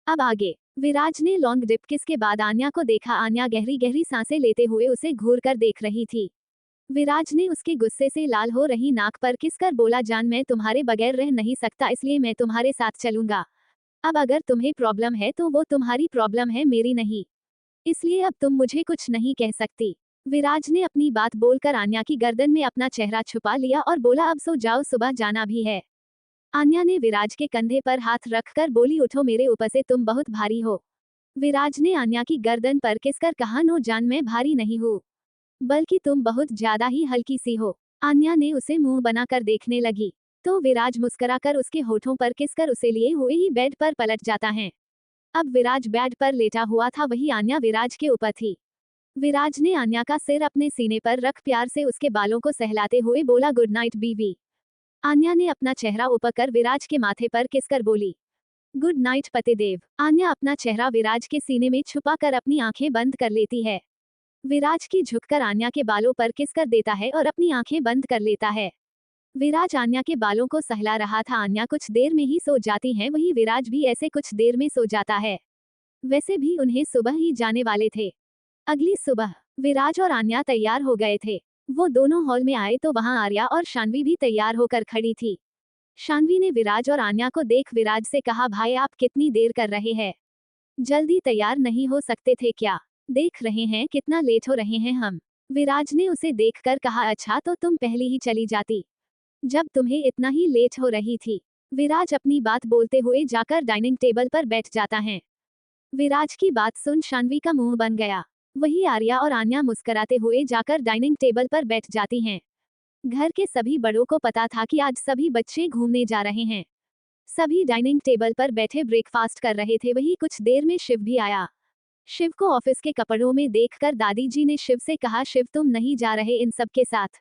अब आगे विराज ने लॉन्ग डिप किस के बाद आन्या को देखा। आन्या गहरी गहरी सांसें लेते हुए उसे घूर कर देख रही थी। विराज ने उसके गुस्से से लाल हो रही नाक पर किस कर बोला, जान मैं तुम्हारे बगैर रह नहीं सकता, इसलिए मैं तुम्हारे साथ चलूंगा। अब अगर तुम्हें प्रॉब्लम है तो वो तुम्हारी प्रॉब्लम है, मेरी नहीं। इसलिए अब तुम मुझे कुछ नहीं कह सकती। विराज ने अपनी बात बोलकर आन्या की गर्दन में अपना चेहरा छुपा लिया और बोला, अब सो जाओ, सुबह जाना भी है। आन्या ने विराज के कंधे पर हाथ रखकर बोली, उठो, मेरे ऊपर से तुम बहुत भारी हो। विराज ने आन्या की गर्दन पर किसकर कहा, नो जान मैं भारी नहीं हूँ, बल्कि तुम बहुत ज्यादा ही हल्की सी हो। आन्या ने उसे मुंह बनाकर देखने लगी तो विराज मुस्कुराकर उसके होठों पर किसकर उसे लिए हुए ही बेड पर पलट जाता है। अब विराज बेड पर लेटा हुआ था, वही आन्या विराज के ऊपर थी। विराज ने आन्या का सिर अपने सीने पर रख प्यार से उसके बालों को सहलाते हुए बोला, गुड नाइट बीवी। आन्या ने अपना चेहरा ऊपर कर विराज के माथे पर किसकर बोली, गुड नाइट पतिदेव। आन्या अपना चेहरा विराज के सीने में छुपा कर अपनी आंखें बंद कर लेती है। विराज की झुककर आन्या के बालों पर किस कर देता है और अपनी आंखें बंद कर लेता है। विराज आन्या के बालों को सहला रहा था। आन्या कुछ देर में ही सो जाती है, वही विराज भी ऐसे कुछ देर में सो जाता है। वैसे भी उन्हें सुबह ही जाने वाले थे। अगली सुबह विराज और आन्या तैयार हो गए थे। वो दोनों हॉल में आए तो वहां आर्या और शान्वी भी तैयार होकर खड़ी थी। शान्वी ने विराज और आन्या को देख विराज से कहा, भाई आप कितनी देर कर रहे हैं, जल्दी तैयार नहीं हो सकते थे क्या? देख रहे हैं कितना लेट हो रहे हैं हम। विराज ने उसे देखकर कहा, अच्छा तो तुम पहले ही चली जाती जब तुम्हें इतना ही लेट हो रही थी। विराज अपनी बात बोलते हुए जाकर डाइनिंग टेबल पर बैठ जाता है। विराज की बात सुन शान्वी का मुंह बन गया। वही आर्या और आन्या मुस्कुराते हुए जाकर डाइनिंग टेबल पर बैठ जाती हैं। घर के सभी बड़ों को पता था कि आज सभी बच्चे घूमने जा रहे हैं। सभी डाइनिंग टेबल पर बैठे ब्रेकफास्ट कर रहे थे। वही कुछ देर में शिव भी आया। शिव को ऑफिस के कपड़ों में देखकर दादी जी ने शिव से कहा, शिव तुम नहीं जा रहे इन सब के साथ?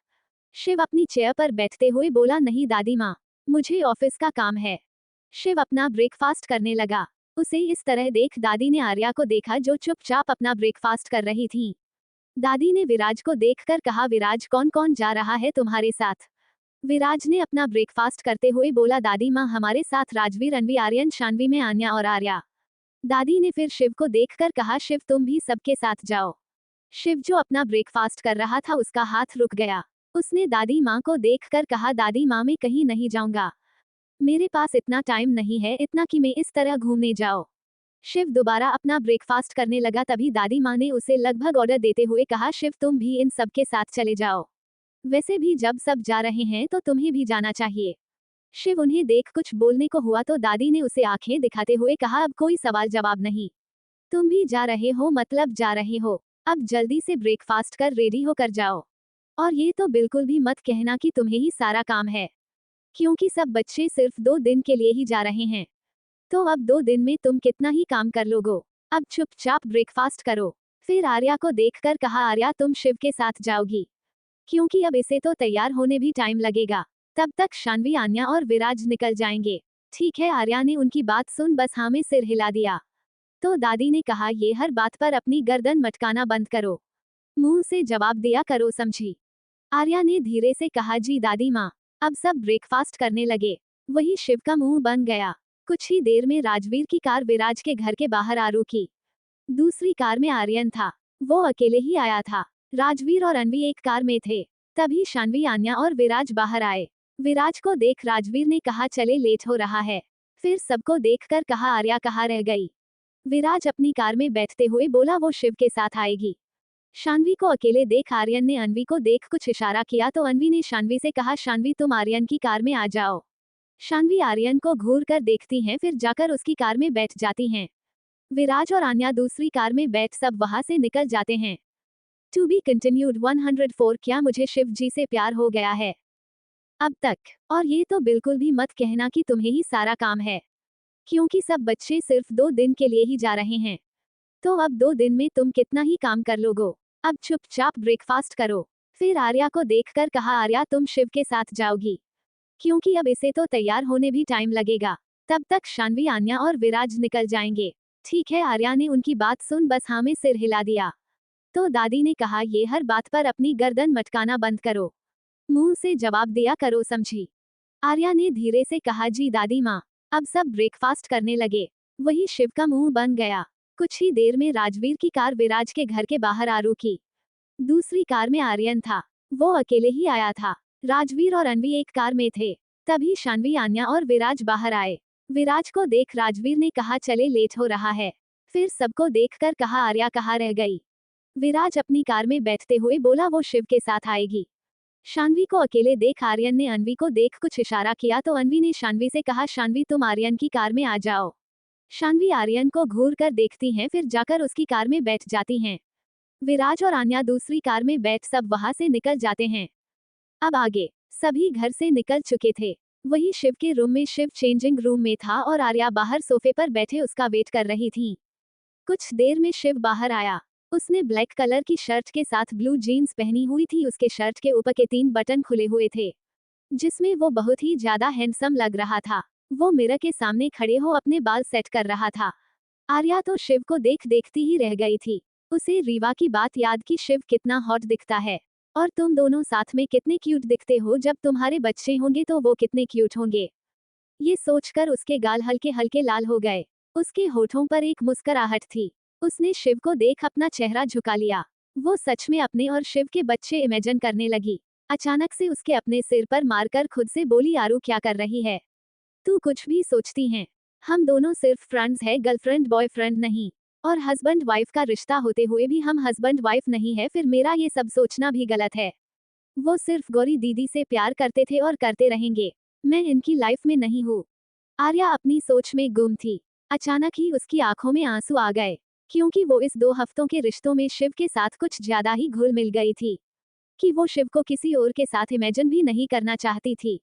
शिव अपनी चेयर पर बैठते हुए बोला, नहीं दादी माँ, मुझे ऑफिस का काम है। शिव अपना ब्रेकफास्ट करने लगा। उसे इस तरह देख दादी ने आर्या को देखा जो चुपचाप अपना ब्रेकफास्ट कर रही थी। दादी ने विराज को देखकर कहा, विराज कौन कौन जा रहा है तुम्हारे साथ? विराज ने अपना ब्रेकफास्ट करते हुए बोला, दादी माँ हमारे साथ राजवीर, अनवी, आर्यन, शान्वी में आन्या और आर्या। दादी ने फिर शिव को देखकर कहा, शिव तुम भी सबके साथ जाओ। शिव जो अपना ब्रेकफास्ट कर रहा था उसका हाथ रुक गया। उसने दादी माँ को देखकर कहा, दादी माँ मैं कहीं नहीं जाऊंगा, मेरे पास इतना टाइम नहीं है इतना कि मैं इस तरह घूमने जाओ। शिव दोबारा अपना ब्रेकफास्ट करने लगा। तभी दादी माँ ने उसे लगभग ऑर्डर देते हुए कहा, शिव तुम भी इन सब के साथ चले जाओ, वैसे भी जब सब जा रहे हैं तो तुम्हें भी जाना चाहिए। शिव उन्हें देख कुछ बोलने को हुआ तो दादी ने उसे आंखें दिखाते हुए कहा, अब कोई सवाल जवाब नहीं, तुम भी जा रहे हो मतलब जा रहे हो, अब जल्दी से ब्रेकफास्ट कर रेडी होकर जाओ। और ये तो बिल्कुल भी मत कहना कि तुम्हें ही सारा काम है, क्योंकि सब बच्चे सिर्फ 2 दिन के लिए ही जा रहे हैं, तो अब 2 दिन में तुम कितना ही काम कर लोगो। अब चुपचाप ब्रेकफास्ट करो। फिर आर्या को देखकर कहा, आर्या तुम शिव के साथ जाओगी, क्योंकि अब इसे तो तैयार होने भी टाइम लगेगा, तब तक शान्वी, आन्या और विराज निकल जाएंगे। ठीक है, आर्या ने उनकी बात सुन बस हाँ में सिर हिला दिया। तो दादी ने कहा, ये हर बात पर अपनी गर्दन मटकाना बंद करो, मुंह से जवाब दिया करो, समझी? आर्या ने धीरे से कहा, जी दादी माँ। अब सब ब्रेकफास्ट करने लगे। वही शिव का मुंह बन गया। कुछ ही देर में राजवीर की कार विराज के घर के बाहर आ रुकी। दूसरी कार में आर्यन था। वो अकेले ही आया था। राजवीर और अनवी एक कार में थे। तभी शान्वी, आन्या और विराज बाहर आए। विराज को देख राजवीर ने कहा, चले लेट हो रहा है। फिर सबको देखकर कहा, आर्या कहाँ रह गई? विराज अपनी कार में बैठते हुए बोला, वो शिव के साथ आएगी। शान्वी को अकेले देख आर्यन ने अनवी को देख कुछ इशारा किया तो अनवी ने शान्वी से कहा, शान्वी तुम आर्यन की कार में आ जाओ। शान्वी आर्यन को घूर कर देखती हैं फिर जाकर उसकी कार में बैठ जाती हैं। विराज और आन्या दूसरी कार में बैठ सब वहां से निकल जाते हैं। To be continued 104। क्या मुझे शिव जी से प्यार हो गया है अब तक? और ये तो बिल्कुल भी मत कहना कि तुम्हें ही सारा काम है, क्योंकि सब बच्चे सिर्फ 2 दिन के लिए ही जा रहे हैं। तो अब 2 दिन में तुम कितना ही काम कर लोगो। अब चुपचाप ब्रेकफास्ट करो। फिर आर्या को देखकर कहा, आर्या तुम शिव के साथ जाओगी, क्योंकि अब इसे तो तैयार होने भी टाइम लगेगा। तब तक शान्वी, आन्या और विराज निकल जाएंगे। ठीक है, आर्या ने उनकी बात सुन बस हाँ में सिर हिला दिया। तो दादी ने कहा, ये हर बात पर अपनी गर्दन मटकाना बंद करो, मुंह से जवाब दिया करो, समझी? आर्या ने धीरे से कहा, जी दादी माँ। अब सब ब्रेकफास्ट करने लगे। वही शिव का मुंह बन गया। कुछ ही देर में राजवीर की कार विराज के घर के बाहर आ रुकी। दूसरी कार में आर्यन था। वो अकेले ही आया था। राजवीर और अनवी एक कार में थे। तभी शान्वी, आन्या और विराज बाहर आए। विराज को देख राजवीर ने कहा, चले लेट हो रहा है। फिर सबको देखकर कहा, आर्या कहाँ रह गई? विराज अपनी कार में बैठते हुए बोला, वो शिव के साथ आएगी। शान्वी को अकेले देख आर्यन ने अनवी को देख कुछ इशारा किया तो अनवी ने शान्वी से कहा, शान्वी तुम आर्यन की कार में आ जाओ। शान्वी आर्यन को घूर कर देखती हैं, फिर जाकर उसकी कार में बैठ जाती हैं। विराज और आन्या दूसरी कार में बैठ सब वहां से निकल जाते हैं। अब आगे सभी घर से निकल चुके थे। वही शिव के रूम में शिव चेंजिंग रूम में था और आर्या बाहर सोफे पर बैठे उसका वेट कर रही थी। कुछ देर में शिव बाहर आया। उसने ब्लैक कलर की शर्ट के साथ ब्लू जीन्स पहनी हुई थी। उसके शर्ट के ऊपर के 3 बटन खुले हुए थे, जिसमें वो बहुत ही ज्यादा हैंडसम लग रहा था। वो मिरर के सामने खड़े हो अपने बाल सेट कर रहा था। आर्या तो शिव को देखती ही रह गई थी। उसे रीवा की बात याद कि शिव कितना हॉट दिखता है, और तुम दोनों साथ में कितने क्यूट दिखते हो। जब तुम्हारे बच्चे होंगे तो वो कितने क्यूट होंगे। ये सोचकर उसके गाल हल्के हल्के लाल हो गए। उसके होठों पर एक मुस्कुराहट थी। उसने शिव को देख अपना चेहरा झुका लिया। वो सच में अपने और शिव के बच्चे इमेजिन करने लगी। अचानक से उसके अपने सिर पर मारकर खुद से बोली, आरू क्या कर रही है? तू कुछ भी सोचती है? हम दोनों सिर्फ फ्रेंड्स है, गर्लफ्रेंड बॉयफ्रेंड नहीं। और हस्बैंड वाइफ का रिश्ता होते हुए भी हम हस्बैंड वाइफ नहीं है, फिर मेरा ये सब सोचना भी गलत है। वो सिर्फ गौरी दीदी से प्यार करते थे और करते रहेंगे। मैं इनकी लाइफ में नहीं हूँ। आर्या अपनी सोच में गुम थी। अचानक ही उसकी आंखों में आंसू आ गए, क्योंकि वो इस 2 हफ्तों के रिश्तों में शिव के साथ कुछ ज्यादा ही घुल मिल गई थी, कि वो शिव को किसी और के साथ इमेजिन भी नहीं करना चाहती थी।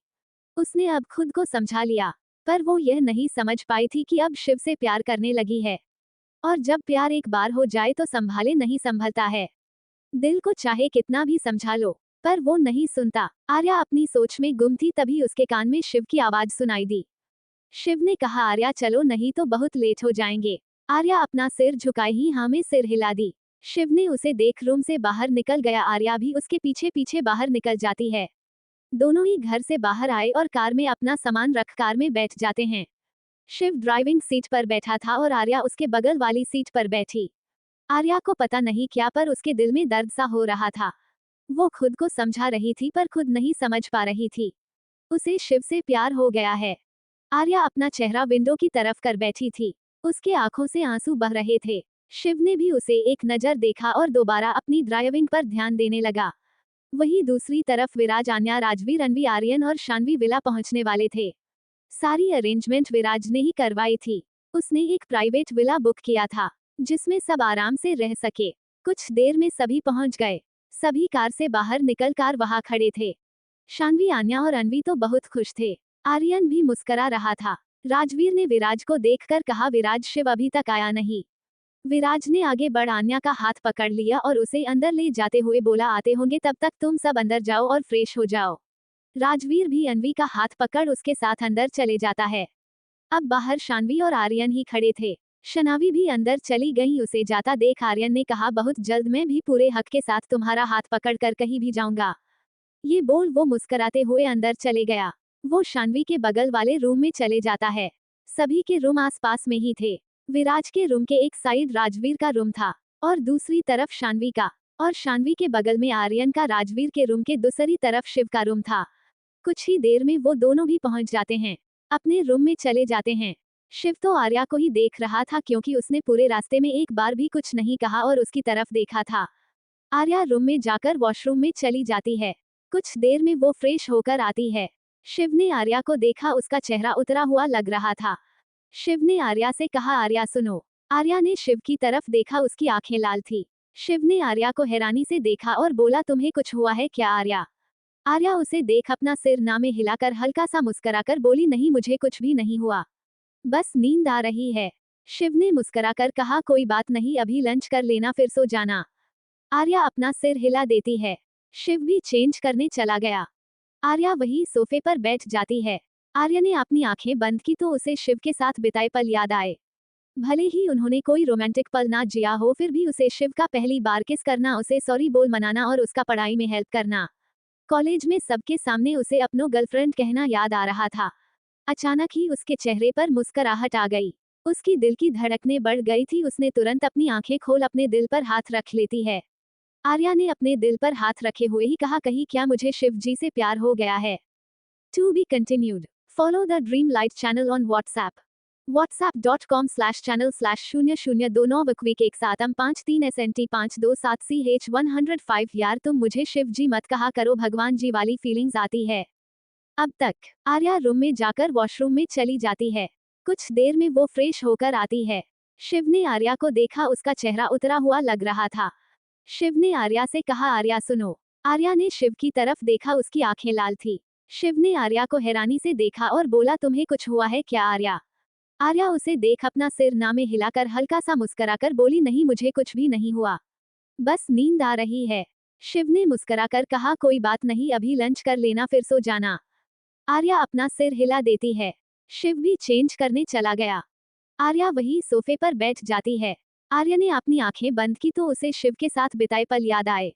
उसने अब खुद को समझा लिया, पर वो यह नहीं समझ पाई थी कि अब शिव से प्यार करने लगी है, और जब प्यार एक बार हो जाए तो संभाले नहीं संभलता है। दिल को चाहे कितना भी समझा लो, पर वो नहीं सुनता। आर्या अपनी सोच में गुम थी, तभी उसके कान में शिव की आवाज सुनाई दी। शिव ने कहा, आर्या चलो, नहीं तो बहुत लेट हो जाएंगे। आर्या अपना सिर झुकाए ही हाँ में सिर हिला दी। शिव ने उसे देख रूम से बाहर निकल गया। आर्या भी उसके पीछे पीछे बाहर निकल जाती है। दोनों ही घर से बाहर आए और कार में अपना सामान रख कार में बैठ जाते हैं। शिव ड्राइविंग सीट पर बैठा था और आर्या उसके बगल वाली सीट पर बैठी। आर्या को पता नहीं क्या, पर उसके दिल में दर्द सा हो रहा था। वो खुद को समझा रही थी पर खुद नहीं समझ पा रही थी। उसे शिव से प्यार हो गया है। आर्या अपना चेहरा विंडो की तरफ कर बैठी थी। उसके आंखों से आंसू बह रहे थे। शिव ने भी उसे एक नजर देखा और दोबारा अपनी ड्राइविंग पर ध्यान देने लगा। वहीं दूसरी तरफ विराज, आन्या, राजवीर, अनवी, आर्यन और शान्वी विला पहुंचने वाले थे। सारी अरेंजमेंट विराज ने ही करवाई थी। उसने एक प्राइवेट विला बुक किया था, जिसमें सब आराम से रह सके। कुछ देर में सभी पहुंच गए। सभी कार से बाहर निकल कार वहां खड़े थे। शान्वी, आन्या और अनवी तो बहुत खुश थे। आर्यन भी मुस्करा रहा था। राजवीर ने विराज को देखकर कहा, विराज शिव अभी तक आया नहीं। विराज ने आगे बढ़ आन्या का हाथ पकड़ लिया और उसे अंदर ले जाते हुए बोला, आते होंगे, तब तक तुम सब अंदर जाओ और फ्रेश हो जाओ। राजवीर भी अनवी का हाथ पकड़ उसके साथ अंदर चले जाता है। अब बाहर शान्वी और आर्यन ही खड़े थे। शनावी भी अंदर चली गई। उसे जाता देख आर्यन ने कहा, बहुत जल्द मैं भी पूरे हक के साथ तुम्हारा हाथ पकड़ कर कहीं भी जाऊंगा। ये बोल वो मुस्कुराते हुए अंदर चले गया। वो शान्वी के बगल वाले रूम में चले जाता है। सभी के रूम आसपास में ही थे। विराज के रूम के एक साइड राजवीर का रूम था और दूसरी तरफ शान्वी का, और शान्वी के बगल में आर्यन का। राजवीर के रूम के दूसरी तरफ शिव का रूम था। कुछ ही देर में वो दोनों भी पहुंच जाते हैं, अपने रूम में चले जाते हैं। शिव तो आर्या को ही देख रहा था, क्योंकि उसने पूरे रास्ते में एक बार भी कुछ नहीं कहा और उसकी तरफ देखा था। आर्या रूम में जाकर वॉशरूम में चली जाती है। कुछ देर में वो फ्रेश होकर आती है। शिव ने आर्या को देखा, उसका चेहरा उतरा हुआ लग रहा था। शिव ने आर्या से कहा, आर्या सुनो। आर्या ने शिव की तरफ देखा, उसकी आंखें लाल थी। शिव ने आर्या को हैरानी से देखा और बोला, तुम्हें कुछ हुआ है क्या आर्या? आर्या उसे देख अपना सिर ना में हिलाकर हल्का सा मुस्कुराकर बोली, नहीं मुझे कुछ भी नहीं हुआ, बस नींद आ रही है। शिव ने मुस्कुराकर कहा, कोई बात नहीं, अभी लंच कर लेना फिर सो जाना। आर्या अपना सिर हिला देती है। शिव भी चेंज करने चला गया। आर्या वही सोफे पर बैठ जाती है। आर्या ने अपनी आंखें बंद की तो उसे शिव के साथ बिताए पल याद आए। भले ही उन्होंने कोई रोमांटिक पल ना जिया हो, फिर भी उसे शिव का पहली बार किस करना, उसे सॉरी बोल मनाना और उसका पढ़ाई में हेल्प करना, कॉलेज में सबके सामने उसे अपनो गर्लफ्रेंड कहना याद आ रहा था। अचानक ही उसके चेहरे पर मुस्कुराहट आ गई। उसकी दिल की धड़कनें बढ़ गई थी। उसने तुरंत अपनी आंखें खोल अपने दिल पर हाथ रख लेती है। आर्या ने अपने दिल पर हाथ रखे हुए ही कहा, कहीं क्या मुझे शिव जी से प्यार हो गया है? To be continued. Follow the Dream Light channel on WhatsApp. whatsapp.com/channel/00292113SNT527CH105। यार तुम मुझे शिव जी मत कहा करो, भगवान जी वाली फीलिंग्स आती है अब तक। आर्या रूम में जाकर वॉशरूम में चली जाती है। कुछ देर में वो फ्रेश होकर आती है। शिव ने आर्या को देखा, उसका चेहरा उतरा हुआ लग रहा था। शिव ने आर्या से कहा, आर्या सुनो। आर्या ने शिव की तरफ देखा, उसकी आंखें लाल थी। शिव ने आर्या को हैरानी से देखा और बोला, तुम्हें कुछ हुआ है क्या आर्या? आर्या उसे देख अपना सिर ना में हिलाकर हल्का सा मुस्कुराकर बोली, नहीं मुझे कुछ भी नहीं हुआ, बस नींद आ रही है। शिव ने मुस्कुराकर कहा, कोई बात नहीं, अभी लंच कर लेना फिर सो जाना। आर्या अपना सिर हिला देती है। शिव भी चेंज करने चला गया। आर्या वही सोफे पर बैठ जाती है। आर्या ने अपनी आंखें बंद की तो उसे शिव के साथ बिताए पल याद आए।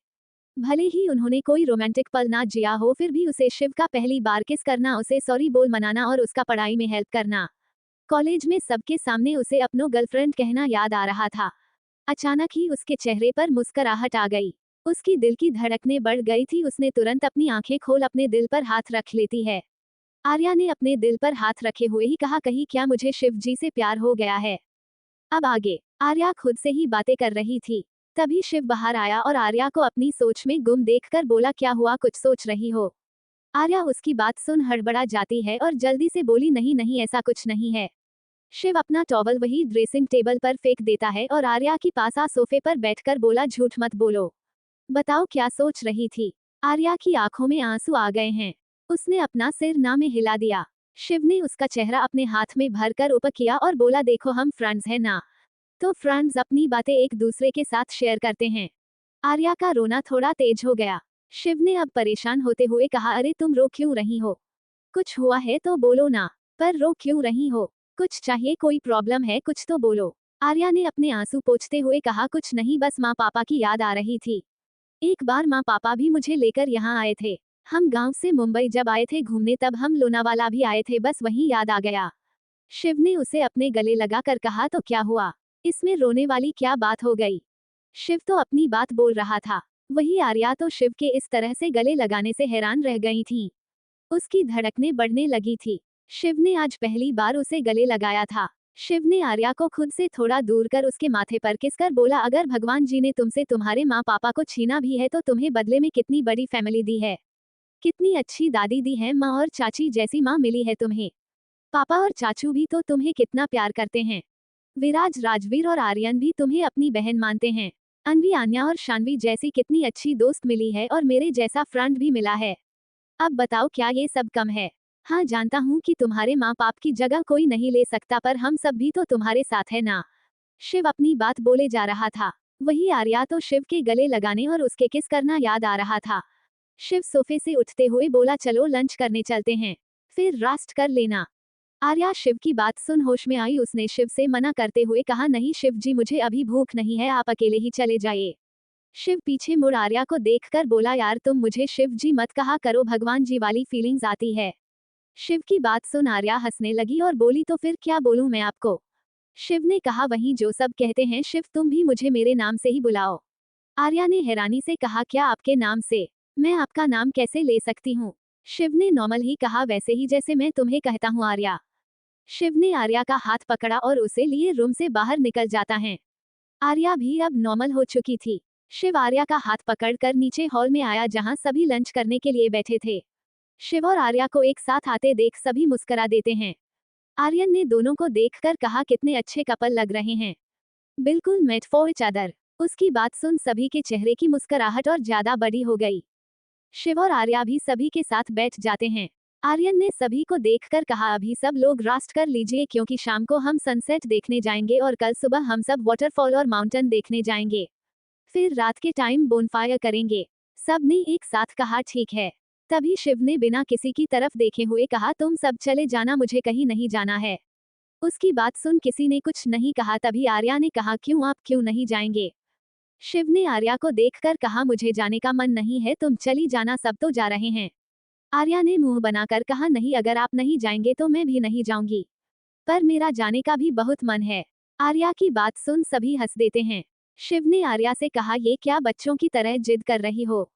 भले ही उन्होंने कोई रोमांटिक पल ना जिया हो, फिर भी उसे शिव का पहली बार किस करना, उसे सॉरी बोल मनाना और उसका पढ़ाई में हेल्प करना, कॉलेज में सबके सामने उसे अपनो गर्लफ्रेंड कहना याद आ रहा था। अचानक ही उसके चेहरे पर मुस्कुराहट आ गई। उसकी दिल की धड़कनें बढ़ गई थी। उसने तुरंत अपनी आंखें खोल अपने दिल पर हाथ रख लेती है। आर्या ने अपने दिल पर हाथ रखे हुए ही कहा, कहीं क्या मुझे शिव जी से प्यार हो गया है? अब आगे। आर्या खुद से ही बातें कर रही थी। तभी शिव बाहर आया और आर्या को अपनी सोच में गुम देखकर बोला, क्या हुआ, कुछ सोच रही हो? आर्या उसकी बात सुन हड़बड़ा जाती है और जल्दी से बोली, नहीं नहीं ऐसा कुछ नहीं है। शिव अपना टॉवल वही ड्रेसिंग टेबल पर फेंक देता है और आर्या के पास आ सोफे पर बैठकर बोला, झूठ मत बोलो, बताओ क्या सोच रही थी? आर्या की आंखों में आंसू आ गए हैं। उसने अपना सिर ना में हिला दिया। शिव ने उसका चेहरा अपने हाथ में भरकर ऊपर किया और बोला, देखो हम फ्रेंड्स हैं ना, तो फ्रेंड्स अपनी बातें एक दूसरे के साथ शेयर करते हैं। आर्या का रोना थोड़ा तेज हो गया। शिव ने अब परेशान होते हुए कहा, अरे तुम रो क्यों रही हो? कुछ हुआ है तो बोलो ना, पर रो क्यों रही हो? कुछ चाहिए, कोई प्रॉब्लम है, कुछ तो बोलो। आर्या ने अपने आंसू पोंछते हुए कहा, कुछ नहीं, बस माँ पापा की याद आ रही थी। एक बार माँ पापा भी मुझे लेकर यहाँ आए थे। हम गांव से मुंबई जब आए थे घूमने, तब हम लोनावाला भी आए थे, बस वहीं याद आ गया। शिव ने उसे अपने गले लगाकर कहा, तो क्या हुआ, इसमें रोने वाली क्या बात हो गई? शिव तो अपनी बात बोल रहा था। वही आर्या तो शिव के इस तरह से गले लगाने से हैरान रह गई थी। उसकी धड़कनें बढ़ने लगी थी। शिव ने आज पहली बार उसे गले लगाया था। शिव ने आर्या को खुद से थोड़ा दूर कर उसके माथे पर किसकर बोला, अगर भगवान जी ने तुमसे तुम्हारे माँ पापा को छीना भी है तो तुम्हें बदले में कितनी बड़ी फैमिली दी है, कितनी अच्छी दादी दी है, माँ और चाची जैसी माँ मिली है तुम्हें। पापा और चाचू भी तो तुम्हें कितना प्यार करते हैं। विराज, राजवीर और आर्यन भी तुम्हें अपनी बहन मानते हैं। अनवी, आन्या और शानवी जैसी कितनी अच्छी दोस्त मिली है और मेरे जैसा फ्रेंड भी मिला है। अब बताओ क्या ये सब कम है? हाँ जानता हूँ कि तुम्हारे माँ बाप की जगह कोई नहीं ले सकता, पर हम सब भी तो तुम्हारे साथ है ना। शिव अपनी बात बोले जा रहा था। वही आर्या तो शिव के गले लगाने और उसके किस करना याद आ रहा था। शिव सोफे से उठते हुए बोला, चलो लंच करने चलते हैं, फिर रेस्ट कर लेना। आर्या शिव की बात सुन होश में आई। उसने शिव से मना करते हुए कहा, नहीं शिव जी, मुझे अभी भूख नहीं है, आप अकेले ही चले जाइए। शिव पीछे मुड़ आर्या को देखकर बोला, यार तुम मुझे शिव जी मत कहा करो, भगवान जी वाली फीलिंग्स आती है। शिव की बात सुन आर्या हंसने लगी और बोली, तो फिर क्या बोलूं मैं आपको? शिव ने कहा, वही जो सब कहते हैं, शिव तुम भी मुझे मेरे नाम से ही बुलाओ। आर्या ने हैरानी से कहा, क्या आपके नाम से? मैं आपका नाम कैसे ले सकती हूँ? शिव ने नॉर्मल ही कहा, वैसे ही जैसे मैं तुम्हें कहता हूँ आर्या। शिव ने आर्या का हाथ पकड़ा और उसे लिए रूम से बाहर निकल जाता है। आर्या भी अब नॉर्मल हो चुकी थी। शिव आर्या का हाथ पकड़कर नीचे हॉल में आया जहां सभी लंच करने के लिए बैठे थे। शिव और आर्या को एक साथ आते देख सभी मुस्कुरा देते हैं। आर्यन ने दोनों को देखकर कहा, कितने अच्छे कपल लग रहे हैं, बिल्कुल मेट फॉर ईच अदर। उसकी बात सुन सभी के चेहरे की मुस्कुराहट और ज्यादा बड़ी हो गई। शिव और आर्या भी सभी के साथ बैठ जाते हैं। आर्यन ने सभी को देखकर कहा, अभी सब लोग रेस्ट कर लीजिए क्योंकि शाम को हम सनसेट देखने जाएंगे और कल सुबह हम सब वाटरफॉल और माउंटेन देखने जाएंगे। फिर रात के टाइम बोनफायर करेंगे। सबने एक साथ कहा, ठीक है। तभी शिव ने बिना किसी की तरफ देखे हुए कहा, तुम सब चले जाना, मुझे कहीं नहीं जाना है। उसकी बात सुन किसी ने कुछ नहीं कहा। तभी आर्या ने कहा, क्यों, आप क्यों नहीं जाएंगे? शिव ने आर्या को देखकर कहा, मुझे जाने का मन नहीं है, तुम चली जाना, सब तो जा रहे हैं। आर्या ने मुंह बनाकर कहा, नहीं, अगर आप नहीं जाएंगे तो मैं भी नहीं जाऊंगी। पर मेरा जाने का भी बहुत मन है। आर्या की बात सुन सभी हंस देते हैं। शिव ने आर्या से कहा, ये क्या बच्चों की तरह जिद कर रही हो?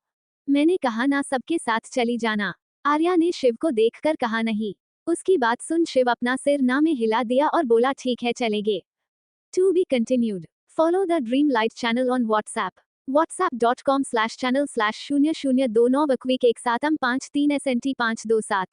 मैंने कहा ना, सबके साथ चली जाना। आर्या ने शिव को देखकर कहा, नहीं। उसकी बात सुन शिव अपना सिर ना में हिला दिया और बोला, ठीक है, चलेंगे। To be continued. Follow the Dreamlight channel on WhatsApp. whatsapp.com/channel/0029 Quick 1753 SNT 527